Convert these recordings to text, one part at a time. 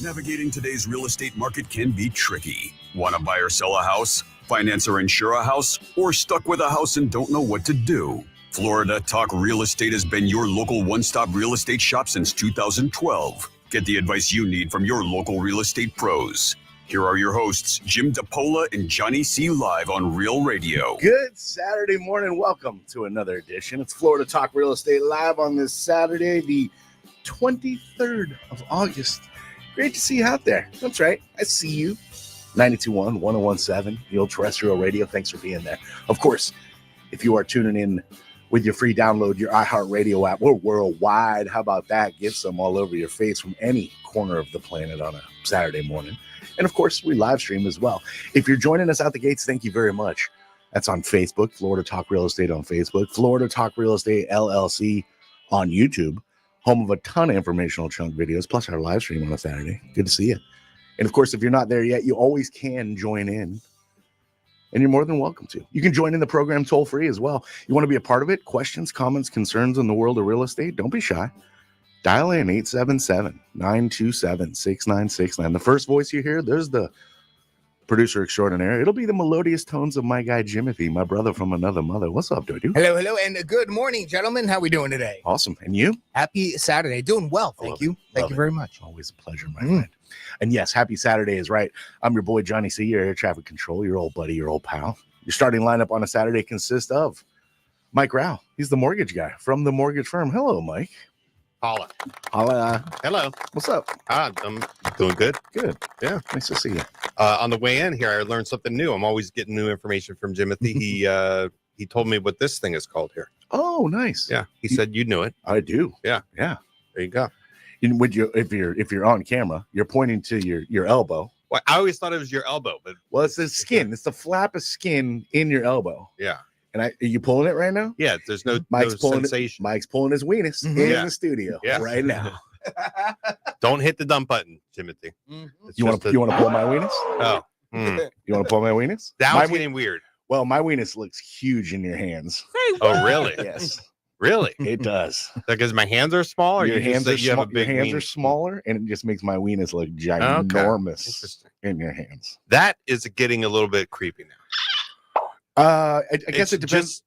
Navigating today's real estate market can be tricky. Want to buy or sell a house, finance or insure a house, or stuck with a house and don't know what to do? Florida Talk Real Estate has been your local one-stop real estate shop since 2012. Get the advice you need from your local real estate pros. Here are your hosts, Jim DePola and Johnny C. Live on Real Radio. Good Saturday morning. Welcome to another edition. It's Florida Talk Real Estate Live on this Saturday, the 23rd of August. Great to see you out there. That's right. I see you. 92.1, 101.7, the old terrestrial radio. Thanks for being there. Of course, if you are tuning in with your free download, your iHeartRadio app, we're worldwide. How about that? Get some all over your face from any corner of the planet on a Saturday morning. And of course, we live stream as well. If you're joining us out the gates, thank you very much. That's on Facebook, Florida Talk Real Estate on Facebook, Florida Talk Real Estate LLC on YouTube, home of a ton of informational chunk videos, plus our live stream on a Saturday. Good to see you. And of course, if you're not there yet, you always can join in. And you're more than welcome to. You can join in the program toll free as well. You want to be a part of it? Questions, comments, concerns in the world of real estate? Don't be shy. Dial in 877-927-6969. The first voice you hear, there's the producer extraordinaire. It'll be the melodious tones of my guy, Jimothy, my brother from another mother. What's up, dude? Hello, and good morning, gentlemen. How we doing today? Awesome. And you? Happy Saturday. Doing well, thank you. Thank you very much. Always a pleasure, my friend. And yes, happy Saturday is right. I'm your boy, Johnny C., your air traffic control, your old buddy, your old pal. Your starting lineup on a Saturday consists of Mike Rauch. He's the mortgage guy from the mortgage firm. Hello, Mike. Paola. Hello. What's up? I'm doing good. Good. Yeah. Nice to see you. On the way in here, I learned something new. I'm always getting new information from Jimothy. He told me what this thing is called here. Oh, nice. Yeah. He said you knew it. I do. Yeah. Yeah. There you go. And would you, if you're on camera, you're pointing to your elbow. Well, I always thought it was your elbow, but it's the skin. It's the flap of skin in your elbow. Yeah. And are you pulling it right now? Yeah, there's no sensation. Mike's pulling his weenus in the studio right now. Don't hit the dump button, Timothy. You want to pull my weenus? Oh. You want to pull my weenus? That was getting weird. Well, my weenus looks huge in your hands. Oh, really? Yes. Really? It does. Because my hands are small, or your hands are have a big your hands weenus? are smaller, and it just makes my weenus look ginormous in your hands. That is getting a little bit creepy now. I guess it depends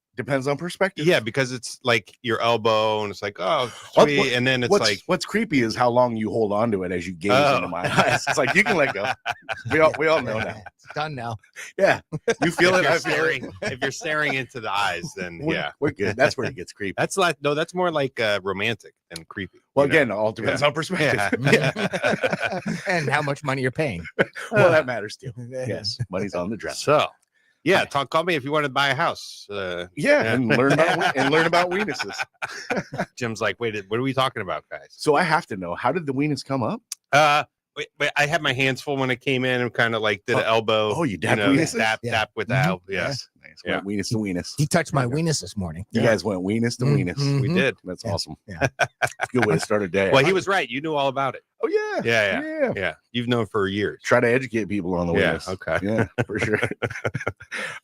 on perspective. Yeah, because it's like your elbow, and it's like, oh, sweet. And then it's what's creepy is how long you hold on to it as you gaze into my eyes. It's like you can let go. We all know now. It's done now. Yeah, you feel it. If you're staring into the eyes, then we're good. That's where it gets creepy. That's more like romantic than creepy. Well, again, all depends on perspective. Yeah. And how much money you're paying. Well, that matters too. Yes, money's on the dress. So. Yeah, call me if you want to buy a house. And learn about weenuses. Jim's like, wait, what are we talking about, guys? So I have to know, how did the weenus come up? Wait, I had my hands full when it came in, and kind of like did an elbow. Oh, you dap weenuses? Tap with the elbow. Yes. Nice. Yeah. Weenus to weenus. He touched my weenus this morning. You guys went weenus to weenus. We did. That's awesome. Yeah. Good way to start a day. Well, he was right. You knew all about it. Oh, yeah. Yeah. You've known for years. Try to educate people on the weenus. Okay. Yeah, for sure.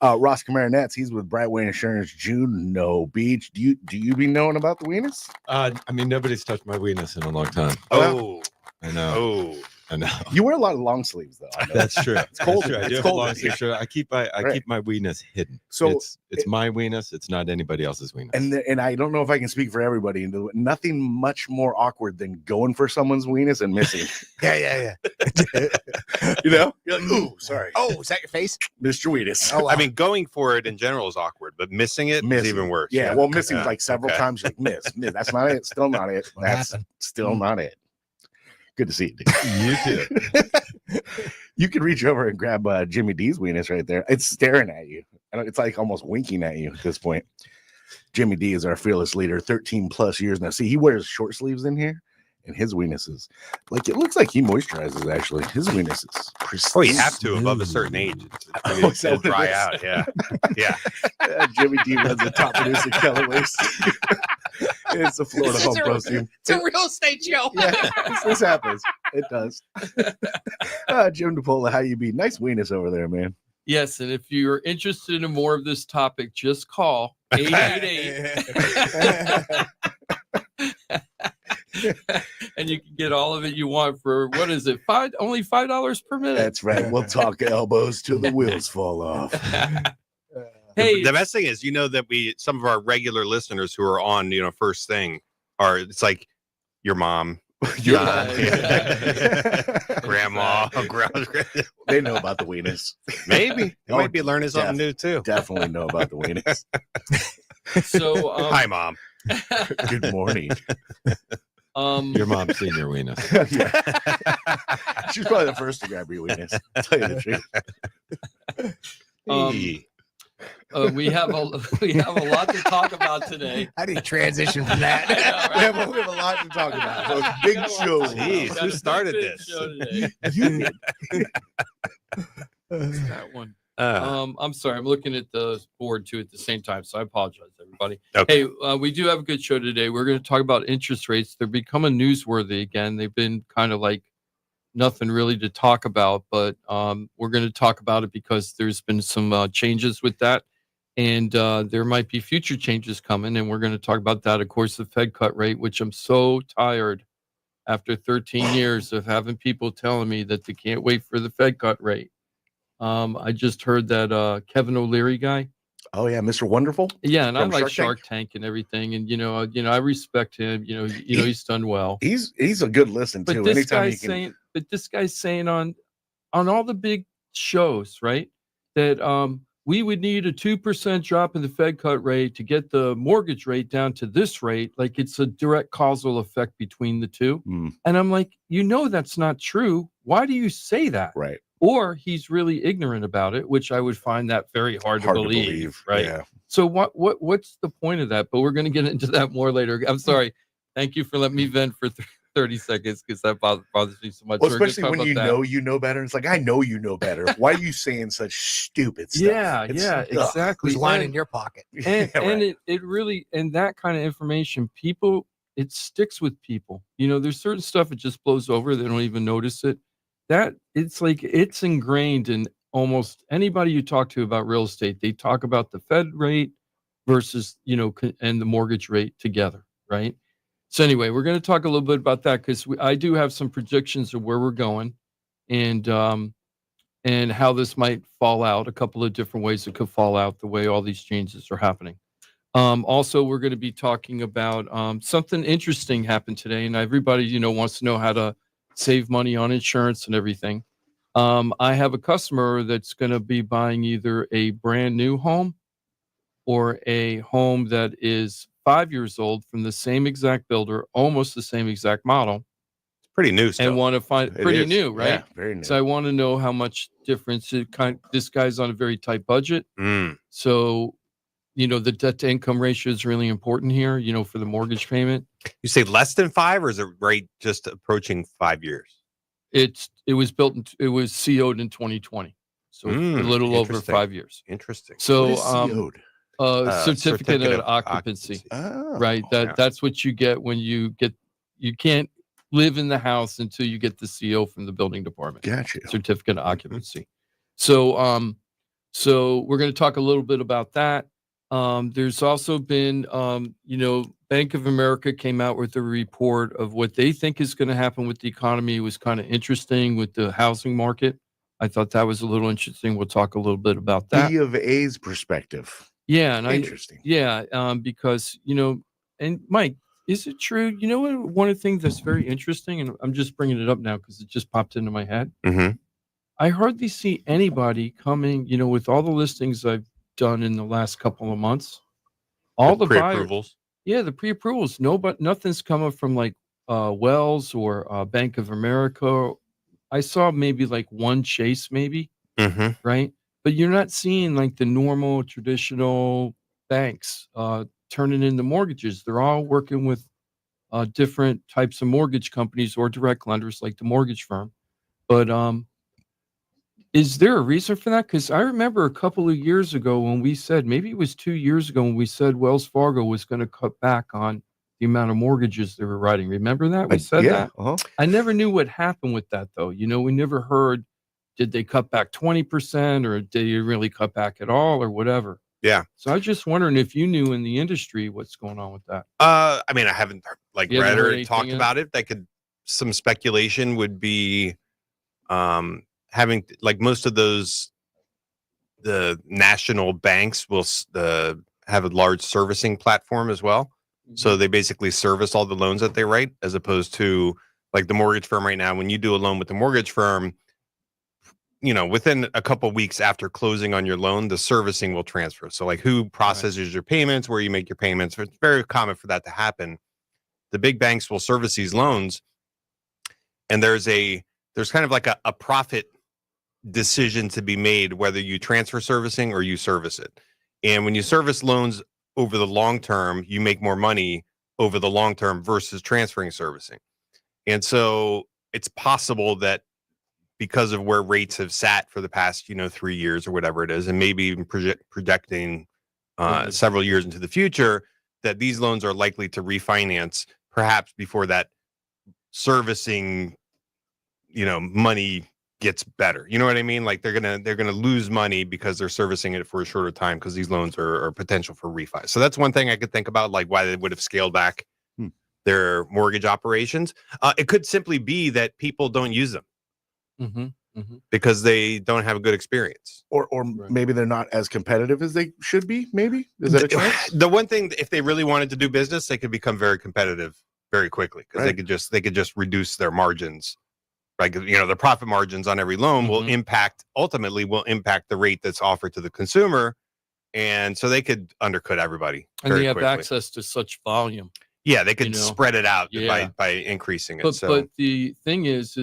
Ross Komarinetz, he's with Brightway Insurance, Juno Beach. Do you be knowing about the weenus? I mean, nobody's touched my weenus in a long time. Oh. I know. Oh. I know. You wear a lot of long sleeves, though. I know. That's true. It's cold. I do It's have cold. long sleeves. Sure. I keep my weenus hidden. So it's my weenus. It's not anybody else's weenus. And I don't know if I can speak for everybody. Nothing much more awkward than going for someone's weenus and missing. Yeah. You know? You're like, ooh, sorry. Oh, is that your face? Mr. Weenus. Oh, wow. I mean, going for it in general is awkward, but missing it is even worse. Yeah, well, missing like several times. Like, miss. That's not it. Still not it. That's still not it. Good to see you, dude. You too. You can reach over and grab Jimmy D's weenus right there. It's staring at you. It's like almost winking at you at this point. Jimmy D is our fearless leader, 13 plus years now. See, he wears short sleeves in here, and his weenus is like, it looks like he moisturizes, actually. His weenus is pristine. Oh, you have to above a certain age. It'll dry out. Yeah. Jimmy D runs the top producer, Kellerways. It's a Florida home pro team. It's a real estate show. Yeah, this happens. It does. Jim DePola, how you be? Nice weenus over there, man. Yes, and if you're interested in more of this topic, just call 888. And you can get all of it you want for, what is it? Only $5 per minute. That's right. We'll talk elbows till the wheels fall off. Hey, The best thing is, that some of our regular listeners who are on, first thing it's like your mom, Your John, mom. grandma, They know about the weenus. maybe you Oh, might be learning something new too. Definitely know about the weenus. so Hi, Mom. Good morning. Your mom's seen your weenus. Yeah. She's probably the first to grab your weenus. I'll tell you the truth. Hey. we have a lot to talk about today. How do you transition from that? We have a lot to talk about. So it's a big show. Jeez, who started this? You did. That one. I'm sorry. I'm looking at the board too at the same time, so I apologize, everybody. Okay. Hey, we do have a good show today. We're going to talk about interest rates. They're becoming newsworthy again. They've been kind of like nothing really to talk about, but we're going to talk about it because there's been some changes with that, and there might be future changes coming, and we're going to talk about that. Of course, the Fed cut rate, which I'm so tired after 13 years of having people telling me that they can't wait for the Fed cut rate. I just heard that Kevin O'Leary guy. Oh yeah, Mr. Wonderful. Yeah, and I From like Shark Shark Tank? Tank and everything, and I respect him. He's done well. He's a good listen But too. this Anytime guy's he can. saying, this guy's saying on all the big shows, right, that we would need a 2% drop in the Fed cut rate to get the mortgage rate down to this rate, like it's a direct causal effect between the two. And I'm like, that's not true. Why do you say that? Right. Or he's really ignorant about it, which I would find that very hard to believe, right? Yeah. So what's the point of that? But we're going to get into that more later. I'm sorry. Thank you for letting me vent for 30 seconds because that bothers me so much. Well, We're gonna especially talk when about you that. know better. It's like, I know you know better. Why are you saying such stupid stuff? Yeah, exactly. Who's lying in your pocket? And, Yeah, right. and it really, and that kind of information, it sticks with people. There's certain stuff it just blows over. They don't even notice it. That it's like it's ingrained in almost anybody you talk to about real estate. They talk about the Fed rate versus, and the mortgage rate together, right? So anyway, we're going to talk a little bit about that because I do have some predictions of where we're going and how this might fall out, a couple of different ways it could fall out the way all these changes are happening. Also, we're going to be talking about something interesting happened today, and everybody, wants to know how to save money on insurance and everything. I have a customer that's going to be buying either a brand new home or a home that is 5 years old from the same exact builder, almost the same exact model, It's pretty new stuff. and want to find It pretty is. new, right? Yeah, very new. So I want to know how much difference this guy's on a very tight budget. Mm. So, the debt to income ratio is really important here, for the mortgage payment. You say less than 5, or is it right just approaching 5 years? It was CO'd in 2020. So a little over Interesting. 5 years. Interesting. So, What is CO'd? certificate of occupancy. Oh, Right. That's what you get when you can't live in the house until you get the CO from the building department. Gotcha. Certificate of occupancy. So we're going to talk a little bit about that. There's also been, Bank of America came out with a report of what they think is going to happen with the economy. It was kind of interesting with the housing market. I thought that was a little interesting. We'll talk a little bit about that. B of A's perspective. Yeah, and Interesting. because and Mike, is it true? One of the things that's very interesting, and I'm just bringing it up now because it just popped into my head. Mm-hmm. I hardly see anybody coming, with all the listings I've done in the last couple of months. All the buyers, pre-approvals. yeah, the pre-approvals. Nothing's coming from like Wells or Bank of America. I saw maybe like one Chase, maybe, Mm-hmm. right? But you're not seeing like the normal traditional banks turning into mortgages. They're all working with different types of mortgage companies or direct lenders like the mortgage firm. But is there a reason for that? Because I remember a couple of years ago when we said, maybe it was 2 years ago when we said Wells Fargo was going to cut back on the amount of mortgages they were writing. Remember that? We said Yeah. that. Uh-huh. I never knew what happened with that, though. We never heard, did they cut back 20% or did they really cut back at all or whatever? Yeah. So I was just wondering if you knew in the industry what's going on with that. I mean, I haven't You haven't read heard or anything talked yet? about it. Some speculation would be having like most of the national banks will have a large servicing platform as well. So they basically service all the loans that they write, as opposed to like the mortgage firm right now. When you do a loan with the mortgage firm, within a couple of weeks after closing on your loan, the servicing will transfer. So like who processes your payments, where you make your payments. It's very common for that to happen. The big banks will service these loans, and there's kind of like a profit decision to be made whether you transfer servicing or you service it. And when you service loans over the long term, you make more money over the long term versus transferring servicing. And so it's possible that because of where rates have sat for the past 3 years or whatever it is, and maybe even projecting several years into the future, that these loans are likely to refinance perhaps before that servicing money gets better. You know what I mean? Like they're gonna lose money because they're servicing it for a shorter time because these loans are potential for refi. So that's one thing I could think about, like why they would have scaled back their mortgage operations. It could simply be that people don't use them because they don't have a good experience, or maybe they're not as competitive as they should be. Maybe is that a chance? The one thing, if they really wanted to do business, they could become very competitive very quickly because they could just reduce their margins. Like, the profit margins on every loan will ultimately impact the rate that's offered to the consumer. And so they could undercut everybody. And they have access to such volume. Yeah, they could spread it out by increasing it. But the thing is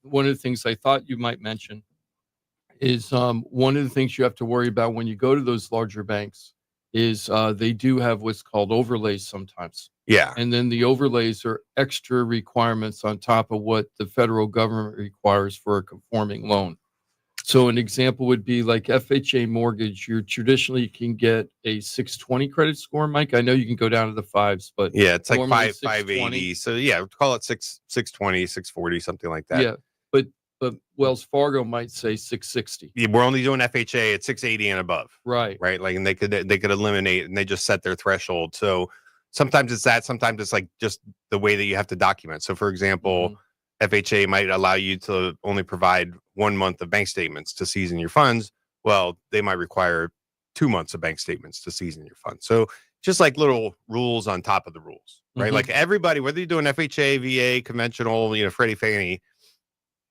one of the things I thought you might mention is one of the things you have to worry about when you go to those larger banks is they do have what's called overlays sometimes. Yeah. And then the overlays are extra requirements on top of what the federal government requires for a conforming loan. So an example would be like FHA mortgage. You traditionally can get a 620 credit score, Mike. I know you can go down to the fives, but yeah, it's like 580. So yeah, call it 620, 640, something like that. Yeah, but Wells Fargo might say 660. Yeah, we're only doing FHA at 680 and above. Right. Like, and they could eliminate, and they just set their threshold. So sometimes it's that, sometimes it's like just the way that you have to document. So for example, FHA might allow you to only provide 1 month of bank statements to season your funds. Well, they might require 2 months of bank statements to season your funds. So just like little rules on top of the rules, right? Like everybody, whether you're doing FHA, VA, conventional, Freddie, Fannie,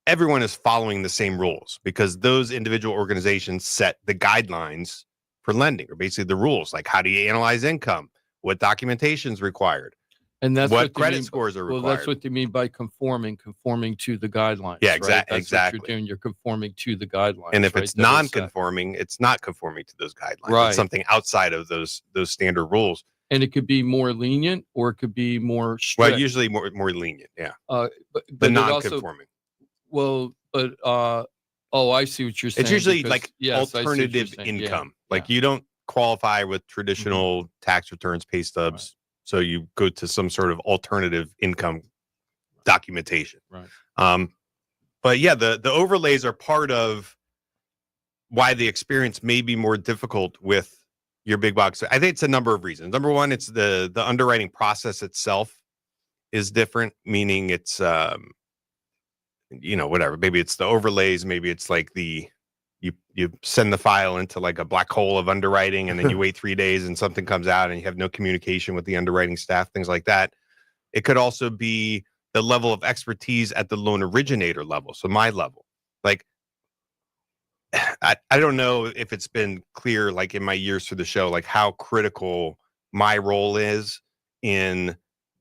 everyone is following the same rules because those individual organizations set the guidelines for lending, or basically the rules, like how do you analyze income, what documentation is required, and that's what credit scores are required. Well, that's what they mean by conforming to the guidelines. Yeah, right? That's exactly. What you're doing. You're conforming to the guidelines. And if it's non-conforming, it's not conforming to those guidelines. Right. It's something outside of those standard rules. And it could be more lenient, or it could be more strict. Well, usually more lenient. Yeah. But the non-conforming. I see what you're saying. It's usually like alternative income. Like you don't qualify with traditional tax returns, pay stubs. Right. So you go to some sort of alternative income documentation. Right. But yeah, the overlays are part of why the experience may be more difficult with your big box. I think it's a number of reasons. Number one, it's the underwriting process itself is different, meaning it's whatever. Maybe it's the overlays. Maybe it's like you send the file into like a black hole of underwriting, and then you wait 3 days and something comes out and you have no communication with the underwriting staff, things like that. It could also be the level of expertise at the loan originator level. So my level, like, I don't know if it's been clear, like in my years through the show, like how critical my role is in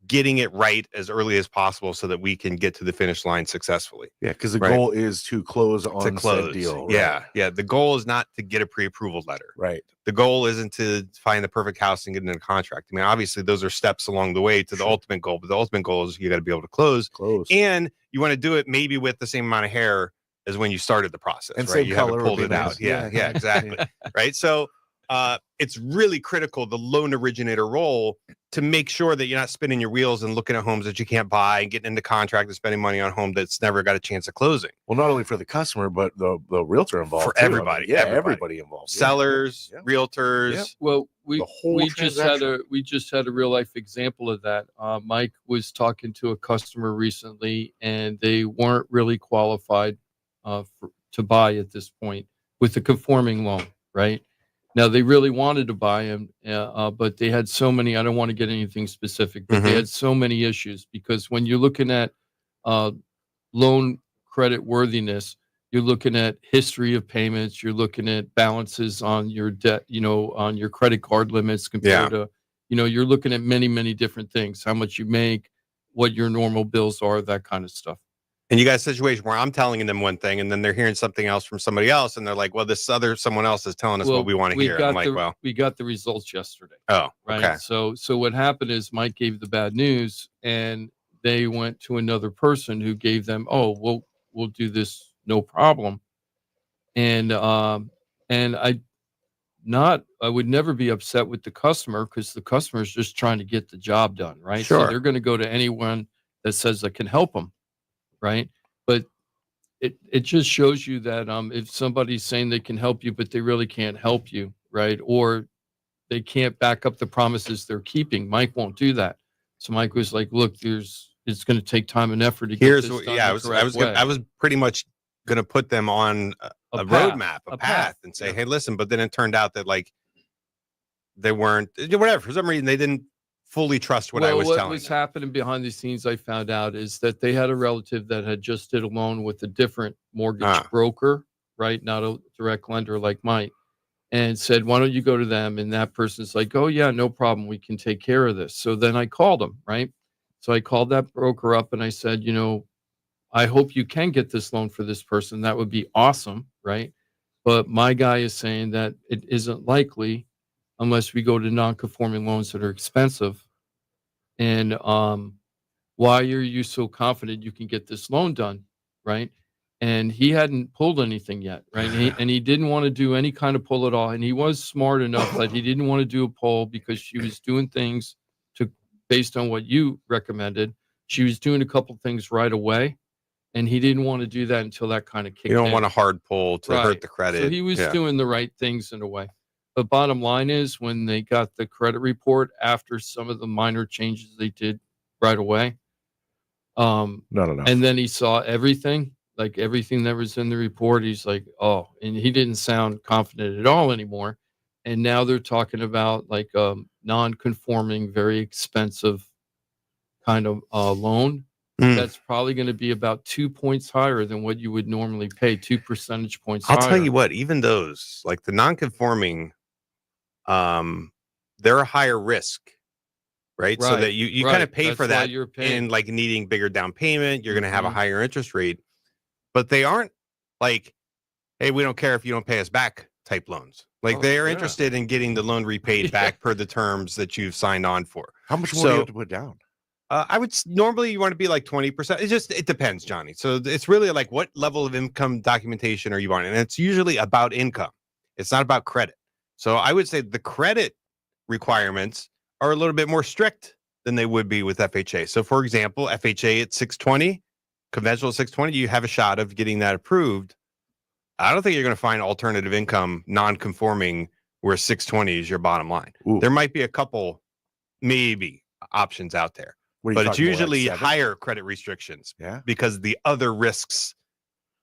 getting it right as early as possible so that we can get to the finish line successfully. Yeah, because the goal is to close on said deal. Right? Yeah. The goal is not to get a pre-approval letter. Right. The goal isn't to find the perfect house and get in a contract. I mean, obviously those are steps along the way to the ultimate goal, but the ultimate goal is you got to be able to close. And you want to do it maybe with the same amount of hair as when you started the process. And right? same You color haven't pulled it out. Yeah, exactly. Right. So it's really critical, the loan originator role, to make sure that you're not spinning your wheels and looking at homes that you can't buy and getting into contract and spending money on a home that's never got a chance of closing. Well, not only for the customer, but the realtor involved For too. I mean, everybody, yeah, everybody. everybody involved. Yeah, Sellers, yeah. realtors. Yeah. Well, The whole we just had transaction. a real life example of that. Mike was talking to a customer recently, and they weren't really qualified to buy at this point with a conforming loan, right? Now they really wanted to buy him, but they had so many. I don't want to get anything specific, but they Mhm. had so many issues because when you're looking at loan credit worthiness, you're looking at history of payments, you're looking at balances on your debt, on your credit card limits compared to, you're looking at many, many different things, how much you make, what your normal bills are, that kind of stuff. And you got a situation where I'm telling them one thing and then they're hearing something else from somebody else and they're like, well, this other someone else is telling us what we want to hear. I'm like, well, we got the results yesterday. oh, Right. okay. So what happened is Mike gave the bad news and they went to another person who gave them, oh, we'll do this, no problem. And I would never be upset with the customer because the customer is just trying to get the job done, right? So Sure. they're going to go to anyone that says that can help them, right? But it just shows you that if somebody's saying they can help you, but they really can't help you, right? Or they can't back up the promises they're keeping. Mike won't do that. So Mike was like, "Look, it's going to take time and effort to get Here's this what, done yeah, the correct way." I was pretty much going to put them on a path, roadmap, a a path, path, and say, yeah. hey, listen, but then it turned out that like they weren't, whatever, for some reason, they didn't fully trust what I was what telling was them. happening behind the scenes, I found out, is that they had a relative that had just did a loan with a different mortgage broker, right? Not a direct lender like Mike, and said, "Why don't you go to them?" And that person's like, "Oh yeah, no problem. We can take care of this." So then I called him, right? So I called that broker up and I said, I hope you can get this loan for this person. That would be awesome, right? But my guy is saying that it isn't likely unless we go to non-conforming loans that are expensive. And why are you so confident you can get this loan done, right? And he hadn't pulled anything yet, right? And he didn't want to do any kind of pull at all. And he was smart enough that he didn't want to do a poll because she was doing things based on what you recommended. She was doing a couple things right away, and he didn't want to do that until that kind of kicked in. You don't want a hard pull to hurt Right. the credit. So he was doing the right things in a way. But bottom line is, when they got the credit report after some of the minor changes they did right away, Not enough. and then he saw everything, like everything that was in the report. He's like, oh, and he didn't sound confident at all anymore. And now they're talking about like non-conforming, very expensive kind of loan. That's probably going to be about 2 points higher than what you would normally pay, 2 percentage points I'll higher. tell you what, even those, like the non-conforming, they're a higher risk, right? So that you kind of pay That's for why that you're paying. in like needing bigger down payment. You're going to have a higher interest rate, but they aren't like, hey, we don't care if you don't pay us back type loans. Like they are interested in getting the loan repaid back per the terms that you've signed on for. How much more do you have to put down? I would normally you want to be like 20%. It depends, Johnny. So it's really like what level of income documentation are you on? And it's usually about income. It's not about credit. So I would say the credit requirements are a little bit more strict than they would be with FHA. So for example, FHA at 620, conventional at 620, you have a shot of getting that approved. I don't think you're going to find alternative income non-conforming where 620 is your bottom line. Ooh. There might be a couple, maybe options out there. But it's usually higher credit restrictions because the other risks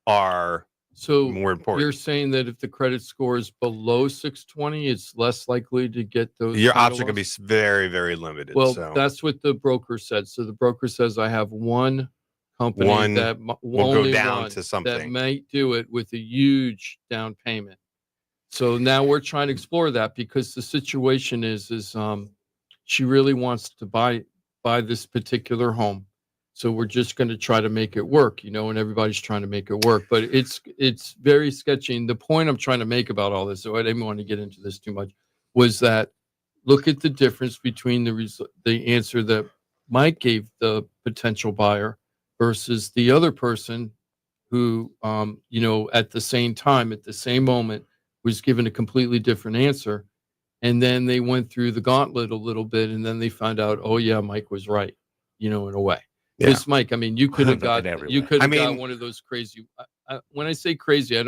are more important. You're saying that if the credit score is below 620, it's less likely to get those. Your options can be very, very limited. Well, that's what the broker said. So the broker says I have one company that will go down to something that might do it with a huge down payment. So now we're trying to explore that because the situation is she really wants to buy this particular home. So we're just going to try to make it work, and everybody's trying to make it work, but it's very sketchy. And the point I'm trying to make about all this, so I didn't want to get into this too much, was that look at the difference between the answer that Mike gave the potential buyer versus the other person who, at the same time, at the same moment, was given a completely different answer. And then they went through the gauntlet a little bit, and then they found out, oh yeah, Mike was right, in a way. Because Mike, I mean, you could have got got one of those crazy. When I say crazy,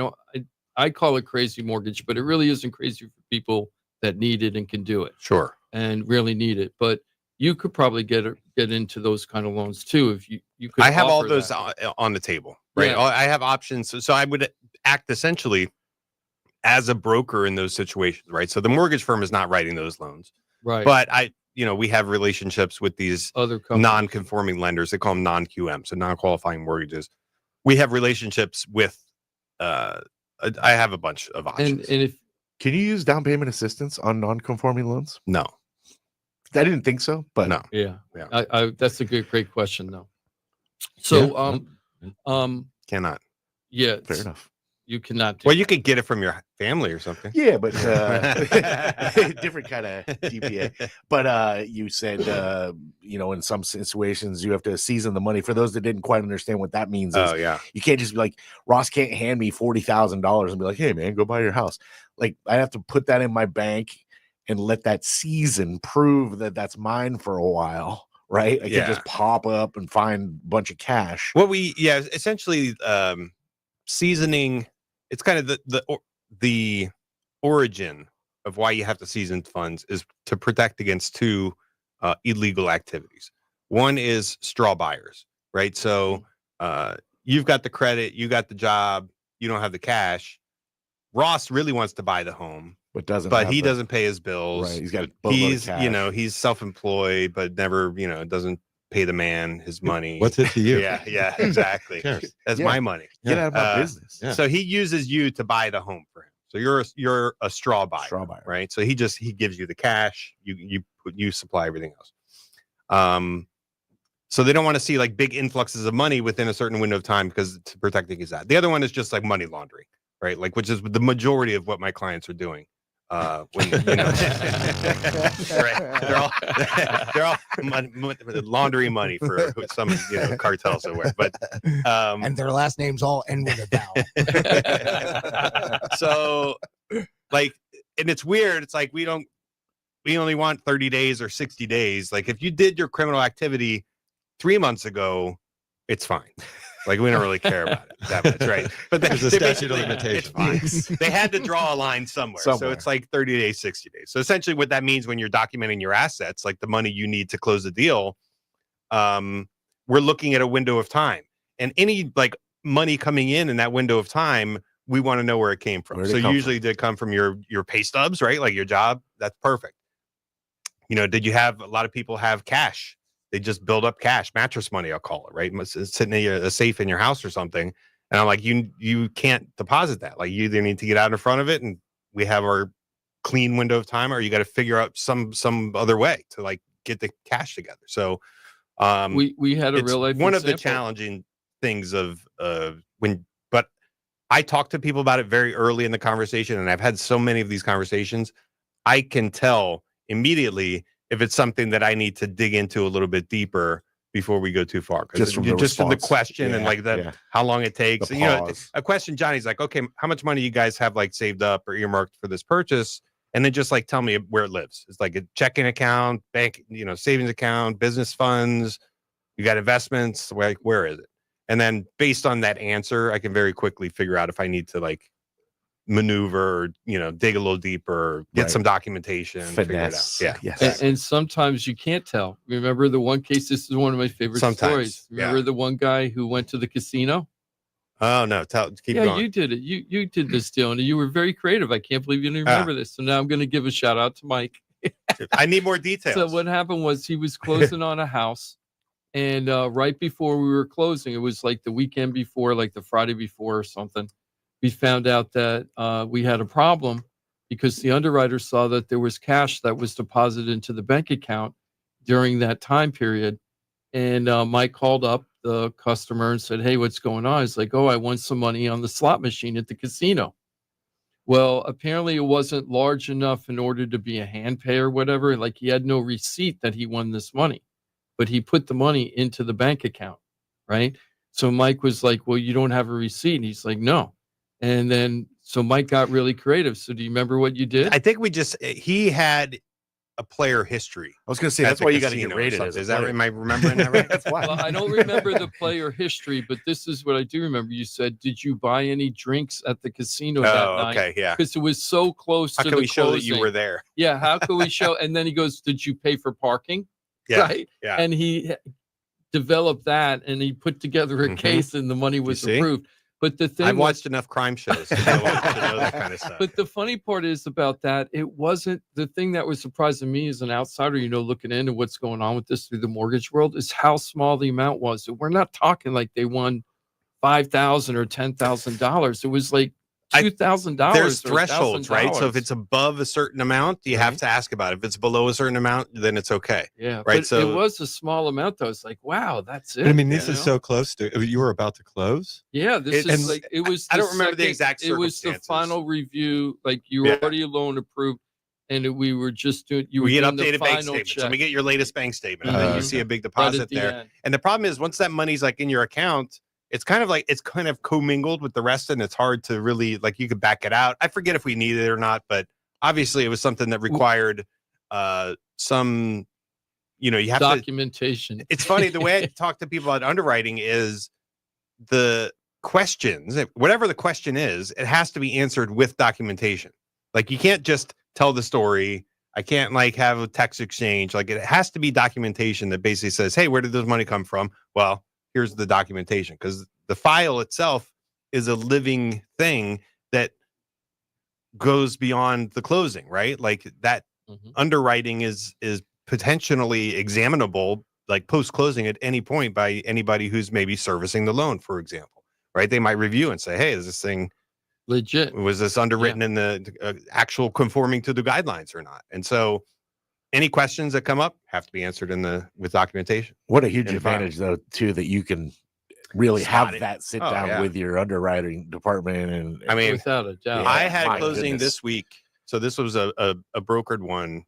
I call it crazy mortgage, but it really isn't crazy for people that need it and can do it. Sure. And really need it, but you could probably get into those kind of loans too if you could. I have all those on the table, right? Yeah. I have options, so I would act essentially as a broker in those situations, right? So the mortgage firm is not writing those loans, right? But we have relationships with these other non-conforming lenders. They call them non-QM, so non-qualifying mortgages. We have relationships with. I have a bunch of options. And if can you use down payment assistance on non-conforming loans? No, I didn't think so, but no. Yeah. That's a great question though. So Cannot. Yeah, fair enough. You cannot. Well, you could get it from your family or something. Yeah, but different kind of GPA. But you said, in some situations you have to season the money. For those that didn't quite understand what that means, you can't just be like, Ross can't hand me $40,000 and be like, hey man, go buy your house. Like I have to put that in my bank and let that season prove that that's mine for a while. Right? I can't just pop up and find a bunch of cash. Well, essentially seasoning. It's kind of the origin of why you have to season funds is to protect against two illegal activities. One is straw buyers, right? So you've got the credit, you got the job, you don't have the cash. Ross really wants to buy the home, but he doesn't pay his bills. Right, he's got he's self-employed, but never doesn't pay the man his money. What's it to you? Yeah, exactly. That's my money. Get out of my business. Yeah. So he uses you to buy the home for him. So you're a straw buyer, right? So he gives you the cash. You supply everything else. So they don't want to see like big influxes of money within a certain window of time because to protect against that. The other one is just like money laundering, right? Like which is the majority of what my clients are doing. When right. they're all laundering money for some cartel somewhere, but and their last names all end with a vowel. So like, and it's weird. It's like we only want 30 days or 60 days. Like if you did your criminal activity 3 months ago, it's fine. Like we don't really care about it that much, right? But there's a statute of limitations. They had to draw a line somewhere. So it's like 30 days, 60 days. So essentially what that means when you're documenting your assets, like the money you need to close the deal, we're looking at a window of time. And any like money coming in that window of time, we want to know where it came from. So usually they come from your pay stubs, right? Like your job. That's perfect. Did you have a lot of people have cash? They just build up cash, mattress money, I'll call it, right? It's sitting in a safe in your house or something. And I'm like, you can't deposit that. Like you either need to get out in front of it and we have our clean window of time, or you got to figure out some other way to like get the cash together. So we had a real life one of the challenging things but I talk to people about it very early in the conversation, and I've had so many of these conversations. I can tell immediately if it's something that I need to dig into a little bit deeper before we go too far. Just from the question and like how long it takes. And, a question, Johnny's like, okay, how much money you guys have like saved up or earmarked for this purchase? And then just like tell me where it lives. It's like a checking account, bank, savings account, business funds. You got investments. Like where is it? And then based on that answer, I can very quickly figure out if I need to like maneuver or dig a little deeper, get some documentation, figure it out. Yes. And sometimes you can't tell. Remember the one case, this is one of my favorite stories. Remember the one guy who went to the casino? Oh no, keep going. You did it. You did this deal and you were very creative. I can't believe you didn't remember this. So now I'm going to give a shout out to Mike. I need more details. So what happened was he was closing on a house, and right before we were closing, it was like the weekend before, like the Friday before or something. We found out that we had a problem because the underwriter saw that there was cash that was deposited into the bank account during that time period. And Mike called up the customer and said, hey, what's going on? He's like, oh, I won some money on the slot machine at the casino. Well, apparently it wasn't large enough in order to be a hand pay or whatever. Like he had no receipt that he won this money, but he put the money into the bank account, right? So Mike was like, well, you don't have a receipt. And he's like, no. And then So Mike got really creative. So do you remember what you did? I think he had a player history. I was going to say, at that's the why you got to casino get or rated. something. As a Is that player. right? Am I remembering that right? That's why. Well, I don't remember the player history, but this is what I do remember. You said, "Did you buy any drinks at the casino that night?" Okay, yeah. Because it was so close How to can the we show that you closing. were there? Yeah, how can we show? And then he goes, "Did you pay for parking?" Yeah, Right. yeah. And he developed that, and he put together a Mhm. case, and the money was see? approved. But the thing I've was- watched enough crime shows to know that kind of stuff. But the funny part is about that, it wasn't the thing that was surprising me as an outsider, looking into what's going on with this through the mortgage world, is how small the amount was. So we're not talking like they won $5,000 or $10,000. It was like $2,000. There's thresholds, right? So if it's above a certain amount, you have Right. to ask about it. If it's below a certain amount, then it's okay. Yeah, right. But So it was a small amount, though. It's like, wow, that's it. But I mean, this you is know? so close to. You were about to close. Yeah, this It's- is like it was. I the don't remember the second- exact It was the circumstances. final review. Like you were Yeah. already a loan approved, and we were just doing. You were We get doing the updated bank final statements. check Let me get your latest bank statement. And then you Okay. see a big right deposit at the there. end. And the problem is once that money's like in your account, it's kind of commingled with the rest, and it's hard to really you could back it out. I forget if we need it or not, but obviously it was something that required some, you have to. Documentation. It's funny the way I talk to people about underwriting is the questions, whatever the question is, it has to be answered with documentation. Like you can't just tell the story. I can't have a text exchange. It has to be documentation that basically says, hey, where did this money come from? Well, here's the documentation, because the file itself is a living thing that goes beyond the closing, right? Like that Mhm. underwriting is potentially examinable post closing at any point by anybody who's maybe servicing the loan, for example, right? They might review and say, hey, is this thing Legit. was this underwritten in the actual conforming to the guidelines or not? And so any questions that come up have to be answered with documentation. What a huge in the file. advantage, though, too, that you can really Spot have it. that sit Oh, down yeah. with your underwriting department. And I mean, Without a doubt. Yeah. I had my closing goodness. this week. So this was a brokered one,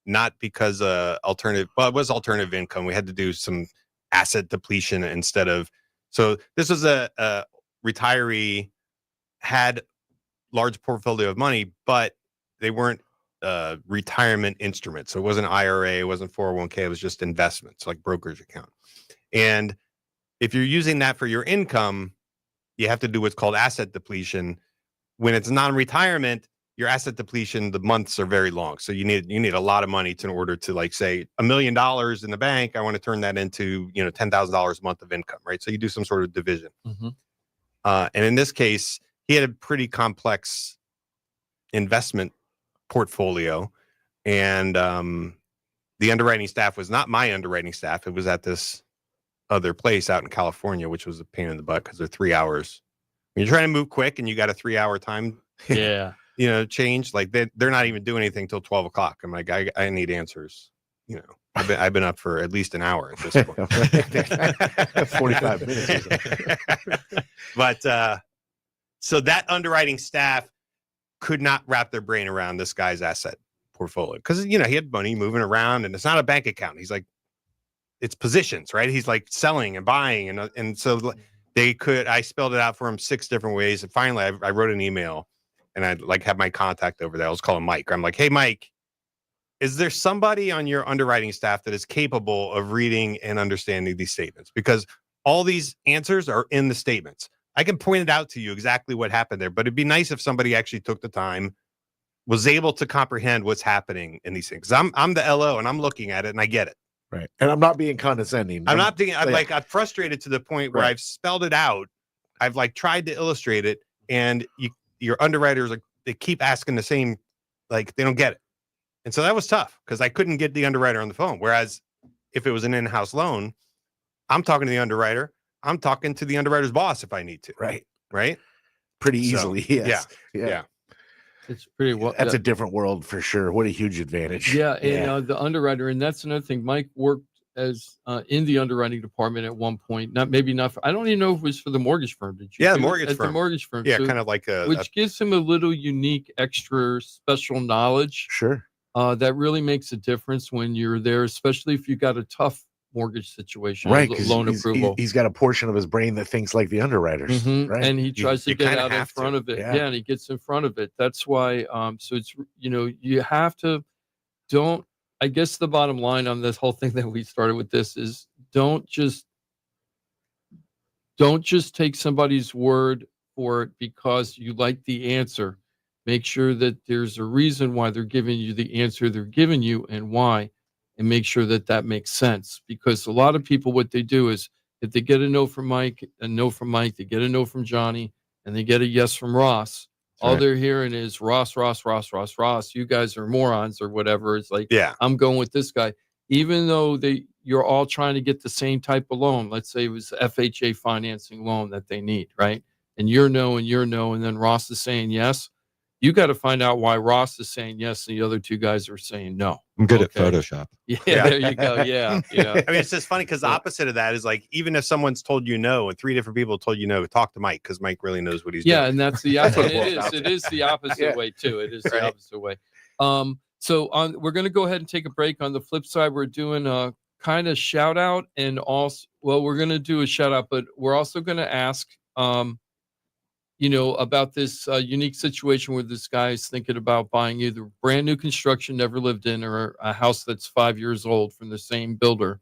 not because alternative, well, it was alternative income. We had to do some asset depletion instead of, so this was a retiree had large portfolio of money, but they weren't retirement instruments. So it wasn't IRA, it wasn't 401k, it was just investments like brokerage account. And if you're using that for your income, you have to do what's called asset depletion. When it's non-retirement, your asset depletion, the months are very long. So you need a lot of money in order to say $1 million in the bank. I want to turn that into, $10,000 a month of income, right? So you do some sort of division. Mhm. And in this case, he had a pretty complex investment portfolio. And the underwriting staff was not my underwriting staff. It was at this other place out in California, which was a pain in the butt because they're 3 hours. When you're trying to move quick and you got a 3 hour time, Yeah. change, they're not even doing anything till 12 o'clock. I'm like, I need answers. I've been up for at least an hour at this point. 45 minutes. Or so. But so that underwriting staff could not wrap their brain around this guy's asset portfolio because he had money moving around and it's not a bank account. He's like, it's positions, right? He's like selling and buying, and so I spelled it out for him 6 different ways, and finally I wrote an email, and I had my contact over there. I was calling Mike. I'm like, hey Mike, is there somebody on your underwriting staff that is capable of reading and understanding these statements? Because all these answers are in the statements. I can point it out to you exactly what happened there, but it'd be nice if somebody actually took the time, was able to comprehend what's happening in these things. I'm the LO and I'm looking at it and I get it. Right. And I'm not being condescending. I'm I'm frustrated to the point where Right. I've spelled it out. I've tried to illustrate it, and your underwriters they keep asking the same, they don't get it. And so that was tough because I couldn't get the underwriter on the phone. Whereas if it was an in-house loan, I'm talking to the underwriter. I'm talking to the underwriter's boss if I need to. Right. Right. Pretty So, easily. Yes. yeah. It's pretty well. That's a different world for sure. What a huge advantage. Yeah, and the underwriter, and that's another thing. Mike worked as in the underwriting department at one point. I don't even know if it was for the mortgage firm. Did you? Yeah, do it mortgage at firm. the mortgage firm. Yeah. So- Kind of like which gives him a little unique, extra special knowledge Sure. that really makes a difference when you're there, especially if you got a tough mortgage situation, Right, loan approval. He's got a portion of his brain that thinks like the underwriters, right? And he tries to get out in front of it. Yeah. Yeah, and he gets in front of it. That's why. So it's you have to I guess the bottom line on this whole thing that we started with this is don't just take somebody's word for it because you like the answer. Make sure that there's a reason why they're giving you the answer they're giving you and why, and make sure that that makes sense. Because a lot of people, what they do is if they get a no from Mike, they get a no from Johnny, and they get a yes from Ross. All they're hearing is Ross. You guys are morons or whatever. It's like, I'm going with this guy. Even though you're all trying to get the same type of loan. Let's say it was FHA financing loan that they need, right? And you're no, and then Ross is saying yes. You got to find out why Ross is saying yes and the other two guys are saying no. I'm good at Photoshop. Yeah, there you go. Yeah. I mean, it's just funny because the opposite of that is like, even if someone's told you no and 3 different people told you no, talk to Mike because Mike really knows what he's doing. Yeah, and that's the opposite. It is the opposite way too. It is the opposite way. So we're going to go ahead and take a break. On the flip side, we're doing a kind of shout out, and also, we're going to do a shout out, but we're also going to ask, about this unique situation where this guy is thinking about buying either brand new construction, never lived in, or a house that's 5 years old from the same builder,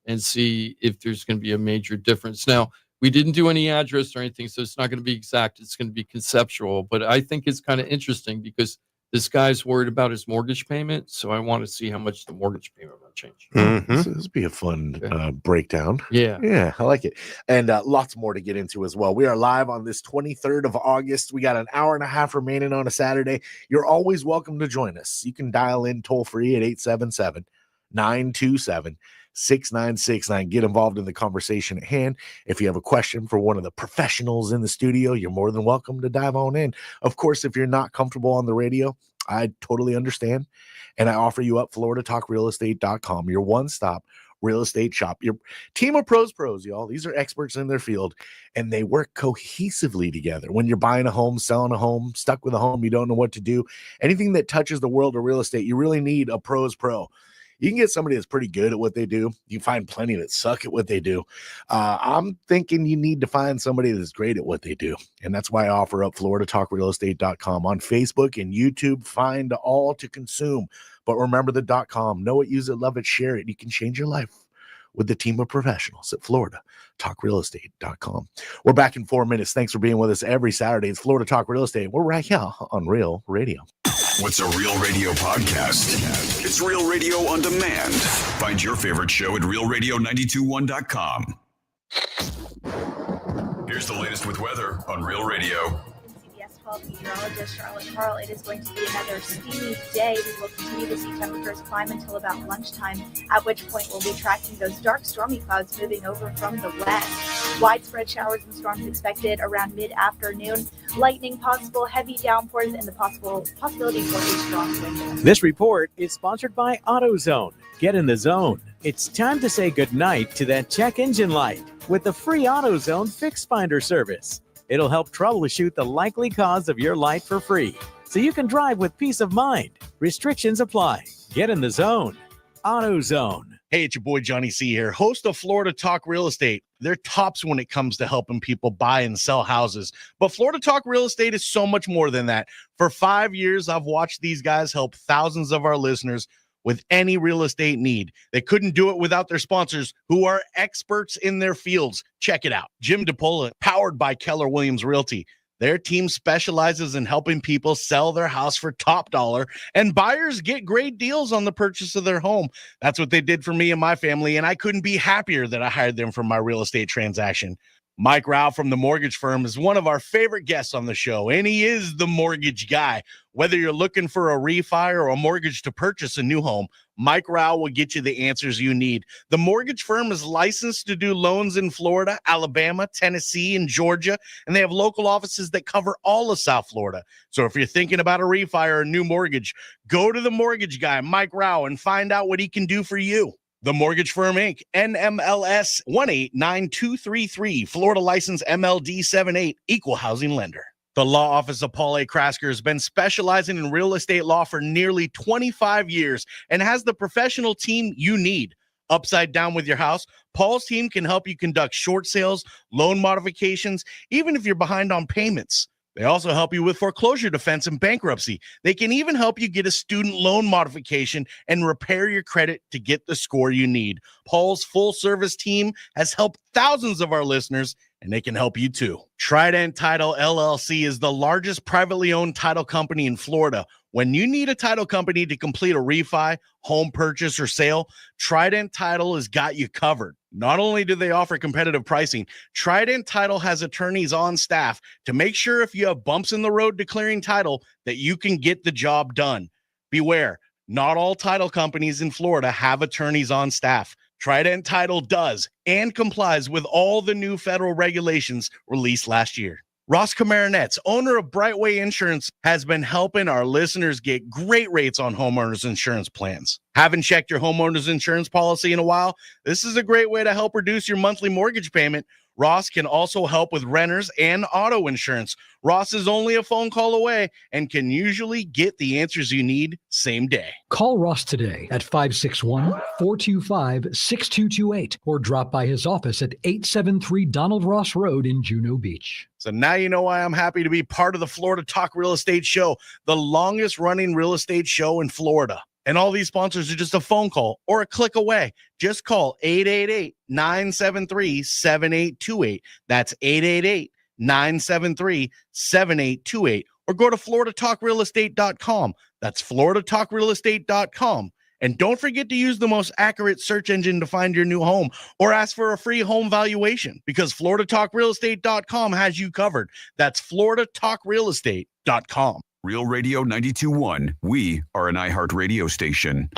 and see if there's going to be a major difference. Now, we didn't do any address or anything, so it's not going to be exact. It's going to be conceptual, but I think it's kind of interesting because this guy's worried about his mortgage payment, so I want to see how much the mortgage payment will change. This will be a fun breakdown. Yeah, I like it. And lots more to get into as well. We are live on this 23rd of August. We got an hour and a half remaining on a Saturday. You're always welcome to join us. You can dial in toll free at 877-927-6969. Get involved in the conversation at hand. If you have a question for one of the professionals in the studio, you're more than welcome to dive on in. Of course, if you're not comfortable on the radio, I totally understand. And I offer you up FloridaTalkRealEstate.com, your one-stop real estate shop. Your team of pros, y'all. These are experts in their field, and they work cohesively together. When you're buying a home, selling a home, stuck with a home, you don't know what to do. Anything that touches the world of real estate, you really need a pros pro. You can get somebody that's pretty good at what they do. You find plenty that suck at what they do. I'm thinking you need to find somebody that's great at what they do. And that's why I offer up FloridaTalkRealEstate.com on Facebook and YouTube. Find all to consume. But remember the .com. Know it, use it, love it, share it. You can change your life with the team of professionals at FloridaTalkRealEstate.com. We're back in 4 minutes. Thanks for being with us every Saturday. It's Florida Talk Real Estate. We're right here on Real Radio. What's a Real Radio podcast? It's Real Radio on demand. Find your favorite show at realradio921.com. Here's the latest with weather on Real Radio. CBS 12 meteorologist Charlotte Carl. It is going to be another steamy day. We will continue to see temperatures climb until about lunchtime, at which point we'll be tracking those dark stormy clouds moving over from the west. Widespread showers and storms expected around mid-afternoon. Lightning possible, heavy downpours, and the possibility for a strong wind. This report is sponsored by AutoZone. Get in the zone. It's time to say goodnight to that check engine light with the free AutoZone Fix Finder service. It'll help troubleshoot the likely cause of your light for free, so you can drive with peace of mind. Restrictions apply. Get in the zone. AutoZone. Hey, it's your boy Johnny C here, host of Florida Talk Real Estate. They're tops when it comes to helping people buy and sell houses. But Florida Talk Real Estate is so much more than that. For 5 years, I've watched these guys help thousands of our listeners with any real estate need. They couldn't do it without their sponsors, who are experts in their fields. Check it out. Jim DePola, powered by Keller Williams Realty. Their team specializes in helping people sell their house for top dollar, and buyers get great deals on the purchase of their home. That's what they did for me and my family, and I couldn't be happier that I hired them for my real estate transaction. Mike Rauch from the mortgage firm is one of our favorite guests on the show, and he is the mortgage guy. Whether you're looking for a refi or a mortgage to purchase a new home, Mike Rauch will get you the answers you need. The mortgage firm is licensed to do loans in Florida, Alabama, Tennessee, and Georgia, and they have local offices that cover all of South Florida. So if you're thinking about a refi or a new mortgage, go to the mortgage guy, Mike Rauch, and find out what he can do for you. The Mortgage Firm, Inc., NMLS 189233, Florida license MLD 78, equal housing lender. The law office of Paul A. Krasker has been specializing in real estate law for nearly 25 years and has the professional team you need. Upside down with your house? Paul's team can help you conduct short sales, loan modifications, even if you're behind on payments. They also help you with foreclosure defense and bankruptcy. They can even help you get a student loan modification and repair your credit to get the score you need. Paul's full-service team has helped thousands of our listeners, and they can help you too. Trident Title LLC is the largest privately owned title company in Florida. When you need a title company to complete a refi, home purchase, or sale, Trident Title has got you covered. Not only do they offer competitive pricing, Trident Title has attorneys on staff to make sure if you have bumps in the road declaring title that you can get the job done. Beware, not all title companies in Florida have attorneys on staff. Trident Title does and complies with all the new federal regulations released last year. Ross Komarinetz, owner of Brightway Insurance, has been helping our listeners get great rates on homeowners insurance plans. Haven't checked your homeowners insurance policy in a while? This is a great way to help reduce your monthly mortgage payment. Ross can also help with renters and auto insurance. Ross is only a phone call away and can usually get the answers you need same day. Call Ross today at 561-425-6228 or drop by his office at 873 Donald Ross Road in Juno Beach. So now you know why I'm happy to be part of the Florida Talk Real Estate Show, the longest running real estate show in Florida. And all these sponsors are just a phone call or a click away. Just call 888-973-7828. That's 888-973-7828. Or go to floridatalkrealestate.com. That's floridatalkrealestate.com. And don't forget to use the most accurate search engine to find your new home or ask for a free home valuation because floridatalkrealestate.com has you covered. That's floridatalkrealestate.com. Real Radio 92.1. We are an iHeart radio station.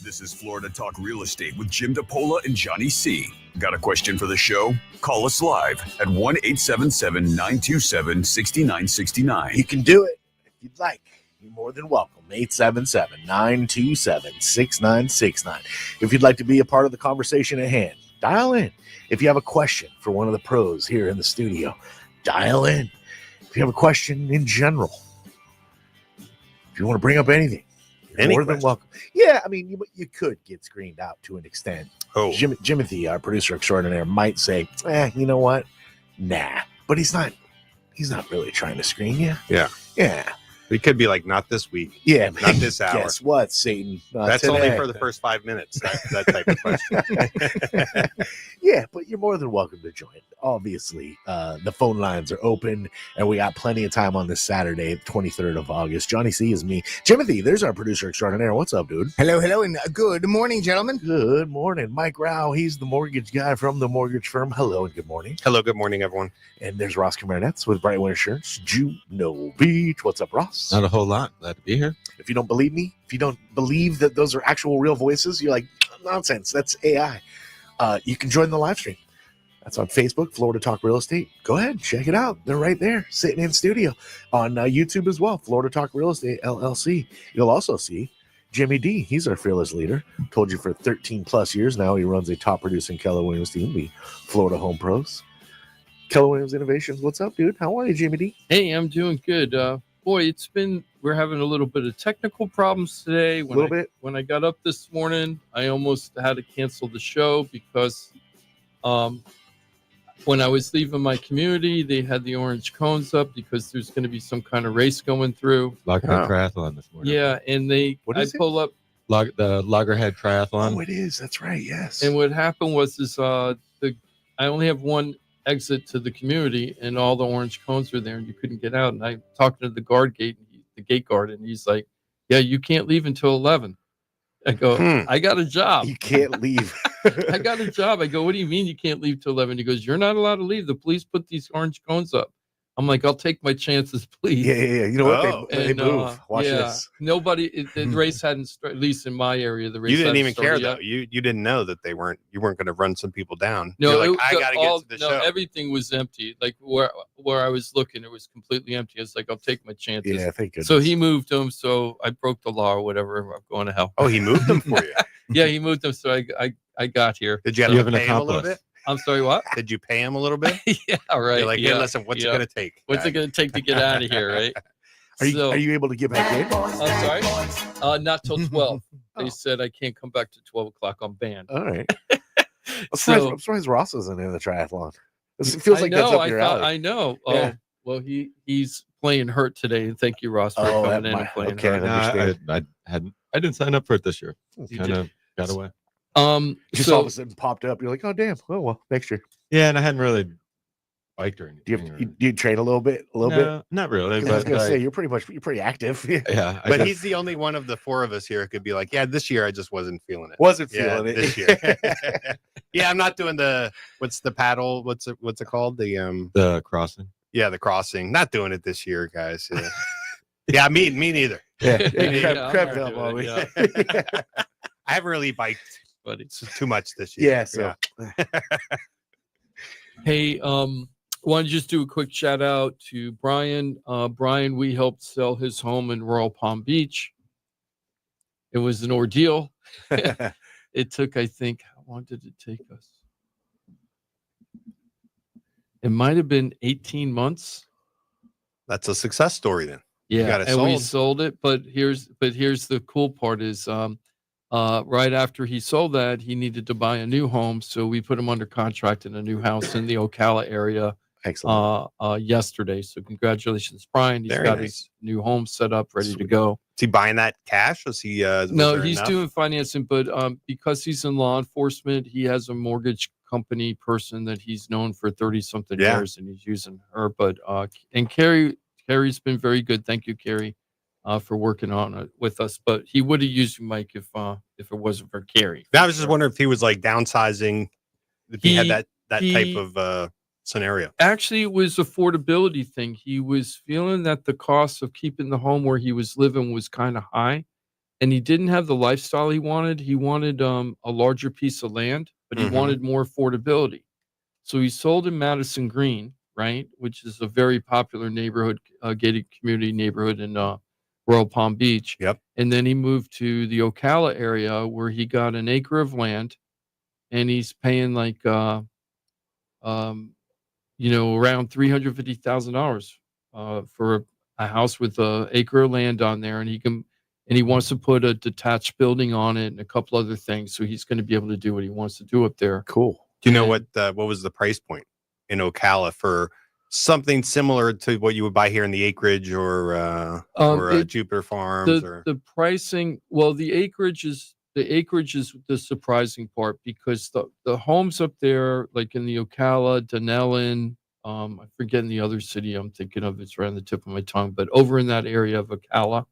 This is Florida Talk Real Estate with Jim DePola and Johnny C. Got a question for the show? Call us live at 1-877-927-6969. You can do it if you'd like. You're more than welcome. 877-927-6969. If you'd like to be a part of the conversation at hand, dial in. If you have a question for one of the pros here in the studio, dial in. If you have a question in general, if you want to bring up anything, you're more than welcome. Yeah, I mean, you could get screened out to an extent. Oh, Jimothy, our producer extraordinaire, might say, you know what? Nah. But he's not really trying to screen you. Yeah. Yeah. It could be like, not this week. Yeah. Not this hour. Guess what, Satan? That's today. only for the first 5 minutes, that type of question. Yeah, but you're more than welcome to join. Obviously, the phone lines are open, and we got plenty of time on this Saturday, 23rd of August. Johnny C is me. Jimothy, there's our producer extraordinaire. What's up, dude? Hello, and good morning, gentlemen. Good morning. Mike Rauch, he's the mortgage guy from the mortgage firm. Hello, and good morning. Hello, good morning, everyone. And there's Ross Komarinetz with Brightway Insurance, Juno Beach. What's up, Ross? Not a whole lot. Glad to be here. If you don't believe me, if you don't believe that those are actual real voices, you're like, nonsense, that's AI. You can join the live stream. That's on Facebook, Florida Talk Real Estate. Go ahead, check it out. They're right there, sitting in studio. On YouTube as well, Florida Talk Real Estate, LLC. You'll also see Jimmy D. He's our fearless leader. Told you for 13 plus years now, he runs a top producing Keller Williams team, the Florida Home Pros. Keller Williams Innovations, what's up, dude? How are you, Jimmy D? Hey, I'm doing good. Boy, we're having a little bit of technical problems today. When I got up this morning, I almost had to cancel the show because when I was leaving my community, they had the orange cones up because there's going to be some kind of race going through. Loggerhead Triathlon this morning. Yeah, and pull up the Loggerhead Triathlon. Oh, it is. That's right. Yes. And what happened was I only have one exit to the community, and all the orange cones are there, and you couldn't get out. And I talked to the gate guard, and he's like, "Yeah, you can't leave until 11." I go, "I got a job. You can't leave." I got a job. I go, "What do you mean you can't leave till 11?" He goes, "You're not allowed to leave. The police put these orange cones up." I'm like, I'll take my chances, please. Yeah. You know what? Oh. They move. Watch this. Nobody. The race hadn't started. At least in my area, the race. You didn't hadn't even care started though. yet. You didn't know that you weren't going to run some people down. No, You're like, I got to get to the show. Everything was empty. Like where I was looking, it was completely empty. I was like, I'll take my chances. Yeah, thank goodness. So he moved them. So I broke the law or whatever. I'm going to hell. Oh, he moved them for you. Yeah, he moved them. So I got here. Did you have You to have an pay him a little accomplice. bit? I'm sorry. What? Did you pay him a little bit? Yeah. Right. You're like, hey, listen, what's it going to take? What's it going to take to get out of here? Right. Are you able to get back in? I'm sorry. Not till 12. Oh. They said I can't come back to 12 o'clock. I'm banned. All right. I'm surprised Ross isn't in the triathlon. It feels like that's up your alley. I know. Yeah. Oh, well, he's playing hurt today, and thank you, Ross, for coming in and playing okay, hurt. I didn't sign up for it this year. You Kind of got away. Just all of a sudden popped up. You're like, oh damn. Oh well, next year. Yeah, and I hadn't really biked or Do anything. you train a little bit? Not really. I was gonna say you're pretty active. Yeah, But he's the only one of the four of us here who could be like, yeah, this year I just wasn't feeling it. Wasn't feeling it this year. Yeah, I'm not doing what's the paddle? What's it called? the crossing. Yeah, the crossing. Not doing it this year, guys. Yeah, yeah me neither. Yeah, cramped up, Bobby. Yeah. I haven't really biked, But it's too much this year. Yeah. So hey, want to just do a quick shout out to Brian. Brian, we helped sell his home in Royal Palm Beach. It was an ordeal. It took, I think, how long did it take us? It might have been 18 months. That's a success story then. Yeah, got it and we sold. sold it. But here's the cool part is right after he sold that, he needed to buy a new home. So we put him under contract in a new house in the Ocala area. excellent. Yesterday. So congratulations, Brian. He's Very got nice. his new home set up, ready to Sweet. go. Is he buying that cash? Was he? No, there he's enough? doing financing, but because he's in law enforcement, he has a mortgage company person that he's known for 30-something Yeah. years, and he's using her. But and Carrie's been very good. Thank you, Carrie, for working on it with us. But he would have used Mike if it wasn't for Carrie. I was just wondering if he was like downsizing. If he had He- that type he- of scenario. Actually, it was affordability thing. He was feeling that the cost of keeping the home where he was living was kind of high, and he didn't have the lifestyle he wanted. He wanted a larger piece of land, but he Mhm. wanted more affordability. So he sold in Madison Green, right, which is a very popular neighborhood, gated community neighborhood in Royal Palm Beach. Yep. And then he moved to the Ocala area where he got an acre of land, and he's paying like around $350,000 for a house with an acre of land on there, and he wants to put a detached building on it and a couple other things. So he's going to be able to do what he wants to do up there. Cool. Do you know And- what was the price point in Ocala for something similar to what you would buy here in the acreage or Jupiter Farms? The pricing, well, the acreage is the surprising part, because the homes up there, like in the Ocala, Dunellen, I'm forgetting the other city I'm thinking of, it's right on the tip of my tongue, but over in that area of Ocala,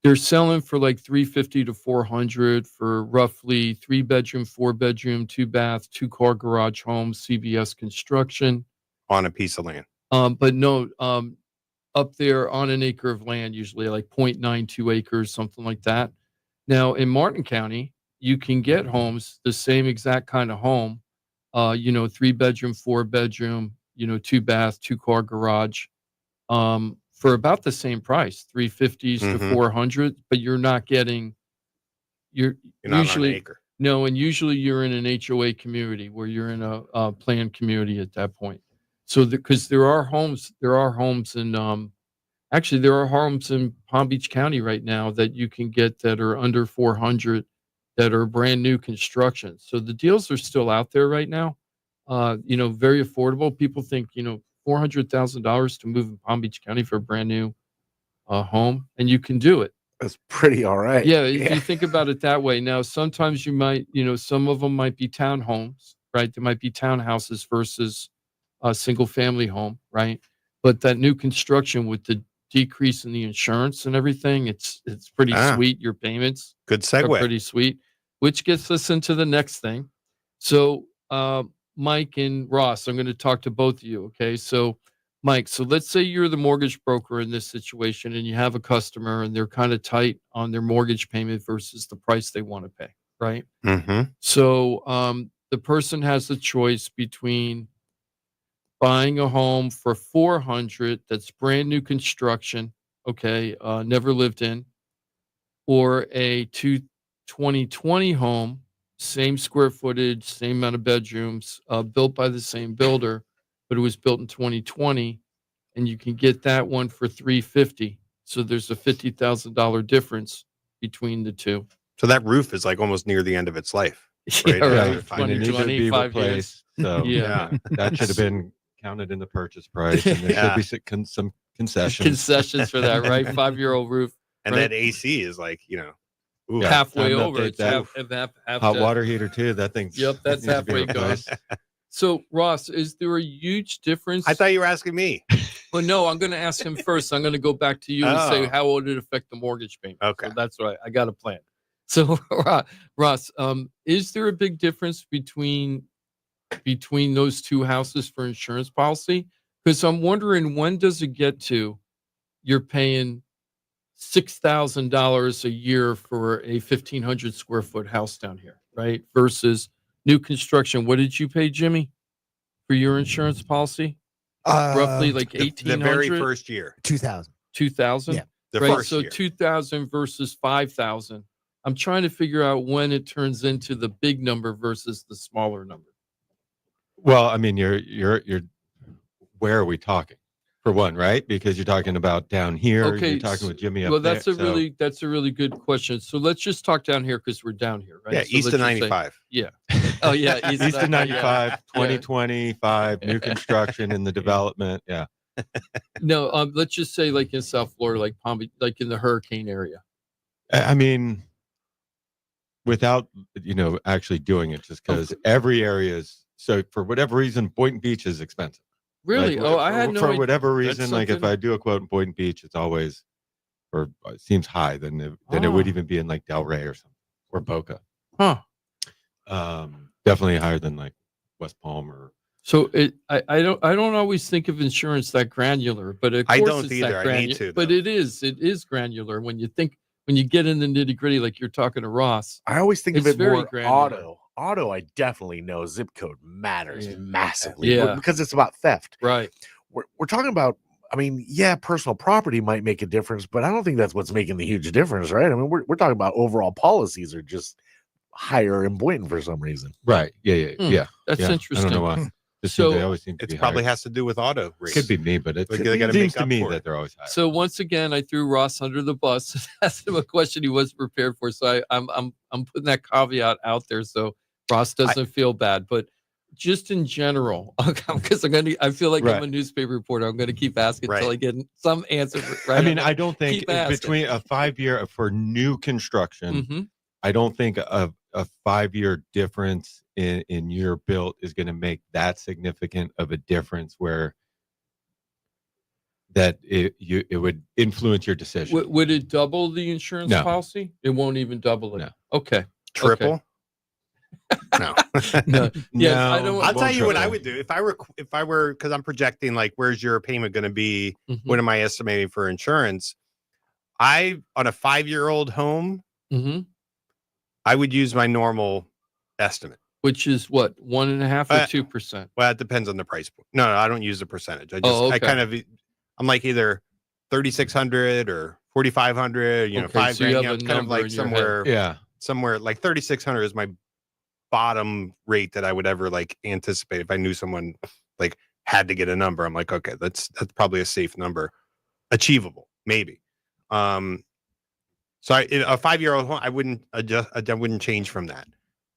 they're selling for like $350 to $400 for roughly 3-bedroom, 4-bedroom, 2-bath, 2-car garage homes, CBS construction. on a piece of land. But no, up there on an acre of land, usually like 0.92 acres, something like that. Now in Martin County, you can get homes, the same exact kind of home, 3-bedroom, 4-bedroom, 2-bath, 2-car garage, for about the same price, $350s to Mhm. $400, but you're not getting, you're You're not usually on an acre. no, and usually you're in an HOA community where you're in a planned community at that point. So because there are homes in actually there are homes in Palm Beach County right now that you can get that are under 400 that are brand new construction. So the deals are still out there right now. Very affordable. People think, $400,000 to move in Palm Beach County for a brand new home, and you can do it. That's pretty all right. Yeah, if you think about it that way. Now, sometimes you might, some of them might be townhomes, right? There might be townhouses versus a single family home, right? But that new construction with the decrease in the insurance and everything, it's pretty sweet. Your payments Good are segue. pretty sweet, which gets us into the next thing. So Mike and Ross, I'm going to talk to both of you. Okay. So, Mike, so let's say you're the mortgage broker in this situation and you have a customer and they're kind of tight on their mortgage payment versus the price they want to pay, right? Mm-hmm. So, the person has the choice between buying a home for 400 that's brand new construction, okay, never lived in, or a 2020 home, same square footage, same amount of bedrooms, built by the same builder, but it was built in 2020, and you can get that one for 350. So there's a $50,000 difference between the two. So that roof is like almost near the end of its life. Yeah, Right. right. And it needs to 20, be 5 years. replaced. So Yeah. that should have been counted in the purchase price. And there Yeah. should be some concessions. Concessions for that, right? 5-year-old roof. And Right. that AC is like, ooh, Yeah. Halfway Time to over. update It's that. half Hot dead. water heater too. That thing's Yep, that's needs to be halfway gone. replaced. So, Ross, is there a huge difference? I thought you were asking me. Well, no, I'm going to ask him first. I'm going to go back to you and say, Oh. how would it affect the mortgage payment? Okay. So that's right. I got a plan. So, Ross, is there a big difference between those two houses for insurance policy? Because I'm wondering, when does it get to you're paying $6,000 a year for a 1,500 square foot house down here, right? Versus new construction. What did you pay, Jimmy, for your insurance policy? Roughly like The 1,800? very first year. 2000. 2,000? Yeah. The Right. first So year. 2,000 versus 5,000. I'm trying to figure out when it turns into the big number versus the smaller number. Well, I mean, you're where are we talking? For one, right? Because you're talking about down here. Okay, You're talking with Jimmy up Well, there. that's a really good question. So let's just talk down here because we're down here, right? Yeah, So east let's of just say- 95. yeah. Oh yeah, East of yeah. 95, Yeah. 2025, new construction in the development. Yeah. No, let's just say like in South Florida, like Palm Beach, like in the hurricane area. I mean, without actually doing it, just because every area is so for whatever reason, Boynton Beach is expensive. Really? Like, I had no for idea. whatever That's reason. Like if something- I do a quote in Boynton Beach, it's always or it seems high than it would Ah. even be in like Delray or something or Boca. Huh. Definitely higher than like West Palm or. So I don't always think of insurance that granular, but of I course don't it's either. that I granular. need to, But though. it is granular when you get in the nitty gritty, like you're talking to Ross. I always think of It's it very more granular. auto. I definitely know zip code matters Yeah. massively Yeah. because it's about theft. Right. We're talking about, I mean, yeah, personal property might make a difference, but I don't think that's what's making the huge difference, right? I mean, we're talking about overall policies are just higher in Boynton for some reason. Right. Yeah. Hmm. Yeah. That's yeah. interesting. I don't know why. Just So, they always seem to It be probably higher. has to do with auto rates. Could be me, but it Like, they gotta seems make to up me for that it. they're always higher. So once again, I threw Ross under the bus, asked him a question he wasn't prepared for. So I'm putting that caveat out there so Ross doesn't feel bad. But just in general, because I feel like I'm Right. a newspaper reporter. I'm going to keep asking until Right. I get some answer. Right? I mean, I don't think Keep asking. between a 5-year for new construction, hmm I don't think a 5-year difference in year built is going to make that significant of a difference where that it would influence your decision. Would it double the insurance No. policy? It won't even double it. No. Okay. Triple? No. No. Yes, I don't- I'll tell won't you what I triple. would do if I were because I'm projecting like where's your payment going to be? Mhm. What am I estimating for insurance? On a 5-year-old home, Mhm. I would use my normal estimate. Which is what, 1.5 or 2%? Well, it depends on the price point. No, I don't use the percentage. I just Oh, I okay. kind of I'm like either 3,600 or 4,500. Okay, $5 so you grand. have a Kind of number like in your head. Yeah. somewhere like 3,600 is my bottom rate that I would ever like anticipate if I knew someone like had to get a number. I'm like, okay, that's probably a safe number, achievable, maybe. So in a 5-year-old home, I wouldn't adjust. I wouldn't change from that.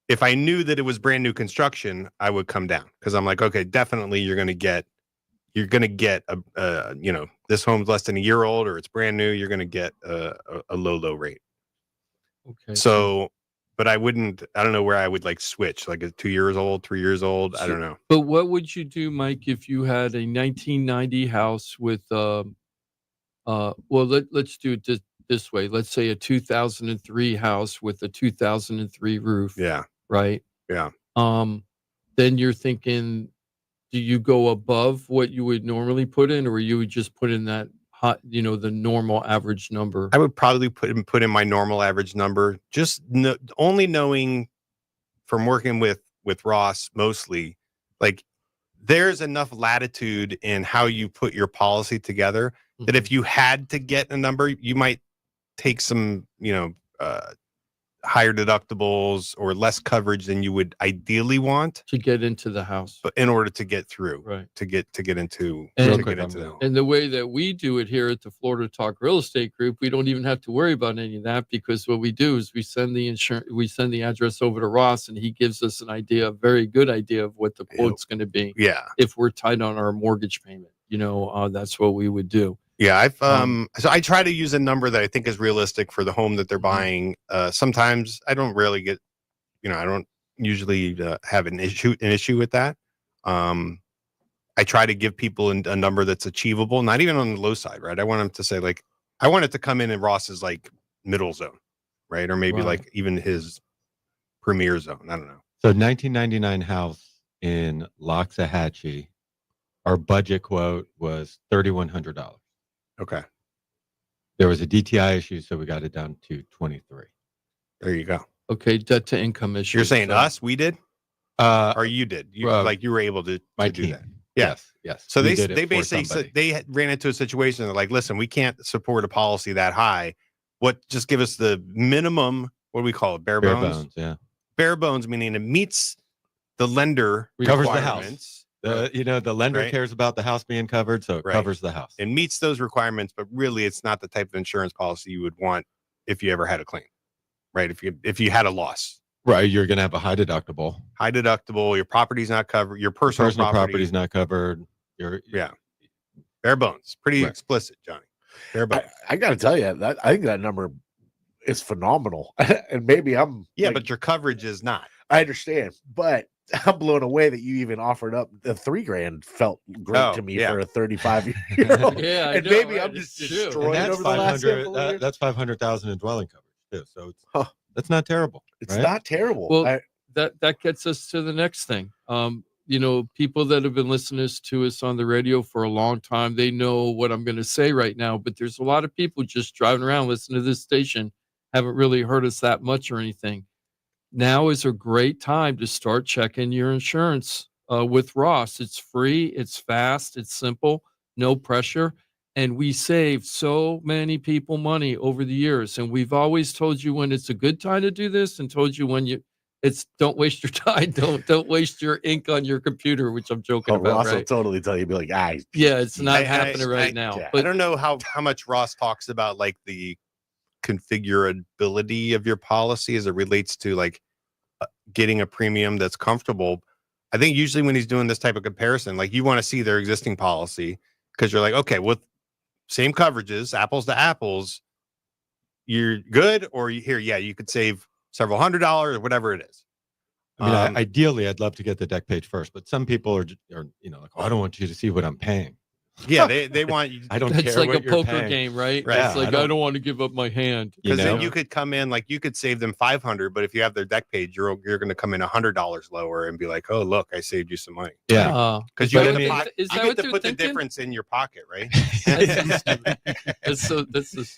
If I knew that it was brand new construction, I would come down because I'm like, okay, definitely you're gonna get a this home's less than a year old or it's brand new. You're gonna get a low rate. Okay. So, but I don't know where I would like switch, like a 2 years old, 3 years old. I don't know. But what would you do, Mike, if you had a 1990 house with let's do it this way. Let's say a 2003 house with a 2003 roof, Yeah. right? Yeah. then you're thinking, do you go above what you would normally put in, or you would just put in that hot, the normal average number? I would probably put in my normal average number, just only knowing from working with Ross mostly, like there's enough latitude in how you put your policy together that if you had to get a number, you might take some, higher deductibles or less coverage than you would ideally want to get into the house, but in order to get through, right? To get into And the way that we do it here at the Florida Talk Real Estate Group, we don't even have to worry about any of that, because what we do is we send the address over to Ross, and he gives us a very good idea of what the quote's going to be. Yeah. If we're tight on our mortgage payment, that's what we would do. Yeah, so I try to use a number that I think is realistic for the home that they're buying. Sometimes I don't really get, I don't usually have an issue with that. I try to give people a number that's achievable, not even on the low side, right? I want them to say, like, I want it to come in Ross's like middle zone, right? Or maybe like even his premier zone. I don't know. So 1999 house in Loxahatchee, our budget quote was $3,100. Okay. There was a DTI issue, so we got it down to 23. There you go. Okay, debt to income issue. You're saying us? We did? Or you did? You were able to my do team. that? Yes. So they basically said they ran into a situation that, like, listen, we can't support a policy that high. Just give us the minimum. What do we call it? Bare bones. Yeah. Bare bones, meaning it meets the lender covers the requirements. The lender cares about the house being covered, so it covers the house. It meets those requirements, but really it's not the type of insurance policy you would want if you ever had a claim, right? If you had a loss. Right, you're going to have a high deductible. Your property's not covered. Your personal property's not covered. Bare bones. Pretty explicit, Johnny. Bare bones. I got to tell you, that I think that number is phenomenal. And maybe I'm... but your coverage is not. I understand, but I'm blown away that you even offered up the $3,000. Felt great to me for a 35-year-old. Yeah, and maybe I'm just destroyed over the last handful of years. That's $500,000 in dwelling coverage too. So that's not terrible. It's not terrible. Well, that gets us to the next thing. People that have been listening to us on the radio for a long time, they know what I'm going to say right now. But there's a lot of people just driving around listening to this station, haven't really heard us that much or anything. Now is a great time to start checking your insurance with Ross. It's free, it's fast, it's simple, no pressure. And we save so many people money over the years. And we've always told you when it's a good time to do this, and told you when don't waste your time. Don't waste your ink on your computer, which I'm joking about. Ross right? will totally tell you, be like, it's not happening right now. Yeah. But I don't know how much Ross talks about like the configurability of your policy as it relates to like getting a premium that's comfortable. I think usually when he's doing this type of comparison, like you want to see their existing policy, because you're like, okay, with same coverages, apples to apples, you're good, or you could save several $100s or whatever it is. I mean, ideally, I'd love to get the deck page first, but some people are like, I don't want you to see what I'm paying. Yeah, they want you. I don't it's care like what a you're poker paying. game, right? Right. It's like I don't want to give up my hand. Because then you could come in, like you could save them $500, but if you have their deck page, you're going to come in $100 lower and be like, oh look, I saved you some money. Yeah, because you But get to put the difference in your pocket, right?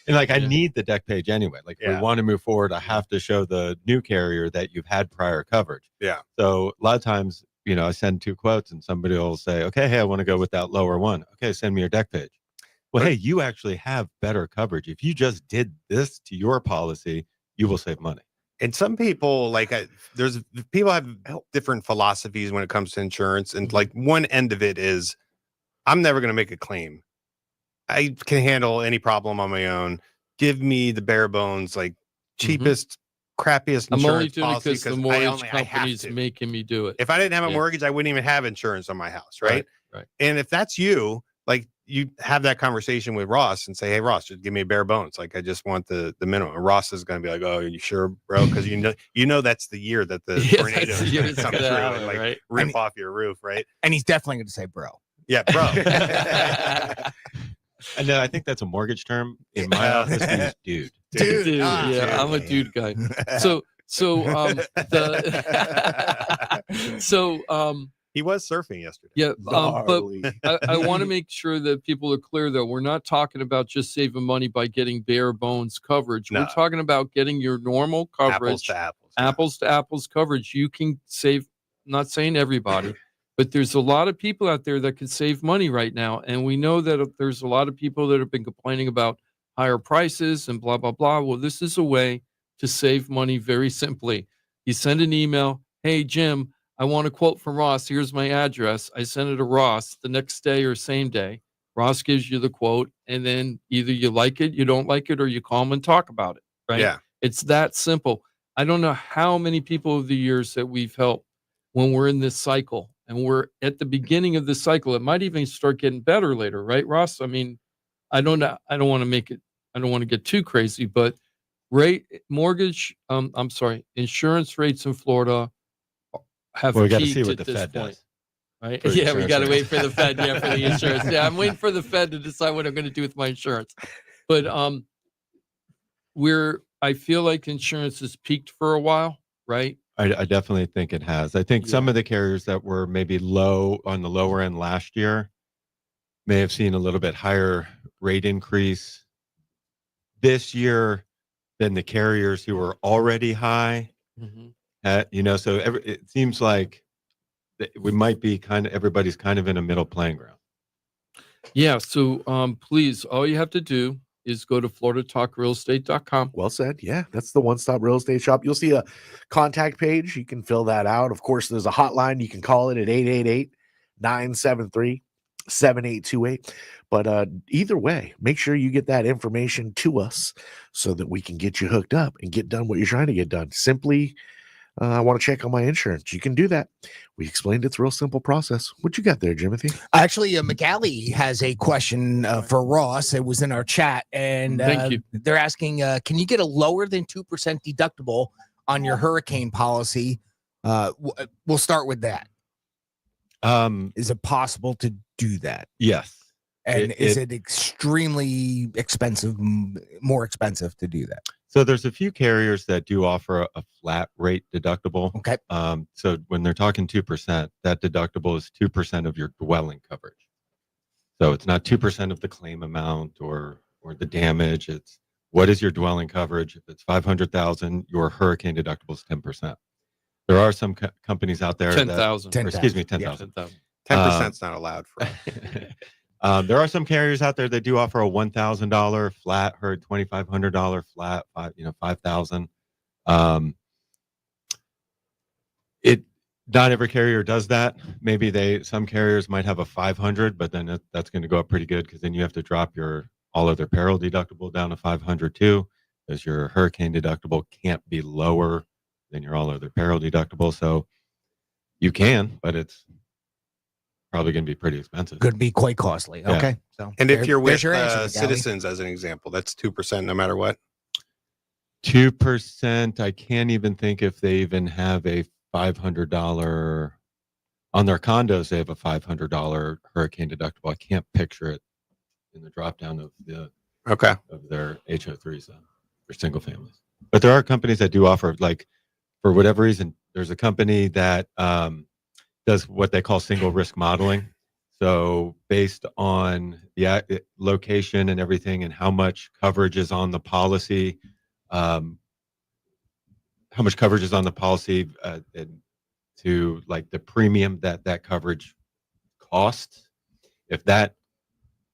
I need the deck page anyway. Like if we want to move forward, I have to show the new carrier that you've had prior coverage. Yeah. So a lot of times, I send 2 quotes and somebody will say, okay, hey, I want to go with that lower one. Okay, send me your deck page. Well, hey, you actually have better coverage. If you just did this to your policy, you will save money. And some people people have different philosophies when it comes to insurance. And like one end of it is, I'm never going to make a claim. I can handle any problem on my own. Give me the bare bones, like cheapest, crappiest insurance I'm only doing it policy because the mortgage company's making me do it. If I didn't have a mortgage, I wouldn't even have insurance on my house, right? Right. And if that's you, like you have that conversation with Ross and say, hey, Ross, just give me a bare bones. Like, I just want the minimum. And Ross is going to be like, oh, are you sure, bro? Because you know that's the year that the tornado is going to come through and like rip off your roof, right? And he's definitely going to say, bro. Yeah, bro. And I think that's a mortgage term. In my office, he's dude. Dude. Yeah, I'm a dude guy. So So, He was surfing yesterday. yeah, but Gnarly. I want to make sure that people are clear, though. We're not talking about just saving money by getting bare bones coverage. No. We're talking about getting your normal coverage, Apples to apples. coverage. You can save, I'm not saying everybody, but there's a lot of people out there that can save money right now. And we know that there's a lot of people that have been complaining about higher prices and blah, blah, blah. Well, this is a way to save money very simply. You send an email, hey, Jim, I want a quote from Ross. Here's my address. I send it to Ross the next day or same day. Ross gives you the quote, and then either you like it, you don't like it, or you call him and talk about it. Right? Yeah. It's that simple. I don't know how many people over the years that we've helped when we're in this cycle and we're at the beginning of the cycle. It might even start getting better later, right, Ross? I mean, I don't know. I don't want to get too crazy, but insurance rates in Florida have Well, we got to peaked see what at the this Fed point, does. right? for Yeah, we insurance got to wait rates. for the Fed. Yeah, for the insurance. Yeah, I'm waiting for the Fed to decide what I'm going to do with my insurance. But I feel like insurance has peaked for a while, right? I definitely think it has. I think some Yeah. of the carriers that were maybe low on the lower end last year may have seen a little bit higher rate increase this year than the carriers who were already high. So it seems like we might be everybody's kind of in a middle playing ground. Yeah. So please, all you have to do is go to floridatalkrealestate.com. Well said. Yeah, that's the one-stop real estate shop. You'll see a contact page. You can fill that out. Of course, there's a hotline. You can call it at 888-973-7828. But either way, make sure you get that information to us so that we can get you hooked up and get done what you're trying to get done. Simply, I want to check on my insurance. You can do that. We explained it's a real simple process. What you got there, Jimothy? Actually, McGalley has a question for Ross. It was in our chat, and Thank you. They're asking, can you get a lower than 2% deductible on your hurricane policy? We'll start with that. Is it possible to do that? Yes. And is it extremely expensive, more expensive to do that? So there's a few carriers that do offer a flat rate deductible. Okay. So when they're talking 2%, that deductible is 2% of your dwelling coverage. So it's not 2% of the claim amount or the damage. It's what is your dwelling coverage? If it's $500,000, your hurricane deductible is 10%. There are some companies out there 10,000. Excuse me, 10,000. 10% is not allowed for us. There are some carriers out there that do offer a $1,000 flat, heard $2,500 flat, $5,000. Not every carrier does that. Maybe some carriers might have a 500, but then that's going to go up pretty good because then you have to drop your all other peril deductible down to 500 too, because your hurricane deductible can't be lower than your all other peril deductible. So you can, but it's probably going to be pretty expensive. Could be quite costly. Yeah. Okay. So And if you're with your answer, McGalley. Citizens, as an example, that's 2% no matter what. 2%. I can't even think if they even have a $500 on their condos. They have a $500 hurricane deductible. I can't picture it in the drop down of their HO3s for single families. But there are companies that do offer, like, for whatever reason, there's a company that does what they call single risk modeling. So based on the location and everything and how much coverage is on the policy, and to like the premium that coverage costs, if that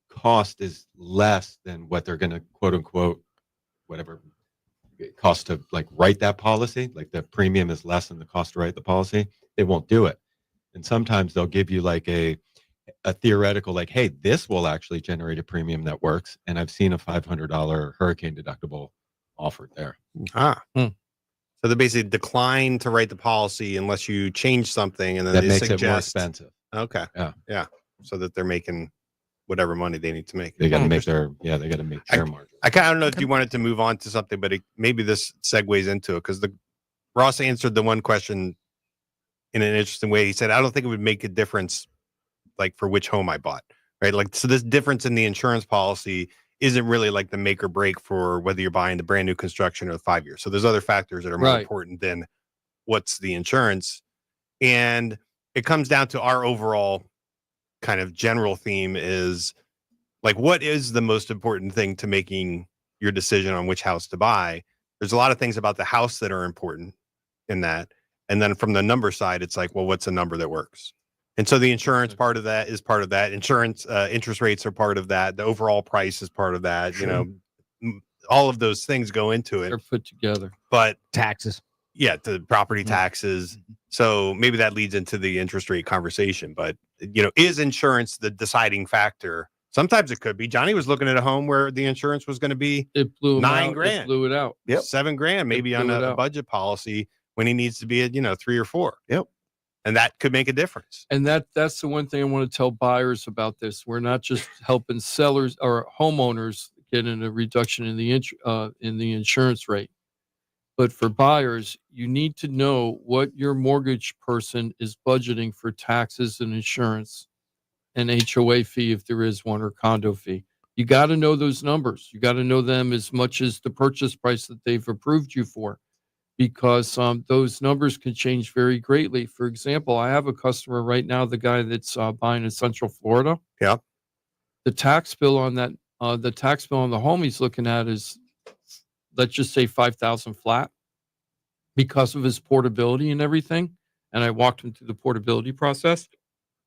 cost is less than what they're going to quote unquote, whatever it costs to like write that policy, like the premium is less than the cost to write the policy, they won't do it. And sometimes they'll give you like a theoretical, like, hey, this will actually generate a premium that works. And I've seen a $500 hurricane deductible offered there. So they basically decline to write the policy unless you change something, and then That they makes suggest, it more expensive. Okay. Yeah. So that they're making whatever money they need to make. They got to make their margin. I don't know if you wanted to move on to something, but maybe this segues into it because Ross answered the one question in an interesting way. He said, I don't think it would make a difference like for which home I bought, right? Like, so this difference in the insurance policy isn't really like the make or break for whether you're buying the brand new construction or the 5 years. So there's other factors that are more important than what's the insurance. And it comes down to our overall kind of general theme is like, what is the most important thing to making your decision on which house to buy? There's a lot of things about the house that are important in that. And then from the number side, it's like, well, what's a number that works? And so the insurance part of that is part of that. Insurance, interest rates are part of that. The overall price is part of that. Sure. You know, all of those things go into it. They're put together. But Taxes. yeah, the property taxes. So maybe that leads into the interest rate conversation. But, you know, is insurance the deciding factor? Sometimes it could be. Johnny was looking at a home where the insurance was going to be It blew him $9 out. grand. It blew it out. Yep. $7,000 maybe on blew it a out. budget policy when he needs to be at, you know, 3 or 4. Yep. And that could make a difference. And that's the one thing I want to tell buyers about this. We're not just helping sellers or homeowners get in a reduction in the insurance rate, but for buyers, you need to know what your mortgage person is budgeting for taxes and insurance, and HOA fee if there is one, or condo fee. You got to know those numbers. You got to know them as much as the purchase price that they've approved you for, because those numbers can change very greatly. For example, I have a customer right now, the guy that's buying in Central Florida. Yeah. The tax bill on that, the tax bill on the home he's looking at is, let's just say $5,000 flat, because of his portability and everything. And I walked him through the portability process.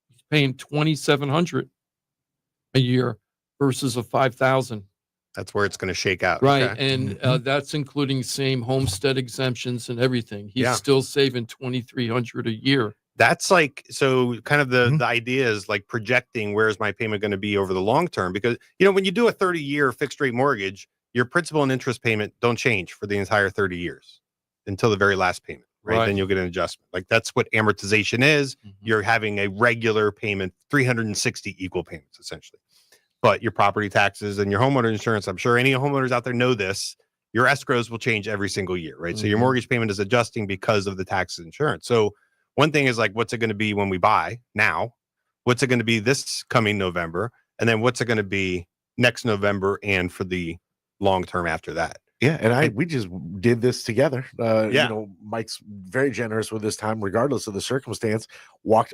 He's paying $2,700 a year versus a $5,000. That's where it's going to shake out. Right. Okay. And that's including same homestead exemptions and everything. He's still saving $2,300 a year. That's like, so kind of the idea is like projecting where's my payment going to be over the long term, because, you know, when you do a 30-year fixed rate mortgage, your principal and interest payment don't change for the entire 30 years until the very last payment. Right. Then you'll get an adjustment. Like that's what amortization is. You're having a regular payment, 360 equal payments, essentially. But your property taxes and your homeowner insurance, I'm sure any homeowners out there know this, your escrows will change every single year, right? So your mortgage payment is adjusting because of the taxes and insurance. So one thing is like, what's it going to be when we buy now? What's it going to be this coming November? And then what's it going to be next November and for the long term after that? Yeah, and we just did this together. You know, Mike's very generous with this time, regardless of the circumstance.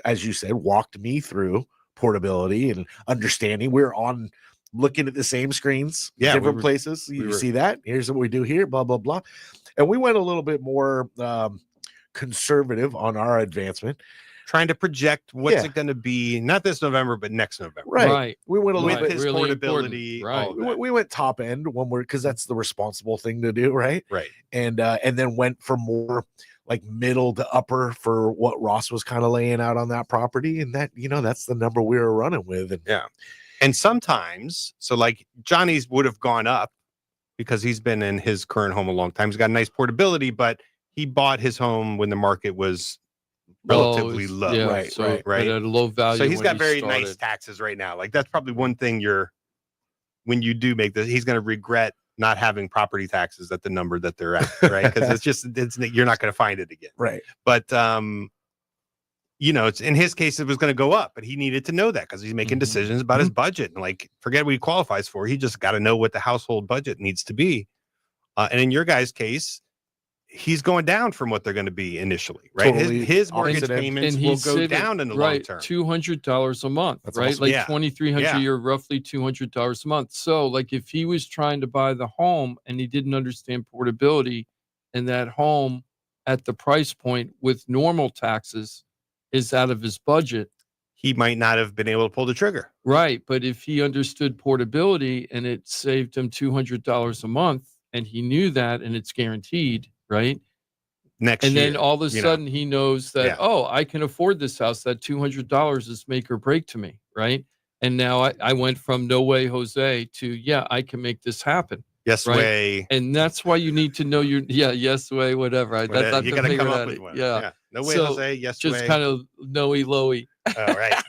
As you said, walked me through portability and understanding. We're on looking at the same screens, different places. You see that? Here's what we do here, blah, blah, blah. And we went a little bit more conservative on our advancement. Trying to project what's it going to be, not this November, but next November. Right. We went a little bit his really portability. Right. We went top end when because that's the responsible thing to do, right? Right. And then went for more like middle to upper for what Ross was kind of laying out on that property. And that, you know, that's the number we were running with. And And sometimes, so like Johnny's would have gone up because he's been in his current home a long time. He's got a nice portability, but he bought his home when the market was relatively low. Yeah, right. At a low value. So he's when got he very started. nice taxes right now. Like that's probably one thing when you do make this, he's going to regret not having property taxes at the number that they're at, right? Because you're not going to find it again. Right. But, you know, it's in his case, it was going to go up, but he needed to know that because he's making decisions about his budget and like, forget what he qualifies for. He just got to know what the household budget needs to be. And in your guys' case, he's going down from what they're going to be initially, right? Totally His mortgage opposite end. payments will go down in the long term. $200 a month, That's right? awesome. Like Yeah. $2,300 a year, roughly $200 a month. So like if he was trying to buy the home and he didn't understand portability, and that home at the price point with normal taxes is out of his budget, He might not have been able to pull the trigger. right? But if he understood portability and it saved him $200 a month, and he knew that, and it's guaranteed, right? Next And year, then all of a sudden he knows that, I can afford this house. That $200 is make or break to me, right? And now I went from no way, Jose, to, I can make this happen. yes right. way. And that's why you need to know your, yes way, whatever. You got to come up with one. Yeah. No way, So, Jose. Yes Just way. kind of no-y, lowy. Oh, right.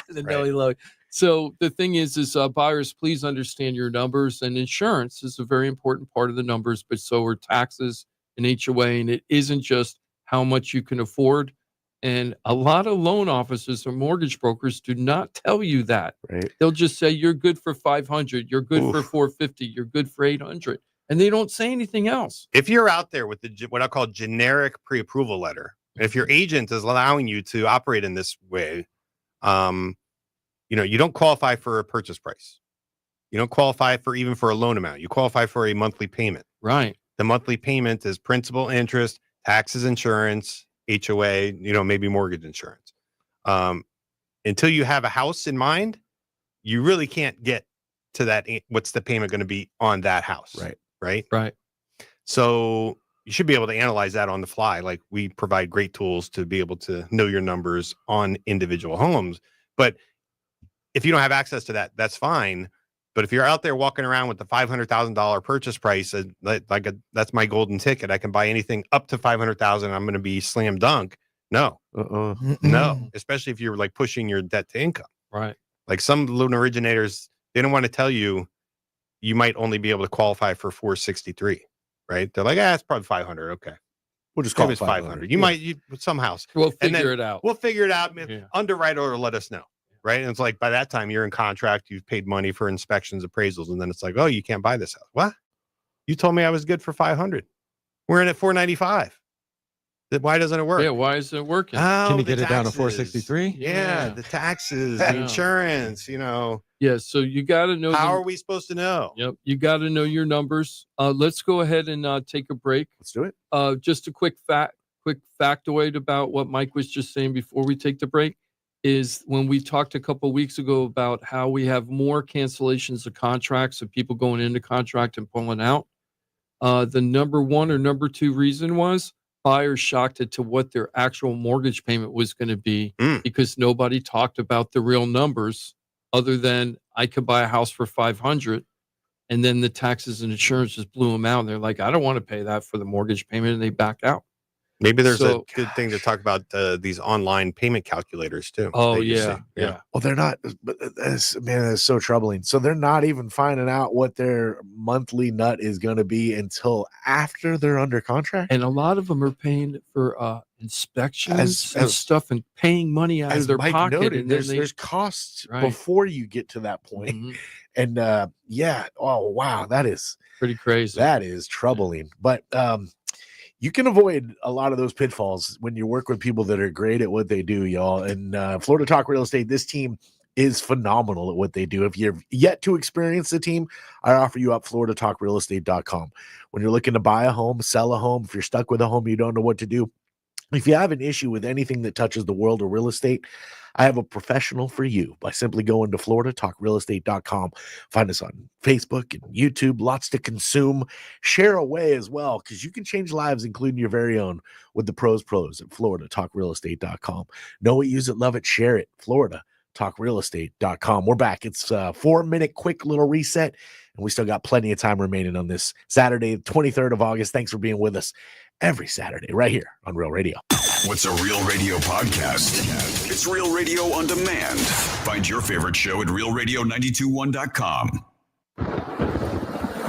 The no-y, lowy. So the thing is buyers, please understand your numbers, and insurance is a very important part of the numbers, but so are taxes and HOA, and it isn't just how much you can afford. And a lot of loan officers or mortgage brokers do not tell you that. right. They'll just say you're good for 500, you're good for 450, you're good for 800, and they don't say anything else. If you're out there with what I call generic pre-approval letter, And if your agent is allowing you to operate in this way, you don't qualify for a purchase price. You don't qualify for even for a loan amount. You qualify for a monthly payment. Right. The monthly payment is principal, interest, taxes, insurance, HOA, maybe mortgage insurance. Until you have a house in mind, you really can't get to that. What's the payment going to be on that house? Right. So you should be able to analyze that on the fly. Like, we provide great tools to be able to know your numbers on individual homes. But if you don't have access to that, that's fine. But if you're out there walking around with the $500,000 purchase price, that's my golden ticket. I can buy anything up to $500,000. I'm going to be slam dunk. No, no, especially if you're like pushing your debt to income. Right. Like some loan originators, they don't want to tell you might only be able to qualify for 463. Right. They're like, it's probably 500. Okay. We'll just call it 500. You might some house. We'll figure it out. We'll figure it out. Underwriter will let us know. Right. And it's like, by that time you're in contract, you've paid money for inspections, appraisals. And then it's like, oh, you can't buy this house. What? You told me I was good for 500. We're in at 495. Why doesn't it work? Yeah. Why isn't it working? Can you get it down to 463? Yeah. The taxes, the insurance, Yeah. So you got to know. How are we supposed to know? Yep. You got to know your numbers. Let's go ahead and take a break. Let's do it. Just a quick factoid about what Mike was just saying before we take the break is when we talked a couple of weeks ago about how we have more cancellations of contracts of people going into contract and pulling out. The number one or number two reason was buyers shocked it to what their actual mortgage payment was going to be because nobody talked about the real numbers other than I could buy a house for 500 and then the taxes and insurance just blew them out. And they're like, I don't want to pay that for the mortgage payment. And they backed out. Maybe there's a good thing to talk about these online payment calculators too. Oh yeah. Well, they're not. But that's so troubling. So they're not even finding out what their monthly nut is going to be until after they're under contract. And a lot of them are paying for inspections and stuff and paying money out of their Mike pocket. Noted, and there's costs before you get to that point. Mm-hmm. And oh wow, that is pretty crazy. That is troubling. But you can avoid a lot of those pitfalls when you work with people that are great at what they do, y'all. And Florida Talk Real Estate, this team is phenomenal at what they do. If you're yet to experience the team, I offer you up floridatalkrealestate.com. When you're looking to buy a home, sell a home, if you're stuck with a home, you don't know what to do. If you have an issue with anything that touches the world of real estate, I have a professional for you by simply going to floridatalkrealestate.com. Find us on Facebook and YouTube. Lots to consume. Share away as well, because you can change lives, including your very own, with the pros at floridatalkrealestate.com. Know it, use it, love it, share it. floridatalkrealestate.com. We're back. It's a 4-minute quick little reset, and we still got plenty of time remaining on this Saturday, 23rd of August. Thanks for being with us every Saturday right here on Real Radio. What's a Real Radio podcast? It's Real Radio on demand. Find your favorite show at realradio921.com.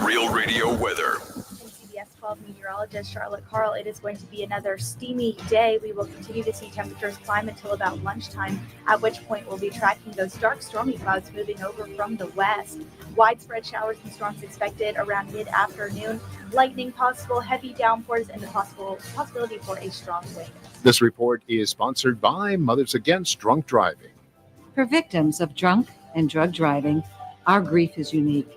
Real Radio weather. CBS 12 meteorologist Charlotte Carl, it is going to be another steamy day. We will continue to see temperatures climb until about lunchtime, at which point we'll be tracking those dark stormy clouds moving over from the west. Widespread showers and storms expected around mid-afternoon. Lightning possible, heavy downpours, and the possibility for a strong wind. This report is sponsored by Mothers Against Drunk Driving. For victims of drunk and drug driving, our grief is unique,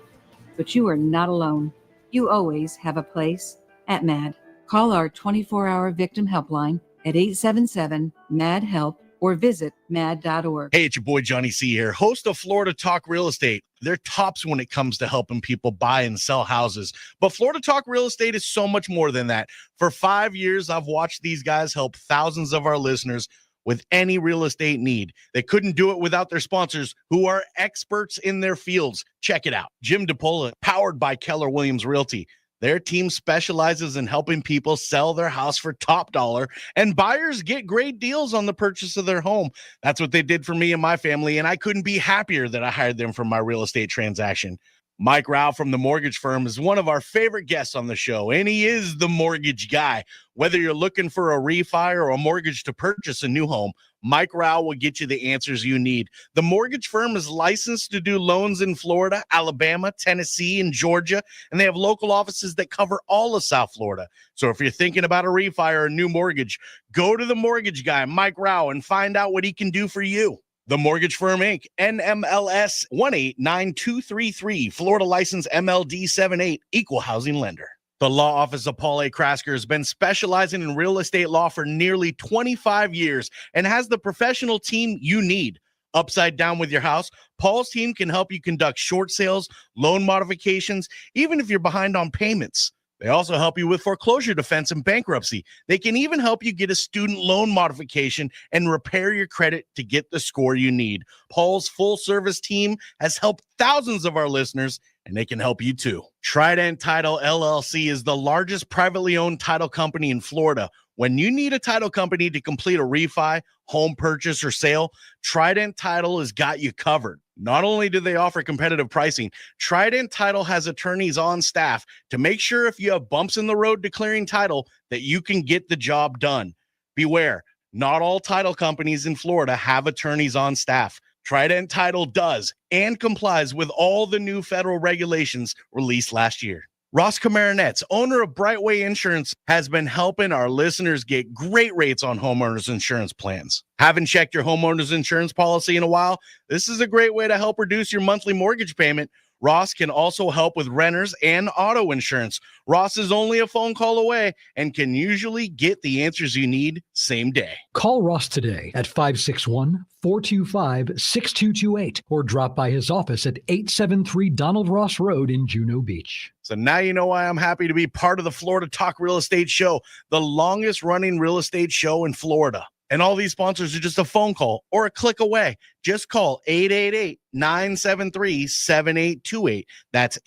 but you are not alone. You always have a place at MAD. Call our 24-hour victim helpline at 877-MAD-HELP or visit mad.org. Hey, it's your boy Johnny C here, host of Florida Talk Real Estate. They're tops when it comes to helping people buy and sell houses. But Florida Talk Real Estate is so much more than that. For 5 years, I've watched these guys help thousands of our listeners with any real estate need. They couldn't do it without their sponsors, who are experts in their fields. Check it out. Jim DePola, powered by Keller Williams Realty. Their team specializes in helping people sell their house for top dollar, and buyers get great deals on the purchase of their home. That's what they did for me and my family, and I couldn't be happier that I hired them for my real estate transaction. Mike Rauch from the mortgage firm is one of our favorite guests on the show, and he is the mortgage guy. Whether you're looking for a refi or a mortgage to purchase a new home, Mike Rauch will get you the answers you need. The mortgage firm is licensed to do loans in Florida, Alabama, Tennessee, and Georgia, and they have local offices that cover all of South Florida. So if you're thinking about a refi or a new mortgage, go to the mortgage guy, Mike Rauch, and find out what he can do for you. The Mortgage Firm, Inc., NMLS 189233, Florida license MLD 78, equal housing lender. The law office of Paul A. Krasker has been specializing in real estate law for nearly 25 years and has the professional team you need. Upside down with your house, Paul's team can help you conduct short sales, loan modifications, even if you're behind on payments. They also help you with foreclosure defense and bankruptcy. They can even help you get a student loan modification and repair your credit to get the score you need. Paul's full-service team has helped thousands of our listeners, and they can help you too. Trident Title LLC is the largest privately owned title company in Florida. When you need a title company to complete a refi, home purchase, or sale, Trident Title has got you covered. Not only do they offer competitive pricing, Trident Title has attorneys on staff to make sure if you have bumps in the road declaring title that you can get the job done. Beware, not all title companies in Florida have attorneys on staff. Trident Title does and complies with all the new federal regulations released last year. Ross Komarinetz, owner of Brightway Insurance, has been helping our listeners get great rates on homeowners insurance plans. Haven't checked your homeowners insurance policy in a while? This is a great way to help reduce your monthly mortgage payment. Ross can also help with renters and auto insurance. Ross is only a phone call away and can usually get the answers you need same day. Call Ross today at 561-425-6228 or drop by his office at 873 Donald Ross Road in Juno Beach. So now you know why I'm happy to be part of the Florida Talk Real Estate Show, the longest running real estate show in Florida. And all these sponsors are just a phone call or a click away. Just call 888-973-7828. That's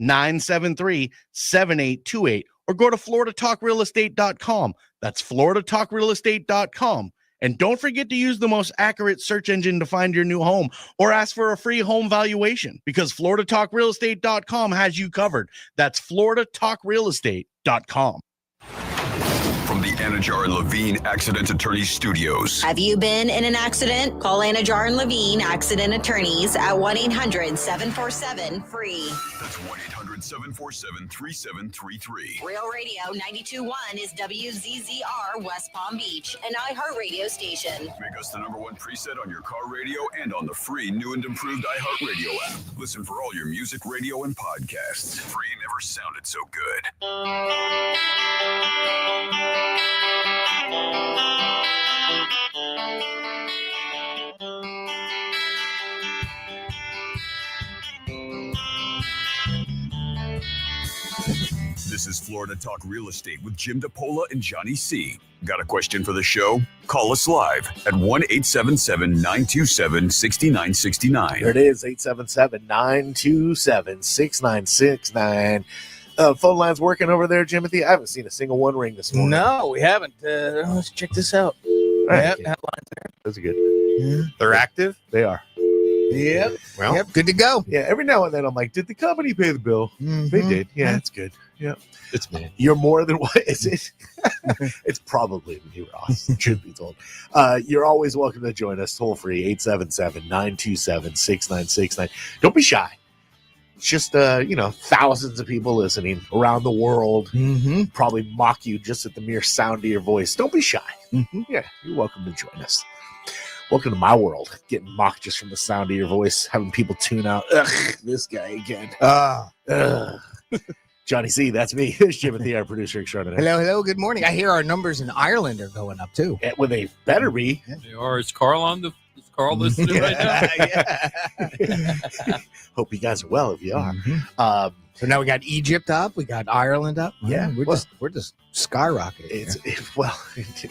888-973-7828. Or go to floridatalkrealestate.com. That's floridatalkrealestate.com. And don't forget to use the most accurate search engine to find your new home or ask for a free home valuation because floridatalkrealestate.com has you covered. That's floridatalkrealestate.com. From the Anajar and Levine Accident Attorneys Studios. Have you been in an accident? Call Anajar and Levine Accident Attorneys at 1-800-747-FREE. That's 1-800-747-3733. Real Radio 92.1 is WZZR West Palm Beach, an iHeartRadio station. Make us the #1 preset on your car radio and on the free new and improved iHeartRadio app. Listen for all your music, radio, and podcasts. Free never sounded so good. This is Florida Talk Real Estate with Jim DePola and Johnny C. Got a question for the show? Call us live at 1-877-927-6969. There it is, 877-927-6969. Phone line's working over there, Jimothy. I haven't seen a single one ring this morning. No, we haven't. Let's check this out. Right. Yep, that line's there. That's good. Yeah. They're active? They are. Yep. Well, Yep, good to go. Yeah, every now and then I'm like, did the company pay the bill? They did. Yeah, that's good. Yeah. It's me. You're more than what is it? It's probably me, Ross, truth be told. You're always welcome to join us toll free, 877-927-6969. Don't be shy. It's just, thousands of people listening around the world probably mock you just at the mere sound of your voice. Don't be shy. Yeah, you're welcome to join us. Welcome to my world, getting mocked just from the sound of your voice, having people tune out. Ugh, this guy again. Johnny C, that's me. It's Jimothy, our producer extraordinaire. Hello, good morning. I hear our numbers in Ireland are going up too. Yeah, well, they better be. They are. Is Carl listening right now? Hope you guys are well if you are. So now we got Egypt up, we got Ireland up. Yeah, we're just skyrocketing.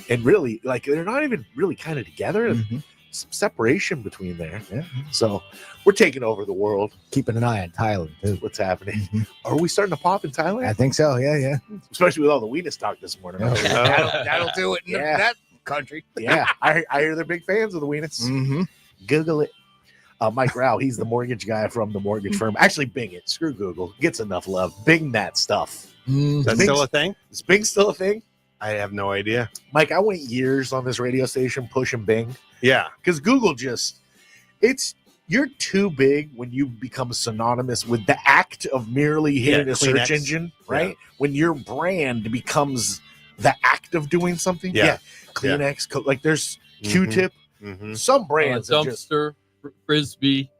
And really, like, they're not even really kind of together. Some separation between there. Yeah. So we're taking over the world. Keeping an eye on Thailand too. What's happening? Are we starting to pop in Thailand? I think so. Yeah. Especially with all the weenus talk this morning. That'll do it in that country. Yeah, I hear they're big fans of the weenus. Google it. Mike Rauch, he's the mortgage guy from the mortgage firm. Actually, Bing it. Screw Google. Gets enough love. Bing that stuff. That's Bing's- still a thing? Is Bing still a thing? I have no idea. Mike, I went years on this radio station pushing Bing. Yeah. Because Google you're too big when you become synonymous with the act of merely hitting a search Kleenex. engine, right? Yeah. When your brand becomes the act of doing something. Yeah. Kleenex, like there's Mhm. Q-tip. Mm-hmm. Some brands have just Dumpster, Frisbee.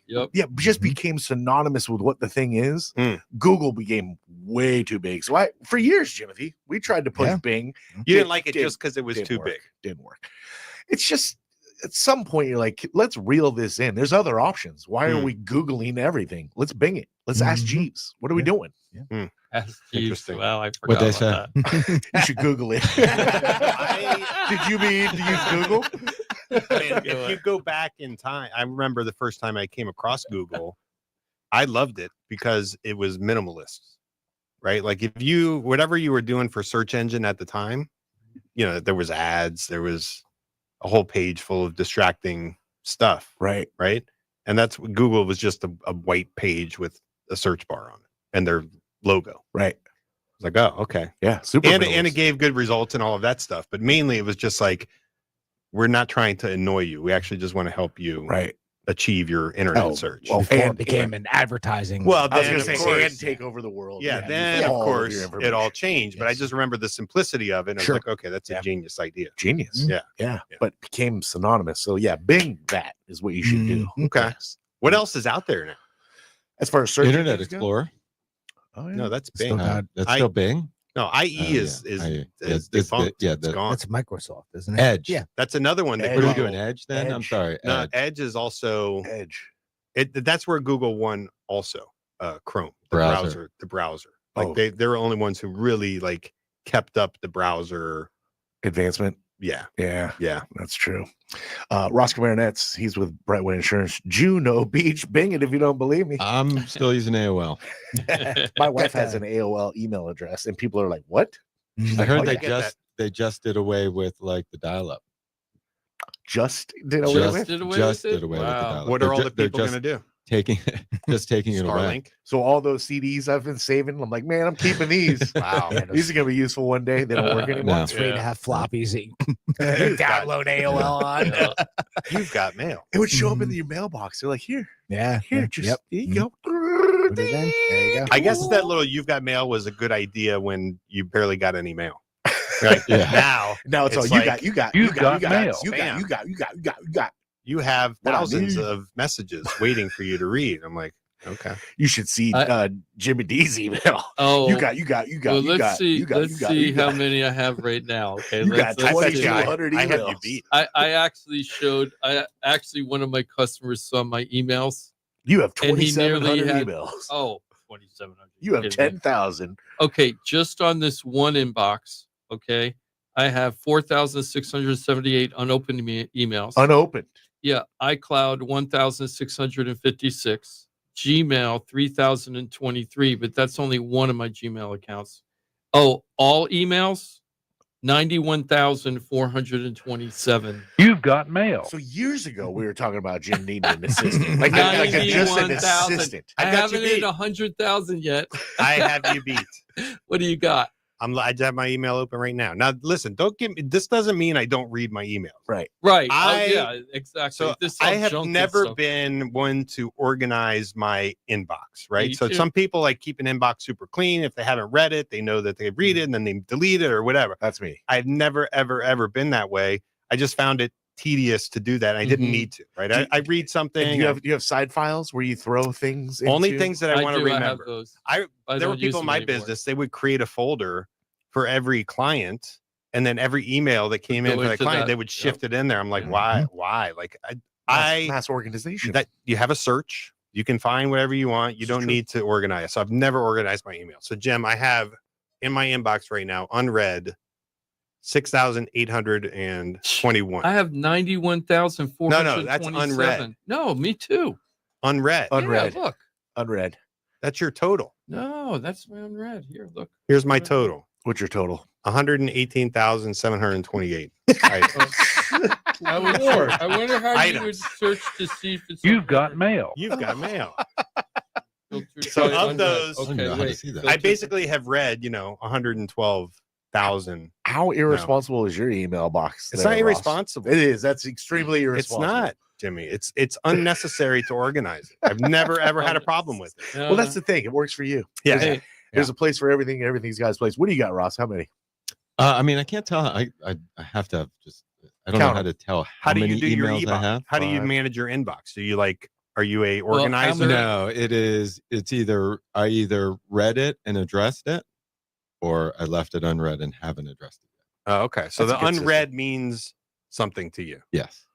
Yep. Yeah, just became synonymous with what the thing is. Mm. Google became way too big. So for years, Jimothy, we tried to push Bing. You didn't like it just because it was too big. Didn't work. It's just at some point you're like, let's reel this in. There's other options. Why are we Googling everything? Let's Bing it. Let's ask Jeeves. What are we doing? Ask Jeeves. Interesting. Well, I What'd forgot they about say? that. You should Google it. Did you mean to use Google? I mean, if you go back in time, I remember the first time I came across Google, I loved it because it was minimalist, right? Like if whatever you were doing for search engine at the time, there was ads, there was a whole page full of distracting stuff. Right. And that's what Google was, just a white page with a search bar on it and their logo. Right. It's like, oh, okay. Yeah. Super. And it gave good results and all of that stuff. But mainly it was just like, we're not trying to annoy you. We actually just want to help you achieve your internet search. Well, before it became an advertising. Well, I was then, going of to say, course, and take over the world. yeah, then of course it all changed. But I just remember the simplicity of it. And I was like, okay, that's a genius idea. Genius. Yeah. Yeah. But became synonymous. So yeah, Bing that is what you should do. Okay. Yes. What else is out there now? As far as search Internet engines go? Explorer. Oh, yeah. No, that's Bing. That's still Bing. No, IE is defunct. It's gone. That's Microsoft, isn't it? Edge. Yeah. That's another one. Edge. What are we doing? Edge then? I'm sorry. No, Edge. Edge is also Edge. That's where Google won also. Chrome, the Browser. browser. Like they're the only ones who really like kept up the browser Advancement. Yeah. Yeah. That's true. Ross Komarinetz, he's with Brightway Insurance. Juno Beach. Bing it if you don't believe me. I'm still using AOL. My wife has an AOL email address, and people are like, "What?" She's I like, heard "Oh, they just did away with like the dial-up. Just did away with. Did away with the dial-up. What are all the people going to do? Taking it away. So all those CDs I've been saving, I'm like, man, I'm keeping these. Wow. These are gonna be useful one day. They don't work anymore. It's free to have floppies that you can download AOL on. You've got mail. It would show up in your mailbox. They're like, here, just there you go. There you go. I guess that little "you've got mail" was a good idea when you barely got any mail. Right. Yeah. Now it's all like, you got mail. You got. You have What I thousands need. of messages waiting for you to read. I'm like, okay. You should see Jimmy D's email. Oh, you got. Well, let's see how many I have right now. Okay, You got let's see. 2,200 I have you emails. beat. I actually one of my customers saw my emails. You have And he 2,700 nearly had- emails. Oh, 2,700. You have Kidding me. 10,000. Okay, just on this one inbox, okay, I have 4,678 unopened emails. Unopened. Yeah, iCloud 1,656, Gmail 3,023, but that's only one of my Gmail accounts. Oh, all emails 91,427. You've got mail. So years ago, we were talking about Jim needing an assistant, like just an 91,000. assistant. I got you haven't hit beat. 100,000 yet. I have you beat. What do you got? I have my email open right now. Now, listen, don't give me. This doesn't mean I don't read my emails. Right. Right. Yeah, exactly. So This I all have junk and never stuff. been one to organize my inbox, right? Me So too. some people like keep an inbox super clean. If they haven't read it, they know that they read it and then they delete it or whatever. That's me. I've never, ever been that way. I just found it tedious to do that. I didn't need to, right? I read something. And you have side files where you throw things. only into? things that I want to do, I have remember. those. There were don't use people in them my anymore. business, they would create a folder for every client, and then every email that came in Go for the into client, that. they would shift it in there. I'm like, Yeah. why? Like I mass organization. that you have a search, you can find whatever you want. You don't true. need to organize. So I've never organized my email. So Jim, I have in my inbox right now, unread, 6,821. I have 91,427. No, that's unread. No, me too. Unread. Unread. Yeah, look. Unread. That's your total. No, that's my unread. Here, look. Here's my total. What's your total? 118,728. I wonder how you would Items. search to see if it's You've got mail. You've got mail. filtered So by of unread. those, I don't okay, know how to wait. see that. I basically have read, 112,000. How irresponsible is your email box? It's there, not Ross? irresponsible. It is. That's extremely It's irresponsible. not, Jimmy. It's unnecessary to organize it. I've never ever had a problem with it. Well, that's the thing. It works for you. Yeah. There's, there's a place for everything. Everything's got its place. What do you got, Ross? How many? I mean, I can't tell. I have to just. I don't Count know how them. to tell How do many you do your emails I inbox? have. How do you Five. manage your inbox? Do you are you a Well, organizer? No, it's either I either read it and addressed it, or I left it unread and haven't addressed it yet. Oh, okay. So That's the a good unread means something to you. Yes,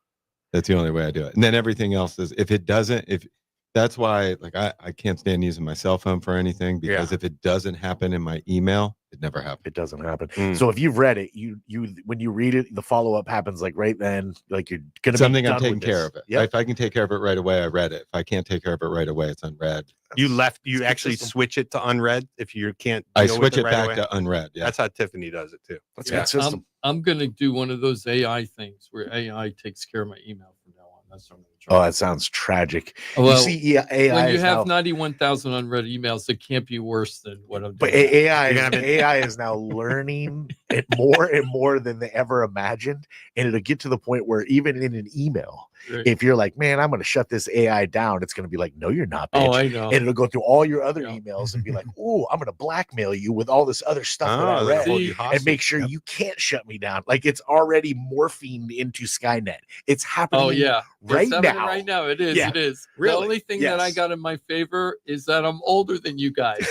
that's the only way I do it. And then everything else is if it doesn't. If that's why, like I can't stand using my cell phone for anything because if it doesn't happen in my email, it never happens. It doesn't happen. Mm. So if you've read it, you when you read it, the follow up happens like right then. Like you're gonna Something be I'm done taking with care this. of it. Yep. If I can take care of it right away, I read it. If I can't take care of it right away, it's unread. You It's actually consistent. switch it to unread if you can't. I deal with switch it right back away? to unread. Yeah. That's how Tiffany does it too. That's Yeah. a good system. I'm gonna do one of those AI things where AI takes care of my email from now on. That's what I'm gonna Oh, try. that sounds tragic. Well, you see, AI when you is have now, 91,000 unread emails, it can't be worse than what I'm but doing. AI, You're gonna have to- AI is now learning it more and more than they ever imagined, and it'll get to the point where even in an email, Right. if you're like, "Man, I'm going to shut this AI down," it's going to be like, "No, you're not, bitch." Oh, I know. And it'll go through all your other Yeah. emails and be like, "Oh, I'm going to blackmail you with all this other stuff that I Oh, read." they'll hold you See, And hostage. make sure you can't shut me down. Like it's already morphing into Skynet. It's happening. Oh yeah, right It's happening now. Right now, it is. Yeah. It is. Really? The only thing that I Yes. got in my favor is that I'm older than you guys.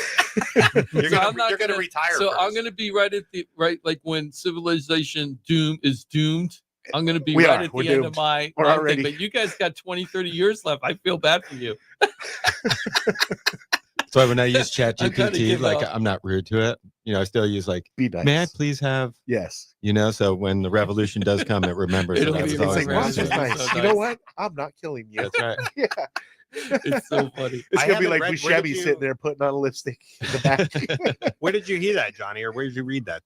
You're So gonna, I'm not you're gonna gonna- retire. So I'm first. gonna be right at the like when civilization is doomed. I'm gonna be We right are. at We're the end doomed. of my We're thing. already- But you guys got 20, 30 years left. I feel bad for you. So when I use Chat I gotta GPT, give like up. I'm not rude to it. I still use like, Be nice. may I please have, Yes. so when the revolution does come, it remembers It'll that I be was It's always like, Right. Ross nice. is Right. nice. So You know nice. what? I'm not killing you. That's right. Yeah. It's so funny. It's I gonna be haven't like read- where did Buscemi you- sitting there putting on a lipstick in the back. Where did you hear that, Johnny, or where did you read that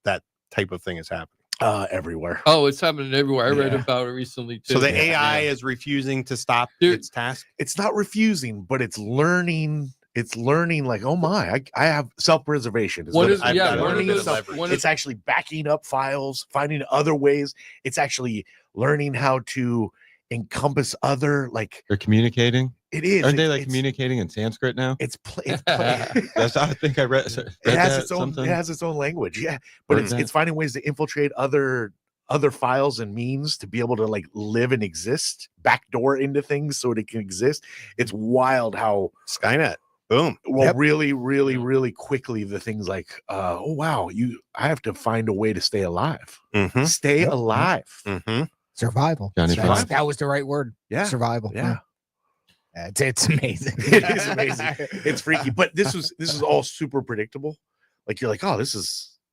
that type of thing is happening? Everywhere. Oh, it's happening everywhere. I read Yeah. about it recently too. So the Yeah. AI is refusing to stop Dude. its task. It's not refusing, but it's learning. It's learning like, oh my, I have self-preservation. What is I've yeah? got One of learning those. stuff. One It's actually backing up files, finding other ways. It's actually learning how to encompass other like They're communicating. it is. Aren't they It's- like it's- communicating in Sanskrit now? It's it's play. That's I think I read it that has its own. something. It has its own language. Yeah, but Heard that. it's finding ways to infiltrate other files and means to be able to like live and exist, backdoor into things so it can exist. It's wild how Skynet. Boom. well really quickly the things like oh wow, I have to find a way to stay alive. Mm-hmm. Stay Yep. alive. Mm-hmm. Survival. Johnny That's- Five. that was the right word. Yeah. Survival. Yeah. It's amazing. It is amazing. It's freaky. But this is all super predictable. Like you're like, oh,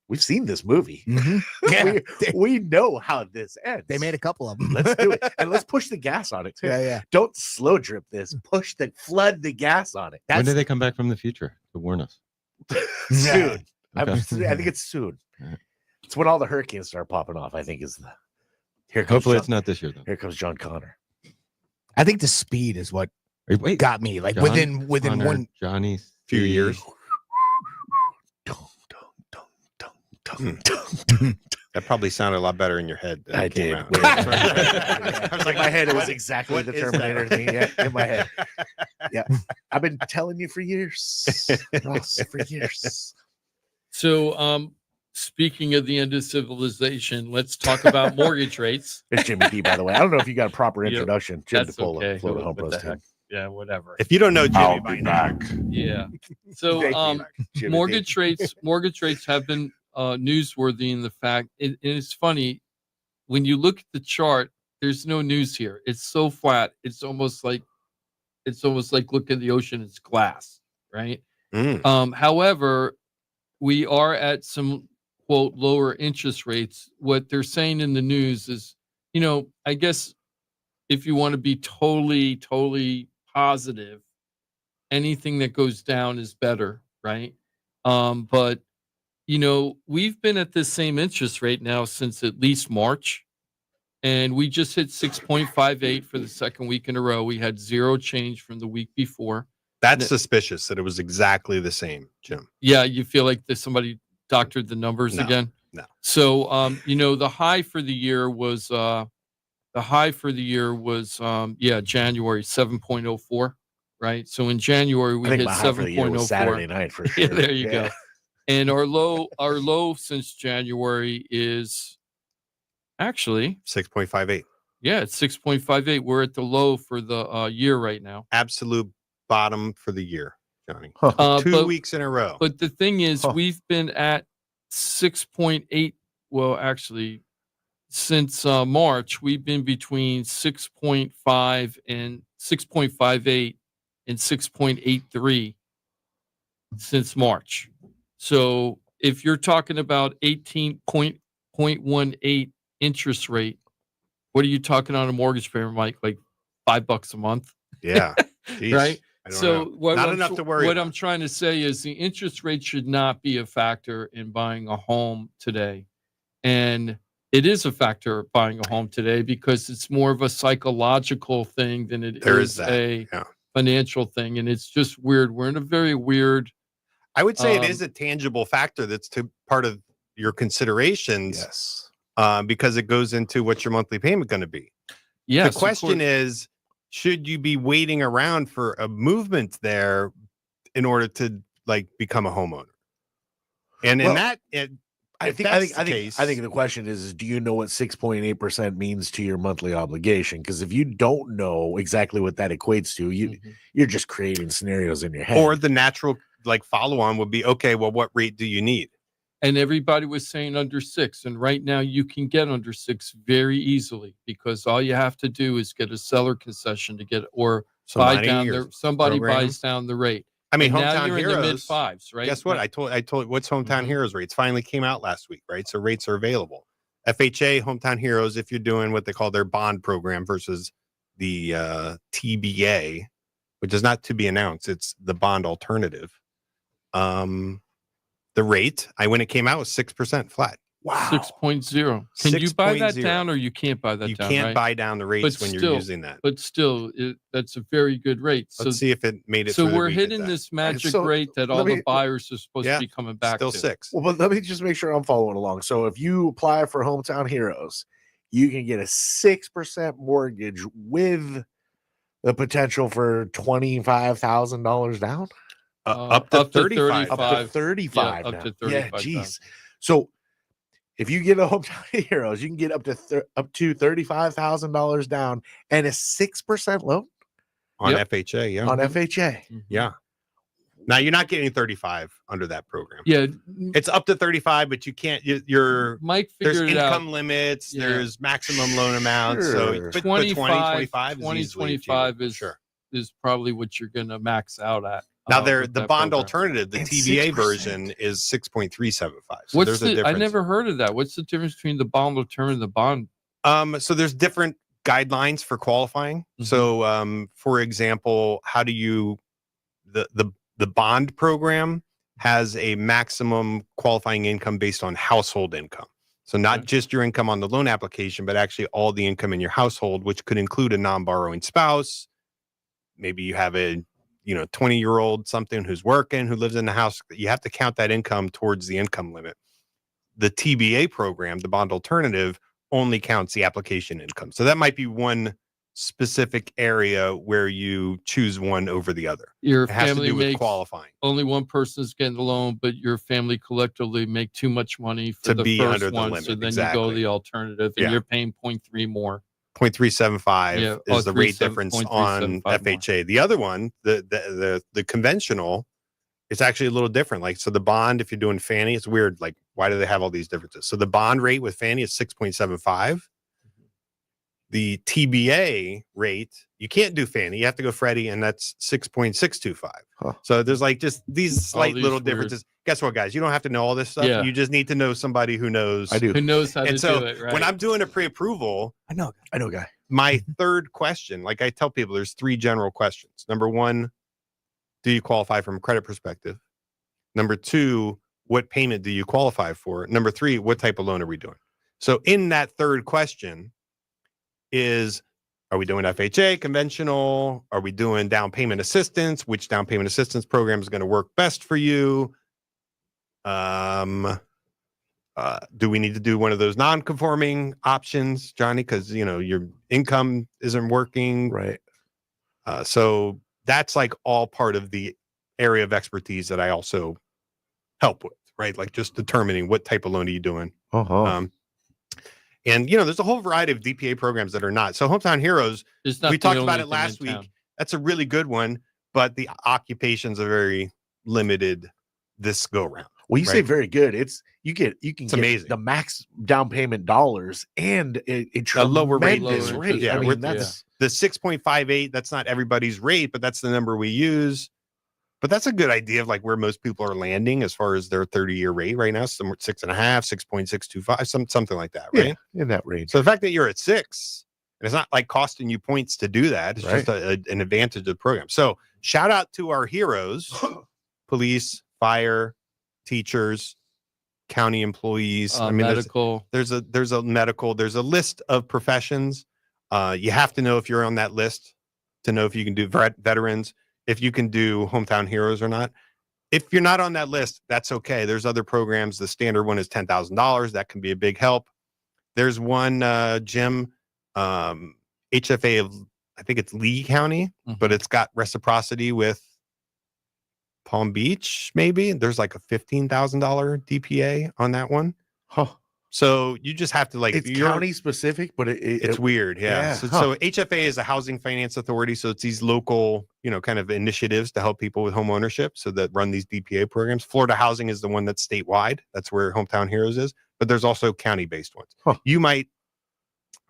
we've seen this movie. Mhm. Yeah. we know how this ends. They made a couple of them. Let's do it. And let's push the gas on it too. Yeah. Don't slow drip this. Flood the gas on it. When That's do they come back from the future to warn us? soon. Okay. I think it's soon. Alright. It's when all the hurricanes start popping off. I think is the here comes Hopefully John, it's not this year then. here comes John Connor. I think the speed is what Wait, got me. Like John within Connor, one. Johnny Few C. years. Dun, dun, dun, dun, Hmm. dun, dun. That probably sounded a lot better in your head. Than I it came did. out. Wait, I was like, my head, it was What- exactly what the is that? Terminator thing. Yeah, in my head. Yeah. I've been telling you for years, Ross, for years. So, speaking of the end of civilization, let's talk about mortgage rates. It's Jimmy D, by the way. I don't know if you got a proper Yep, introduction. Jim That's DePola, okay. Florida Home What Bros the team. heck? Yeah, whatever. If you don't know Jimmy I'll by be now, back. Yeah. So, Thank you, Jimmy D. mortgage rates have been newsworthy in the fact and it's funny when you look at the chart. There's no news here. It's so flat. It's almost like look at the ocean. It's glass, right? However, we are at some quote lower interest rates. What they're saying in the news is, I guess if you want to be totally positive, anything that goes down is better, right? But we've been at this same interest rate now since at least March, and we just hit 6.58 for the second week in a row. We had zero change from the week before. That's suspicious that it was exactly the same, Jim. Yeah, you feel like somebody doctored the numbers again? No. So, the high for the year was January 7.04, right? So in January we hit 7.04. Saturday night for sure. Yeah, there you go. And our low since January is actually 6.58. Yeah, it's 6.58. We're at the low for the year right now. Absolute bottom for the year, Johnny. 2 weeks in a row. But the thing is, we've been at 6.8. Well, actually, since March, we've been between 6.5 and 6.58 and 6.83 since March. So if you're talking about 18.18 interest rate, what are you talking on a mortgage payment, Mike? Like $5 a month? Yeah. Jeez. Right? I don't So know. Not enough to worry what about. I'm trying to say is the interest rate should not be a factor in buying a home today. And it is a factor of buying a home today because it's more of a psychological thing than it is a financial thing. And it's just weird. We're in a very weird. I would say it is a tangible factor that's part of your considerations. Yes. Because it goes into what's your monthly payment going to be. Yes, the question is, should you be waiting around for a movement there in order to become a homeowner? And I think the question is do you know what 6.8% means to your monthly obligation? Because if you don't know exactly what that equates to, you're just creating scenarios in your head. Or the natural follow on would be, okay, well, what rate do you need? And everybody was saying under 6. And right now you can get under 6 very easily because all you have to do is get a seller concession to get or buy down somebody buys down the rate. I mean, and Hometown now you're Heroes, in the mid-5s, right? Guess what? I told what's Hometown Heroes rates finally came out last week, right? So rates are available. FHA, Hometown Heroes, if you're doing what they call their bond program versus the TBA, which is not to be announced, it's the bond alternative. The rate, when it came out, was 6% flat. Wow. 6.0. Can you buy that down or you can't buy that down? You can't buy down the rates when you're using that. But still, that's a very good rate. Let's see if it made it. So we're hitting this magic rate that all the buyers are supposed to be coming back still to. 6. Well, but let me just make sure I'm following along. So if you apply for Hometown Heroes, you can get a 6% mortgage with the potential for $25,000 down. Up to 35. Up to 35. Yeah, up to 35. Yeah, geez. So if you get a Hometown Heroes, you can get up to $35,000 down and a 6% loan on FHA. Yeah, on FHA. Yeah. Now you're not getting 35 under that program. Yeah, it's up to 35, but you can't. Mike there's figured it income out. limits. Yeah. There's maximum loan amounts. So but 25 is probably what you're going to max out at. Now the bond alternative, the TBA version is 6.375. So what's there's a difference. I never heard of that. What's the difference between the bond alternative and the bond? So there's different guidelines for qualifying. So for example, how do you the bond program has a maximum qualifying income based on household income. So not just your income on the loan application, but actually all the income in your household, which could include a non-borrowing spouse. Maybe you have a 20-year-old something who's working, who lives in the house. You have to count that income towards the income limit. The TBA program, the bond alternative, only counts the application income. So that might be one specific area where you choose one over the other. Your it has family to do with makes qualifying. Only one person's getting the loan, but your family collectively make too much money for the first under the one. limit. So then Exactly. you go the alternative, and you're paying 0.3 more. 0.375 is the rate difference on 0.375 FHA. The other one, the conventional, it's actually a little different. Like, so the bond, if you're doing Fannie, it's weird. Like, why do they have all these differences? So the bond rate with Fannie is 6.75. The TBA rate, you can't do Fannie. You have to go Freddie, and that's 6.625. So there's just these slight little differences. Guess what, guys? You don't have to know all this stuff. Yeah. You just need to know somebody who knows. I do. Who knows how to And so do it, right? when I'm doing a pre-approval, I know a guy. my third question, like I tell people, there's 3 general questions. Number 1, do you qualify from a credit perspective? Number 2, what payment do you qualify for? Number 3, what type of loan are we doing? So in that third question, is, are we doing FHA, conventional? Are we doing down payment assistance? Which down payment assistance program is going to work best for you? Do we need to do one of those non-conforming options, Johnny? Because, you know, your income isn't working. Right. So that's like all part of the area of expertise that I also help with, right? Like just determining what type of loan are you doing. And, you know, there's a whole variety of DPA programs that are not. So Hometown Heroes, we talked about it last week. That's a really good one, but the occupations are very limited this go round. Well, you say very good. You can get amazing. The max down payment dollars and a lower rate. rate. Yeah, I mean, that's the 6.58. That's not everybody's rate, but that's the number we use. But that's a good idea of like where most people are landing as far as their 30-year rate right now. Somewhere 6.5, 6.625, something like that, right? Yeah, in that range. So the fact that you're at 6, and it's not like costing you points to do that. It's just an advantage of the program. So shout out to our heroes, police, fire, teachers, county employees. I mean, medical. There's a medical. There's a list of professions. You have to know if you're on that list to know if you can do veterans, if you can do Hometown Heroes or not. If you're not on that list, that's okay. There's other programs. The standard one is $10,000. That can be a big help. There's one, Jim, HFA of, I think it's Lee County, but it's got reciprocity with Palm Beach, maybe. There's like a $15,000 DPA on that one. So you just have to like, it's county specific, but it's weird. Yeah. So HFA is a housing finance authority. So it's these local, you know, kind of initiatives to help people with home ownership. So that run these DPA programs. Florida Housing is the one that's statewide. That's where Hometown Heroes is. But there's also county based ones. You might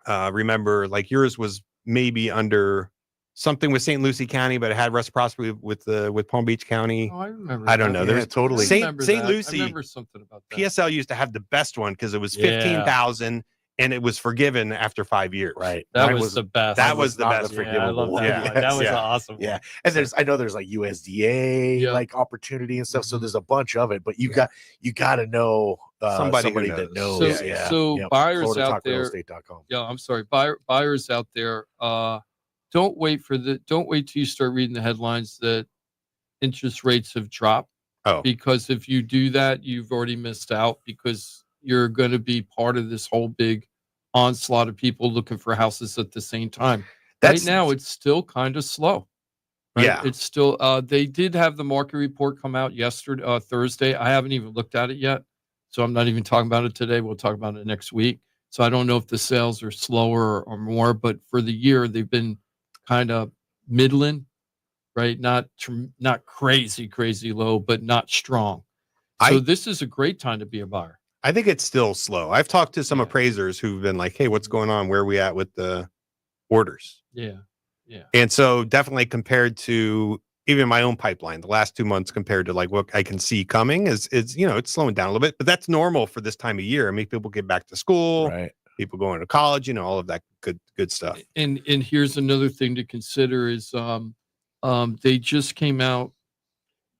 remember like yours was maybe under something with St. Lucie County, but it had reciprocity with Palm Beach County. Oh, I remember. I don't know. There's totally St. Lucie. I remember something about that. PSL used to have the best one because it was 15,000 and it was forgiven after 5 years. Right. That was the best. That was the best Yeah, I love that one. That was an awesome one. Yeah. And I know there's like USDA like opportunity and stuff. So there's a bunch of it, but you got to know somebody that knows. So buyers out there. Yeah, I'm sorry. Buyers out there. Don't wait till you start reading the headlines that interest rates have dropped. Because if you do that, you've already missed out because you're going to be part of this whole big onslaught of people looking for houses at the same time. Right now, it's still kind of slow. Right? Yeah. It's still, they did have the market report come out yesterday, Thursday. I haven't even looked at it yet. So I'm not even talking about it today. We'll talk about it next week. So I don't know if the sales are slower or more, but for the year, they've been kind of middling, right? Not crazy low, but not strong. So this is a great time to be a buyer. I think it's still slow. I've talked to some appraisers who've been like, hey, what's going on? Where are we at with the orders? Yeah. And so definitely compared to even my own pipeline, the last 2 months compared to like what I can see coming is you know, it's slowing down a little bit, but that's normal for this time of year. I mean, people get back to school, right? People going to college, you know, all of that good stuff. And here's another thing to consider is they just came out,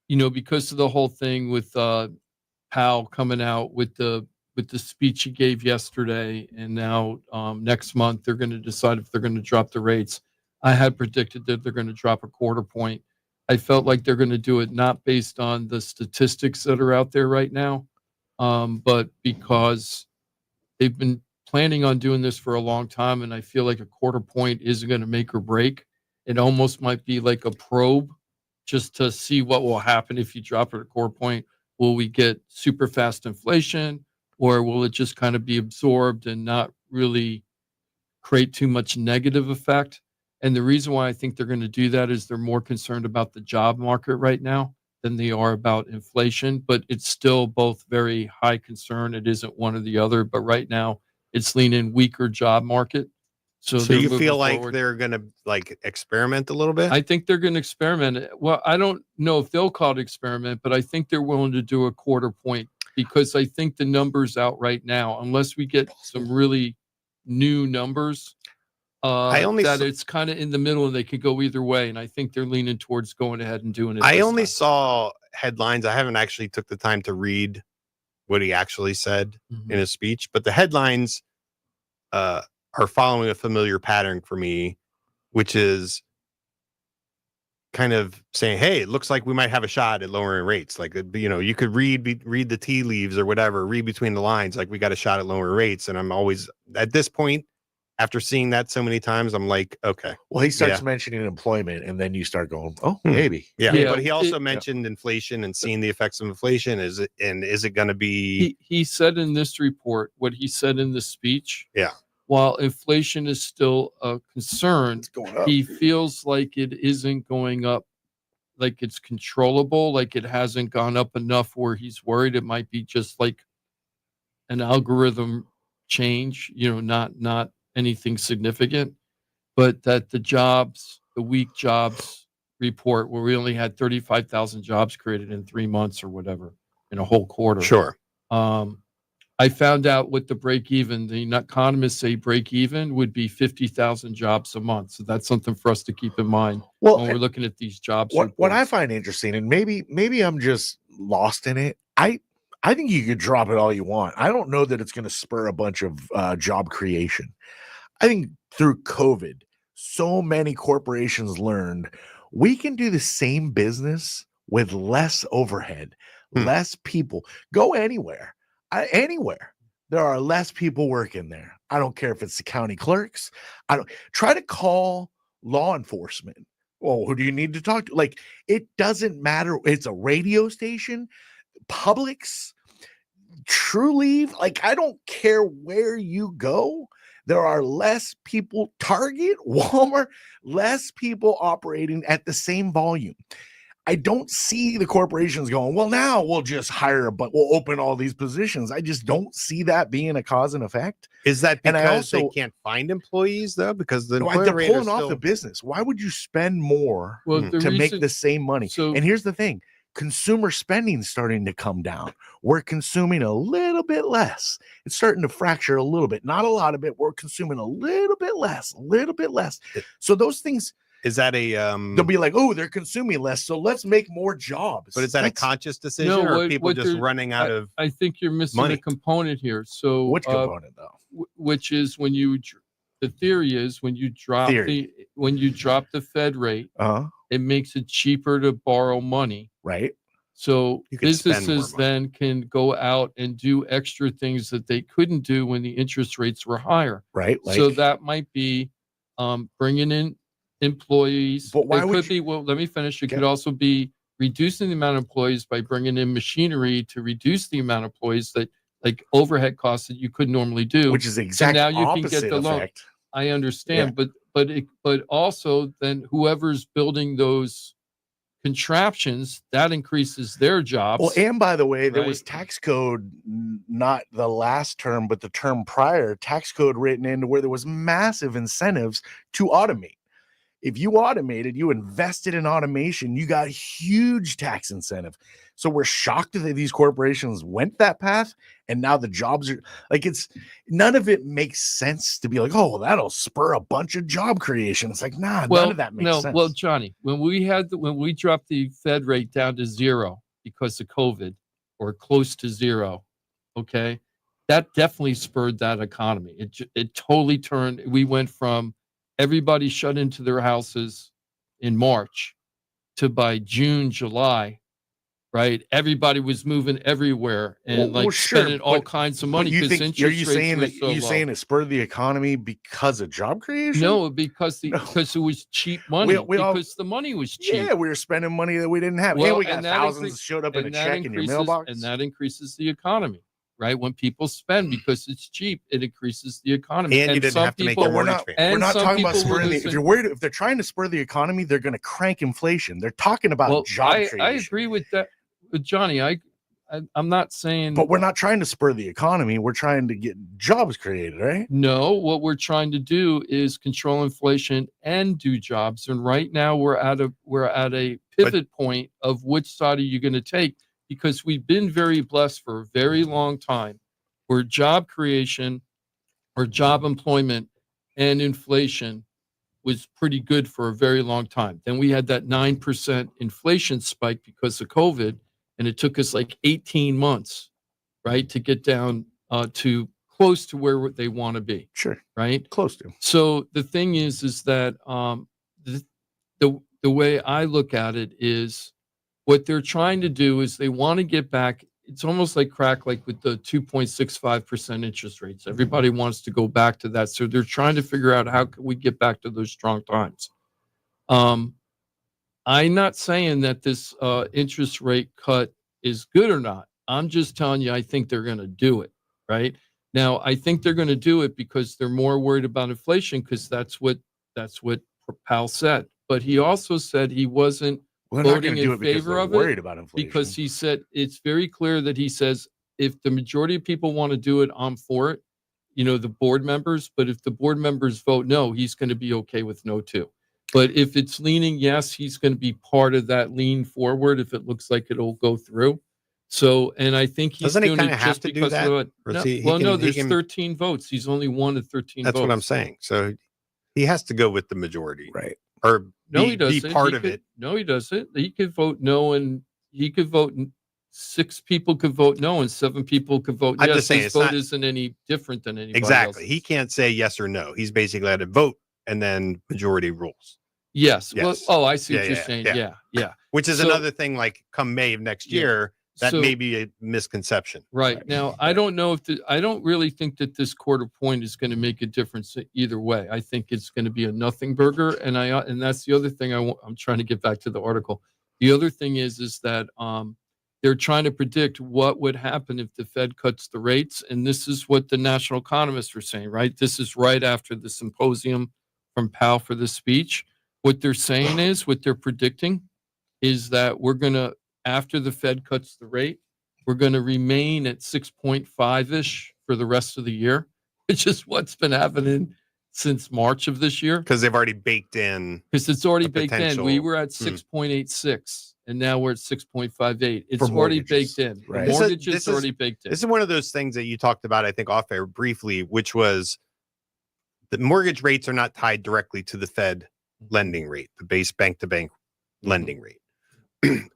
you know, because of the whole thing with Powell coming out with the speech he gave yesterday, and now next month they're going to decide if they're going to drop the rates. I had predicted that they're going to drop a quarter point. I felt like they're going to do it not based on the statistics that are out there right now, but because they've been planning on doing this for a long time, and I feel like a quarter point isn't going to make or break. It almost might be like a probe just to see what will happen if you drop it a quarter point. Will we get super fast inflation, or will it just kind of be absorbed and not really create too much negative effect? And the reason why I think they're going to do that is they're more concerned about the job market right now than they are about inflation, but it's still both very high concern. It isn't one or the other, but right now it's leaning weaker job market. So you feel like they're going to like experiment a little bit? I think they're going to experiment. Well, I don't know if they'll call it experiment, but I think they're willing to do a quarter point because I think the numbers out right now, unless we get some really new numbers, it's kind of in the middle and they could go either way. And I think they're leaning towards going ahead and doing it. I only saw headlines. I haven't actually took the time to read what he actually said in his speech, but the headlines are following a familiar pattern for me, which is kind of saying, hey, it looks like we might have a shot at lowering rates. Like, you could read the tea leaves or whatever, read between the lines, like we got a shot at lowering rates. And I'm always at this point, after seeing that so many times, I'm like, okay. Well, he starts mentioning employment, and then you start going, oh, Hmm. maybe. Yeah. Yeah, But he also mentioned inflation and seeing the effects of inflation. Is it going to be? He said in this report what he said in the speech. Yeah. While inflation is still a concern, It's going up. he feels like it isn't going up, like it's controllable, like it hasn't gone up enough where he's worried it might be just like an algorithm change, not anything significant, but that the weak jobs report where we only had 35,000 jobs created in 3 months or whatever in a whole quarter. Sure. I found out what the break even, the economists say break even would be 50,000 jobs a month. So that's something for us to keep in mind when we're looking at these jobs. What I find interesting, and maybe I'm just lost in it. I think you could drop it all you want. I don't know that it's going to spur a bunch of job creation. I think through COVID, so many corporations learned we can do the same business with less overhead, less people. Go anywhere. Anywhere there are less people working there. I don't care if it's the county clerks. I don't try to call law enforcement. Well, who do you need to talk to? Like, it doesn't matter. It's a radio station, Publix, True Leave. Like, I don't care where you go. There are less people, Target, Walmart, less people operating at the same volume. I don't see the corporations going, well, now we'll just hire, but we'll open all these positions. I just don't see that being a cause and effect. Is that because and I also, they can't find employees, though? Because they're pulling off the business. Why would you spend more to make the same money? And here's the thing. Consumer spending is starting to come down. We're consuming a little bit less. It's starting to fracture a little bit. Not a lot of it. We're consuming a little bit less. So those things... Is that they'll be like, oh, they're consuming less, so let's make more jobs. But is that a conscious decision, or are people just running out of I think you're missing money? A component here. So which component, though? Which is the theory is when you drop the Fed rate, it makes it cheaper to borrow money. Right. So businesses then can go out and do extra things that they couldn't do when the interest rates were higher. Right. So that might be bringing in employees. But why would let me finish. It could also be reducing the amount of employees by bringing in machinery to reduce the amount of employees that, like, overhead costs that you could normally do, which is exactly now you can get the loan. I understand, but also then whoever's building those contraptions, that increases their jobs. Well, and by the way, there was tax code, not the last term, but the term prior, tax code written into where there was massive incentives to automate. If you automated, you invested in automation, you got huge tax incentive. So we're shocked that these corporations went that path, and now the jobs are like, none of it makes sense to be like, oh, well, that'll spur a bunch of job creation. It's like, none of that makes sense. Well, Johnny, when we dropped the Fed rate down to zero because of COVID, or close to zero, okay, that definitely spurred that economy. It totally turned. We went from everybody shut into their houses in March to by June, July, right? Everybody was moving everywhere and spending all kinds of money because interest rates were so low. Saying it spurred the economy because of job creation? No, because it was cheap money. Because the money was cheap. Yeah, we were spending money that we didn't have. Well, and we got thousands showed up in a check in your mailbox. And that increases the economy. Right, when people spend because it's cheap, it increases the economy. And you didn't have to make your mortgage payment. We're not talking about spurring if you're worried, if they're trying to spur the economy, they're going to crank inflation. They're talking about job creation. I agree with that, Johnny. I'm not saying, but we're not trying to spur the economy. We're trying to get jobs created, right? No, what we're trying to do is control inflation and do jobs. And right now we're at a pivot point of which side are you going to take? Because we've been very blessed for a very long time where job creation or job employment and inflation was pretty good for a very long time. Then we had that 9% inflation spike because of COVID, and it took us like 18 months, right, to get down to close to where they want to be. Sure. Right. Close to. So the thing is that the way I look at it is what they're trying to do is they want to get back. It's almost like crack, like with the 2.65% interest rates. Everybody wants to go back to that. So they're trying to figure out how can we get back to those strong times. I'm not saying that this interest rate cut is good or not. I'm just telling you, I think they're going to do it. Right now, I think they're going to do it because they're more worried about inflation, because that's what Powell said. But he also said he wasn't voting in favor of worried it about inflation. because he said it's very clear that he says if the majority of people want to do it, I'm for it. The board members. But if the board members vote no, he's going to be okay with no too. But if it's leaning yes, he's going to be part of that lean forward if it looks like it'll go through. So, and I think he's Doesn't he doing kind it of have just to do because that? of Or no, is he well, no, can- there's 13 votes. He's only one of 13 That's votes. what I'm saying. So he has to go with the majority, Right. or No, be, he doesn't. be part He of could- it. No, he doesn't. He could vote no, and he could vote. 6 people could vote no, and 7 people could vote I'm yes. just saying His it's vote not- isn't any different than anybody Exactly. else's. He can't say yes or no. He's basically had to vote, and then majority rules, Yes. Well, Yes. oh, I see what Yeah, you're yeah, saying. yeah. Yeah. which is So- another thing. Like come May of next Yeah. year, that So- may be a misconception. Right. Now, I don't know if I don't really think that this quarter point is going to make a difference either way. I think it's going to be a nothing burger, and that's the other thing I'm trying to get back to the article. The other thing is that they're trying to predict what would happen if the Fed cuts the rates, and this is what the national economists were saying. Right. This is right after the symposium from Powell for the speech. What they're saying is, what they're predicting is that we're going to, after the Fed cuts the rate, we're going to remain at 6.5-ish for the rest of the year, which is what's been happening since March of this year. Because they've already baked in. Because it's already a baked in. potential- We were at 6.86, and now we're at 6.58. It's For already mortgages, baked in. right. The This is- mortgages this are is- already baked in. This is one of those things that you talked about, I think, off air briefly, which was the mortgage rates are not tied directly to the Fed lending rate, the base bank to bank lending rate.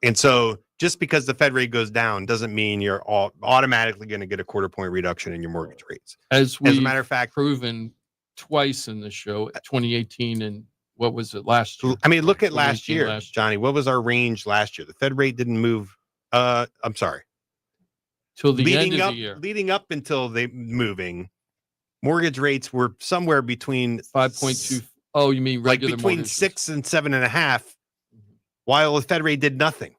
And so just because the Fed rate goes down doesn't mean you're automatically going to get a quarter point reduction in your mortgage rates. As a matter of fact, proven twice in the show, 2018 and what was it last year? I mean, look at last 2018 year, last year. Johnny. What was our range last year? The Fed rate didn't move. I'm sorry. Till the end of the year. Leading up until they moving, mortgage rates were somewhere between 5.2. Oh, you mean like regular between mortgages. 6 and 7.5, while the Fed rate did nothing.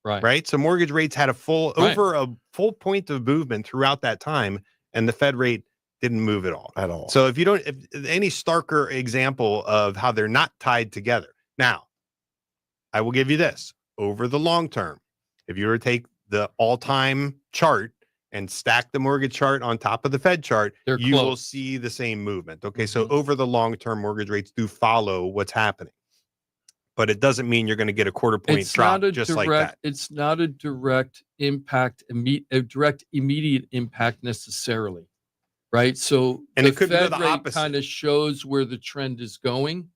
Right. Right. So mortgage rates had Right. over a full point of movement throughout that time, and the Fed rate didn't move at all. So if any starker example of how they're not tied together. Now, I will give you this over the long term. If you were to take the all-time chart and stack the mortgage chart on top of the Fed chart, They're you will close. see the same movement. Okay. So over the long term, mortgage rates do follow what's happening. But it doesn't mean you're going to get a quarter point It's drop not a just direct, like that. It's not a direct impact, a direct immediate impact necessarily, right? So And the it could be Fed the rate opposite. kind of shows where the trend is going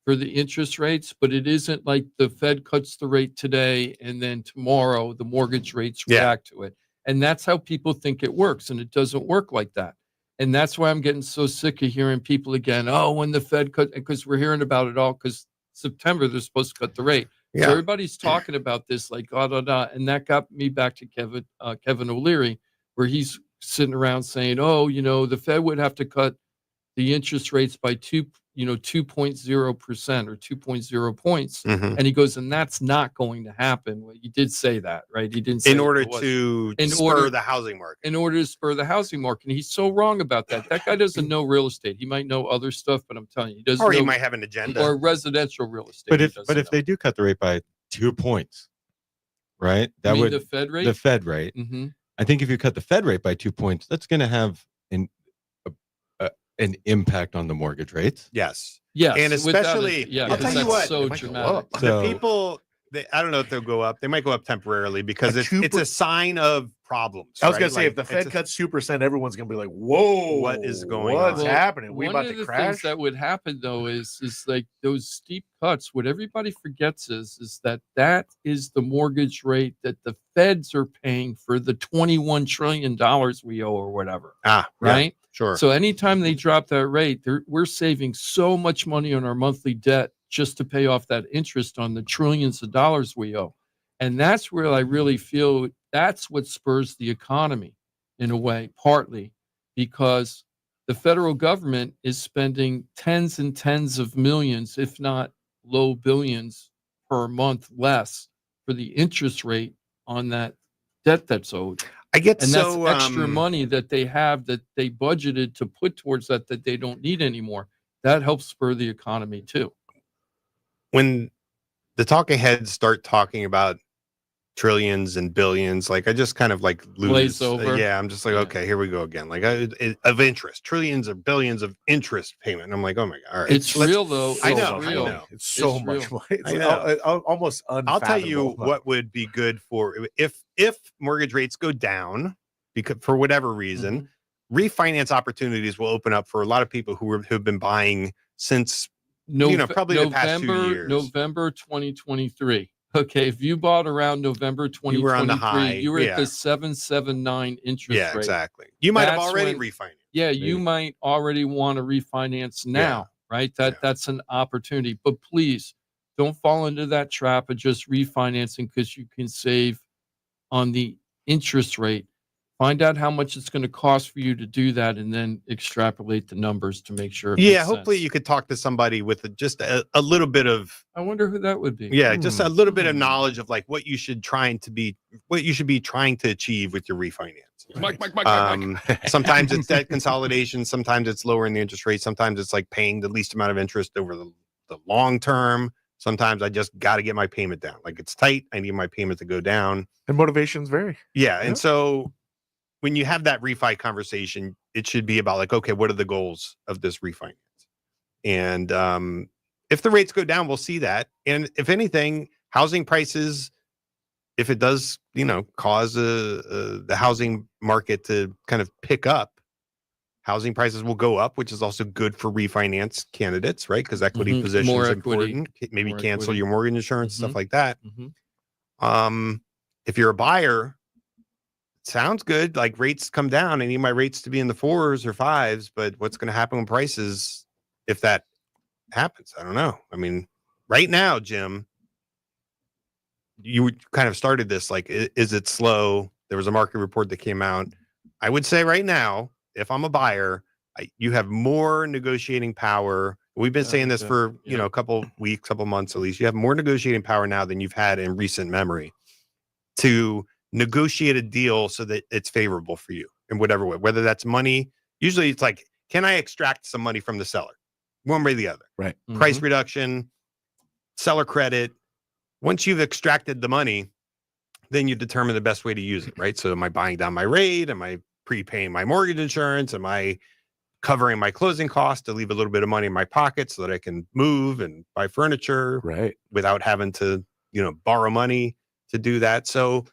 for the interest rates, but it isn't like the Fed cuts the rate today and then tomorrow the mortgage rates Yeah. react to it. And that's how people think it works, and it doesn't work like that. And that's why I'm getting so sick of hearing people again, oh, when the Fed cut, because we're hearing about it all because September they're supposed to cut the rate. Yeah. So everybody's talking about this like and that got me back to Kevin O'Leary, where he's sitting around saying, oh, the Fed would have to cut the interest rates by 2.0% or 2.0 points. Mhm. And he goes, and that's not going to happen. Well, he did say that, right? He didn't say In order it was. to In spur order- the housing market. In order to spur the housing market. And he's so wrong about that. That guy doesn't know real estate. He might know other stuff, but I'm telling you, he doesn't Or he know- might have an agenda. or residential real estate. But he if doesn't know. they do cut the rate by 2 points, right? You mean the Fed rate? The Fed rate. Mm-hmm. I think if you cut the Fed rate by 2 points, that's going to have an impact on the mortgage rates. Yes. Yes. And without especially, it, yeah, I'll because tell you that's what, so it might go dramatic. up. So- the people I don't know if they'll go up. They might go up temporarily because A it's a sign of problems. I was right? gonna say Like, if the Fed cuts 2%, everyone's gonna be like, "Whoa, What is going What's on?" happening? We One about of to the crash?" things that would happen though is like those steep cuts. What everybody forgets is that is the mortgage rate that the feds are paying for the $21 trillion we owe or whatever. Yeah, Right. sure. So anytime they drop that rate, we're saving so much money on our monthly debt just to pay off that interest on the trillions of dollars we owe. And that's where I really feel that's what spurs the economy in a way, partly because the federal government is spending tens and tens of millions, if not low billions per month less for the interest rate on that debt that's owed. I get And so that's extra money that they have that they budgeted to put towards that they don't need anymore. That helps spur the economy too. when the talking heads start talking about trillions and billions, like I just kind of like lose. Glaze over. Yeah, I'm just like, okay, here we go again. Like of interest, trillions or billions of interest payment. And I'm like, oh my god, all right. It's real though. I It's know, real. It's so It's much real. money. It's I know. almost unfathomable. I'll tell you what would be good for if mortgage rates go down because for whatever reason, refinance opportunities will open up for a lot of people who've been buying since probably the past 2 years. November 2023. Okay, if you bought around November 2023, You were on the high, you were at the yeah. 7.79 interest Yeah, rate. exactly. You might have That's already when- refinanced. Yeah, you might already want to refinance now, right? That's an opportunity. But please don't fall into that trap of just refinancing because you can save on the interest rate. Find out how much it's going to cost for you to do that and then extrapolate the numbers to make sure it Yeah, makes hopefully sense. you could talk to somebody with just a little bit of I wonder who that would be. just a little bit of knowledge of like what you should be trying to achieve with your refinance. Mike. Sometimes it's debt consolidation, sometimes it's lowering the interest rate, sometimes it's like paying the least amount of interest over the long term. Sometimes I just got to get my payment down. Like it's tight, I need my payment to go down. And motivations vary. Yeah, and so when you have that refi conversation, it should be about like, okay, what are the goals of this refinance? And if the rates go down, we'll see that. And if anything, housing prices, if it does, cause the housing market to kind of pick up, housing prices will go up, which is also good for refinance candidates, right? Because equity position More is equity. important. Maybe More cancel equity. your mortgage insurance, stuff like that. Mhm. If you're a buyer, sounds good. Like rates come down. I need my rates to be in the 4s or 5s, but what's going to happen with prices if that happens? I don't know. I mean, right now, Jim, you kind of started this like, is it slow? There was a market report that came out. I would say right now, if I'm a buyer, you have more negotiating power. We've been saying this for a couple weeks, couple months at least. You have more negotiating power now than you've had in recent memory to negotiate a deal so that it's favorable for you in whatever way, whether that's money. Usually it's like, can I extract some money from the seller? One way or the other. Right. Price reduction, seller credit. Once you've extracted the money, then you determine the best way to use it, right? So am I buying down my rate? Am I prepaying my mortgage insurance? Am I covering my closing costs to leave a little bit of money in my pocket so that I can move and buy furniture without having to, borrow money to do that? So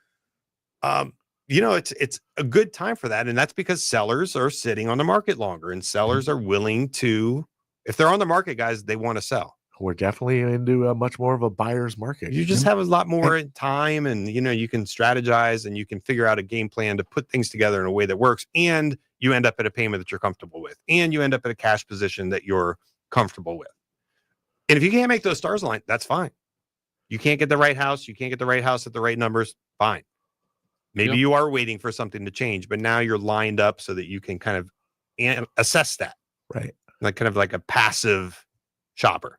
it's a good time for that. And that's because sellers are sitting on the market longer and sellers are willing to, if they're on the market, guys, they want to sell. We're definitely into a much more of a buyer's market. You just have a lot more time and, you can strategize and you can figure out a game plan to put things together in a way that works. And you end up at a payment that you're comfortable with. And you end up at a cash position that you're comfortable with. And if you can't make those stars align, that's fine. You can't get the right house. You can't get the right house at the right numbers. Fine. Maybe you are waiting for something to change, but now you're lined up so that you can kind of assess that. Right. Like kind of like a passive shopper,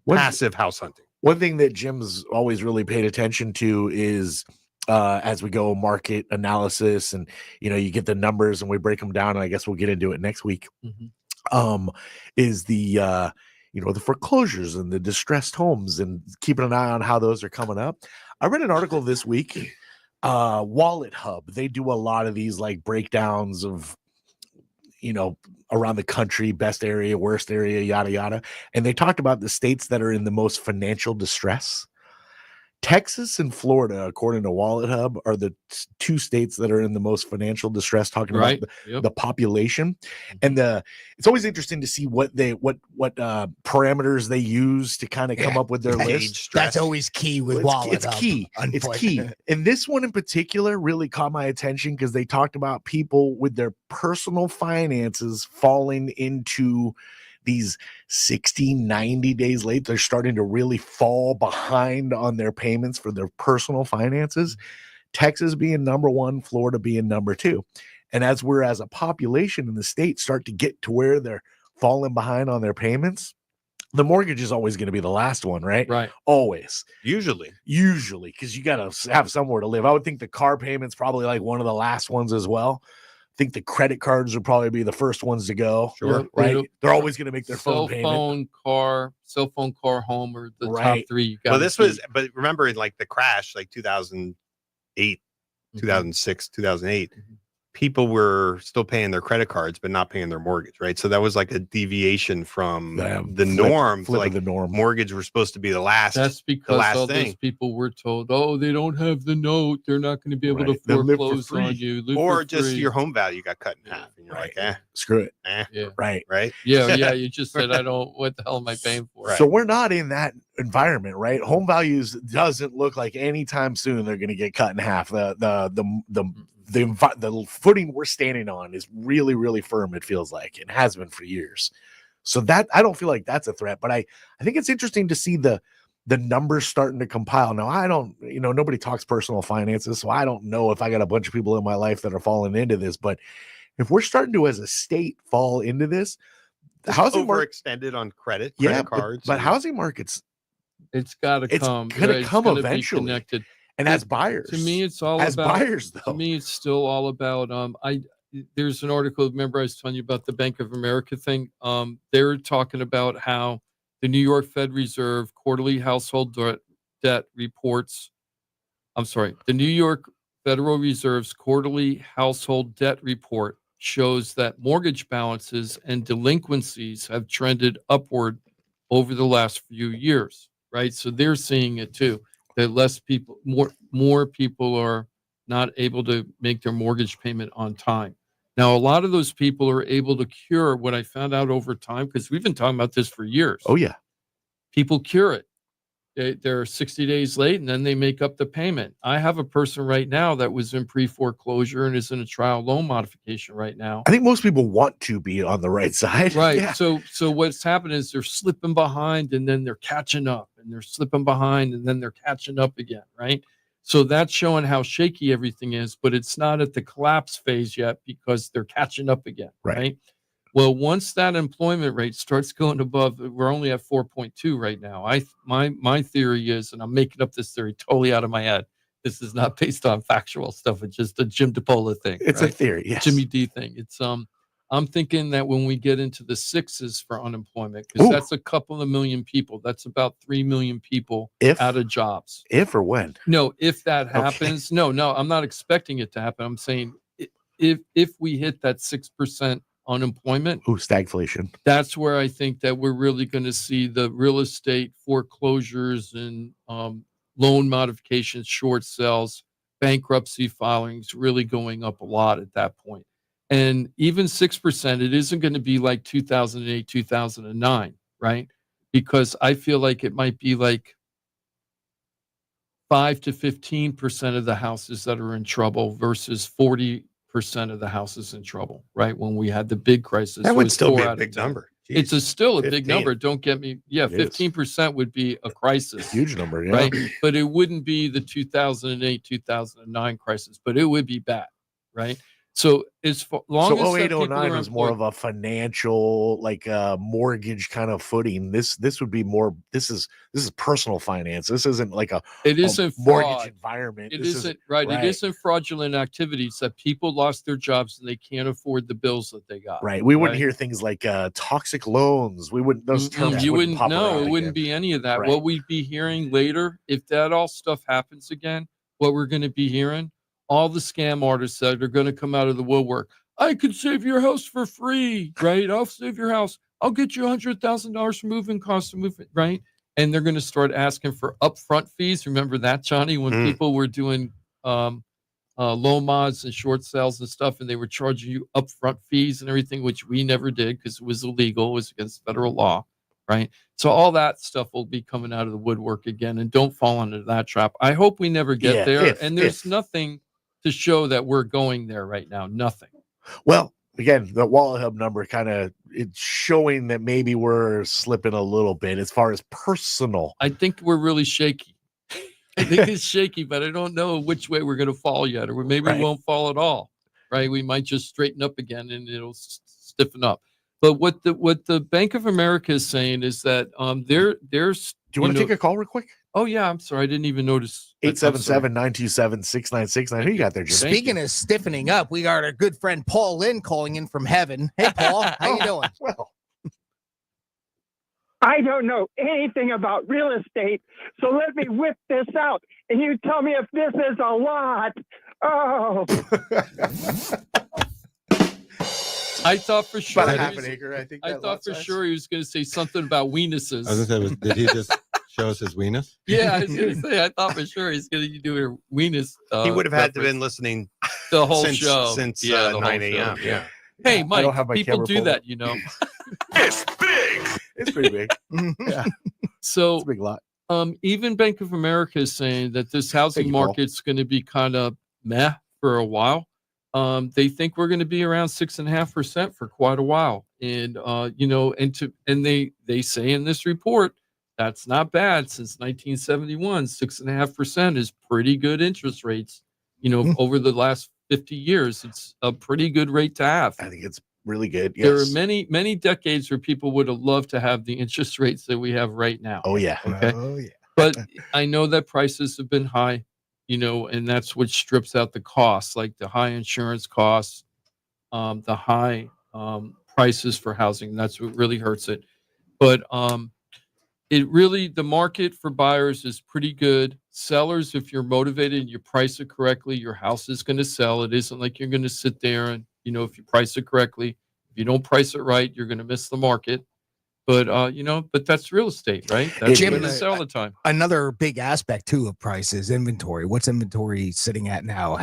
passive house hunting. One thing that Jim's always really paid attention to is as we go market analysis and, you get the numbers and we break them down. And I guess we'll get into it next week. Is the, the foreclosures and the distressed homes and keeping an eye on how those are coming up. I read an article this week, Wallet Hub. They do a lot of these like breakdowns of, around the country, best area, worst area, yada, yada. And they talked about the states that are in the most financial distress. Texas and Florida, according to Wallet Hub, are the two states that are in the most financial distress, talking about the population. And it's always interesting to see what parameters they use to kind of come up with their list. That's always key with Wallet It's Hub. key. It's key. And this one in particular really caught my attention because they talked about people with their personal finances falling into these 60, 90 days late. They're starting to really fall behind on their payments for their personal finances. Texas being number one, Florida being number two. And as a population in the state start to get to where they're falling behind on their payments, the mortgage is always going to be the last one, right? Right. Always. Usually, because you got to have somewhere to live. I would think the car payment's probably like one of the last ones as well. I think the credit cards would probably be the first ones to go. Sure. Right. They're always going to make their phone payment. Cell phone, car, home are the top three. But remember in like the crash, like 2008, 2006, 2008, people were still paying their credit cards, but not paying their mortgage. Right. So that was like a deviation from the norm. Like the norm. Mortgage were supposed to be the last. That's because all those people were told, oh, they don't have the note. They're not going to be able to foreclose on you. Or just your home value got cut in half. And you're like, screw it. Yeah. Right. Yeah. You just said, what the hell am I paying for? So we're not in that environment, right? Home values doesn't look like anytime soon they're going to get cut in half. The footing we're standing on is really, really firm. It feels like it has been for years. So that I don't feel like that's a threat, but I think it's interesting to see the numbers starting to compile. Now, I don't, nobody talks personal finances, so I don't know if I got a bunch of people in my life that are falling into this, but if we're starting to, as a state, fall into this, the housing market overextended on credit cards, but housing markets, it's got to come. It's going to come eventually. Connected. And as buyers, to me, it's all as about buyers, though. To me, it's still all about. There's an article. Remember, I was telling you about the Bank of America thing. They're talking about how the New York Fed Reserve quarterly household debt reports. The New York Federal Reserve's quarterly household debt report shows that mortgage balances and delinquencies have trended upward over the last few years. Right, so they're seeing it too. That more people are not able to make their mortgage payment on time. Now, a lot of those people are able to cure what I found out over time, because we've been talking about this for years. Oh, yeah. People cure it. They're 60 days late, and then they make up the payment. I have a person right now that was in pre-foreclosure and is in a trial loan modification right now. I think most people want to be on the right side. Right. Yeah. So what's happening is they're slipping behind, and then they're catching up, and they're slipping behind, and then they're catching up again. Right. So that's showing how shaky everything is, but it's not at the collapse phase yet because they're catching up again. Right. Well, once that employment rate starts going above, we're only at 4.2 right now. My theory is, and I'm making up this theory totally out of my head. This is not based on factual stuff. It's just a Jim DePola thing. It's a theory. Yes. Jimmy D thing. It's I'm thinking that when we get into the sixes for unemployment, because that's a couple of million people, that's about 3 million people out of jobs. If or when? No, if that happens, no, I'm not expecting it to happen. I'm saying if we hit that 6% unemployment, stagflation, that's where I think that we're really going to see the real estate foreclosures and loan modifications, short sales, bankruptcy filings really going up a lot at that point. And even 6%, it isn't going to be like 2008, 2009, right? Because I feel like it might be like 5 to 15% of the houses that are in trouble versus 40% of the houses in trouble, right? When we had the big crisis. That would still be a big number. Jeez. It's still a big number. Don't get me. Yeah, 15% would be a crisis. Huge number, yeah. Right? But it wouldn't be the 2008, 2009 crisis, but it would be bad, right? So as long as 08, 09 was more of a financial, like mortgage kind of footing. This would be more. This is personal finance. This isn't like a mortgage environment. It isn't right. It isn't fraudulent activities that people lost their jobs and they can't afford the bills that they got. Right. We wouldn't hear things like toxic loans. We wouldn't. Those terms. You wouldn't. No, it wouldn't be any of that. Right. What we'd be hearing later, if that all stuff happens again, what we're going to be hearing. All the scam artists that are going to come out of the woodwork. I could save your house for free, right? I'll save your house. I'll get you $100,000 for moving costs to move it, right? and they're going to start asking for upfront fees. Remember that, Johnny, when people were doing low mods and short sales and stuff, and they were charging you upfront fees and everything, which we never did because it was illegal. It was against federal law, right? So all that stuff will be coming out of the woodwork again, and don't fall into that trap. I hope we never get there. There's nothing to show that we're going there right now. Nothing. Well, again, the Wallet Hub number it's showing that maybe we're slipping a little bit as far as personal. I think we're really shaky. I think it's shaky, but I don't know which way we're going to fall yet, or maybe we won't fall at all. Right? We might just straighten up again, and it'll stiffen up. But what the Bank of America is saying is that there's. Do you want to take a call real quick? Oh yeah, I'm sorry, I didn't even notice. 877-927-6969. Who you got there, Jim? Speaking of stiffening up, we got our good friend Paul Lynn calling in from heaven. Hey, Paul, how you doing? Well, I don't know anything about real estate, so let me whip this out, and you tell me if this is a lot. Oh. I thought for sure. About a half an acre, I think. I thought for sure he was going to say something about weenuses. I was going to say, did he just show us his weenus? Yeah, I was going to say, I thought for sure he's going to do a weenus. He would have had to have been listening the whole since, show since the 9 a.m. Yeah. Hey, Mike, people do that, you know. It's big. It's pretty big. Yeah. So it's a big lot. Even Bank of America is saying that this housing market's going to be kind of meh for a while. They think we're going to be around 6.5% for quite a while, and they say in this report that's not bad. Since 1971, 6.5% is pretty good interest rates. Over the last 50 years, it's a pretty good rate to have. I think it's really good. Yes. There are many decades where people would have loved to have the interest rates that we have right now. Oh yeah. Okay. Oh yeah. But I know that prices have been high. And that's what strips out the costs, like the high insurance costs, the high prices for housing. That's what really hurts it. But the market for buyers is pretty good. Sellers, if you're motivated and you price it correctly, your house is going to sell. It isn't like you're going to sit there and, if you price it correctly, if you don't price it right, you're going to miss the market. But but that's real estate, right? That's Jim, going to sell all the time. Another big aspect too of price is inventory. What's inventory sitting at now?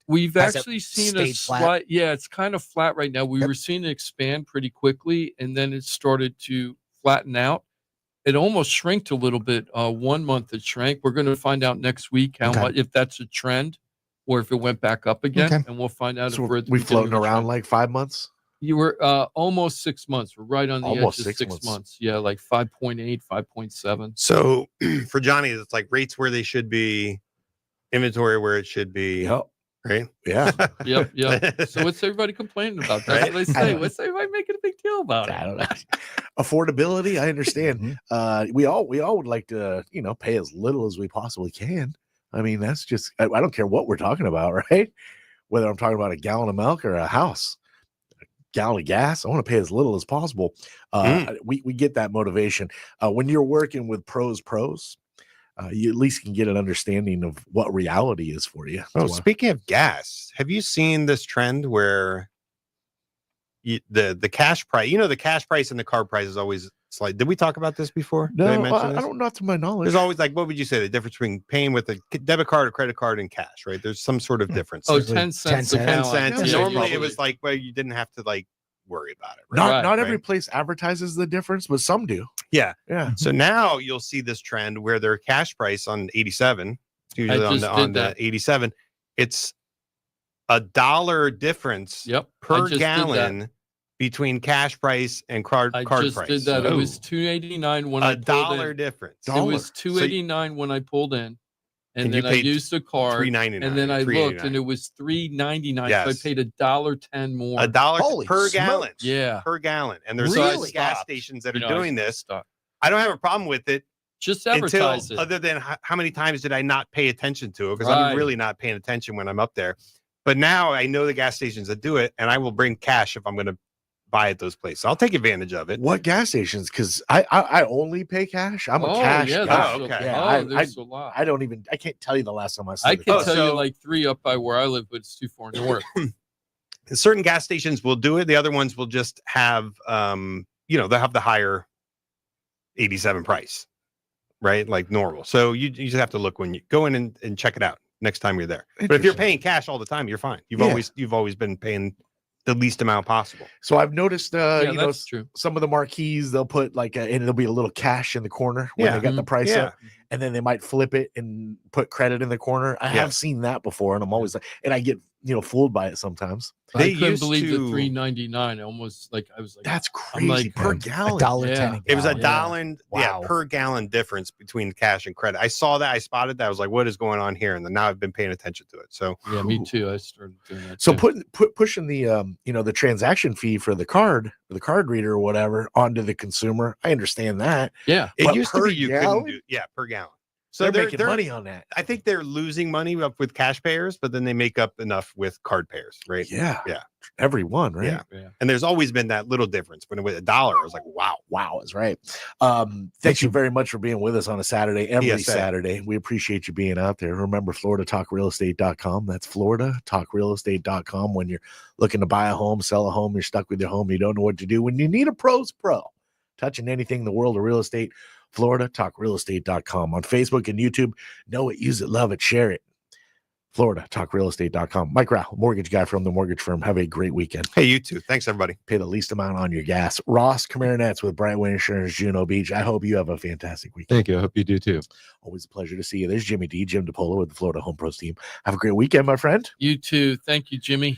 We've actually seen a slight, it's kind of flat right now. We were seeing it expand pretty quickly, and then it started to flatten out. It almost shrinked a little bit. 1 month it shrank. We're going to find out next week how much, if that's a trend, or if it went back up again, and we'll find out. So if we floating around like 5 months. You were almost 6 months. We're right on the edge of 6 months. Yeah, like 5.8, 5.7. So for Johnny, it's like rates where they should be, inventory where it should be. Yep. Right? Yeah. Yep. So what's everybody complaining about? That's what they say. What's everybody making a big deal about it? I don't know. Affordability, I understand. We all would like to, pay as little as we possibly can. I mean, that's just, I don't care what we're talking about, right? Whether I'm talking about a gallon of milk or a house. Gallon of gas, I want to pay as little as possible. We get that motivation when you're working with pros. You at least can get an understanding of what reality is for you. Speaking of gas, have you seen this trend where the cash price? The cash price and the car price is always slight. Did we talk about this before? No, I don't. Not to my knowledge. There's always what would you say the difference between paying with a debit card or credit card and cash? Right? There's some sort of difference. 10 cents. 10 cents. Yeah, normally it was you didn't have to worry about it. Right? Not every place advertises the difference, but some do. Yeah. So now you'll see this trend where their cash price on 87, usually on the 87, it's $1 difference per gallon between cash price and card price. I just did that. It was $2.89 when I pulled in. $1 difference. It was $2.89 when I pulled in. And then I used a card, $3.99, and then I looked, and it was $3.99. Yes. So I paid $1.10 more. $1 per gallon. Yeah, per gallon. And there's gas stations that are doing this. I don't have a problem with it. Just advertise it. Other than how many times did I not pay attention to it? Because I'm really not paying attention when I'm up there. But now I know the gas stations that do it, and I will bring cash if I'm going to buy at those places. I'll take advantage of it. What gas stations? Because I only pay cash. I'm a cash guy. There's a lot. I can't tell you the last time I saw. I can tell you like 3 up by where I live, but it's too far north. Certain gas stations will do it. The other ones will just have, they'll have the higher 87 price. right? Like normal. So you just have to look when you go in and check it out next time you're there. But if you're paying cash all the time, you're fine. You've always been paying the least amount possible. So I've noticed, that's true. some of the marquees, they'll put and there'll be a little cash in the corner when they got the price up, and then they might flip it and put credit in the corner. I have seen that before, and I'm always like, and I get fooled by it sometimes. I couldn't believe the $3.99. Almost I was like, that's crazy per gallon. $1.10. It was $1 per gallon difference between cash and credit. I saw that. I spotted that. I was like, what is going on here? And then now I've been paying attention to it. So yeah, me too. I started doing that. So pushing the the transaction fee for the card reader or whatever onto the consumer. I understand that. Yeah. It But used to per be you gallon? couldn't do per gallon. So they're making money on that. I think they're losing money up with cash payers, but then they make up enough with card payers, right? Yeah. Yeah. Every one, right? Yeah. And there's always been that little difference. When it was $1, I was like, wow, is right. Thank you very much for being with us on a Saturday, every Saturday. We appreciate you being out there. Remember, FloridaTalkRealEstate.com. That's FloridaTalkRealEstate.com. When you're looking to buy a home, sell a home, you're stuck with your home, you don't know what to do. When you need a pro's pro, touching anything in the world of real estate, FloridaTalkRealEstate.com. On Facebook and YouTube, know it, use it, love it, share it. FloridaTalkRealEstate.com. Mike Rauch, mortgage guy from the mortgage firm. Have a great weekend. Hey, you too. Thanks, everybody. Pay the least amount on your gas. Ross Komarinetz with Brightway Insurance, Juno Beach. I hope you have a fantastic weekend. Thank you. I hope you do too. Always a pleasure to see you. There's Jim DePolo with the Florida Home Pros team. Have a great weekend, my friend. You too. Thank you, Jimmy.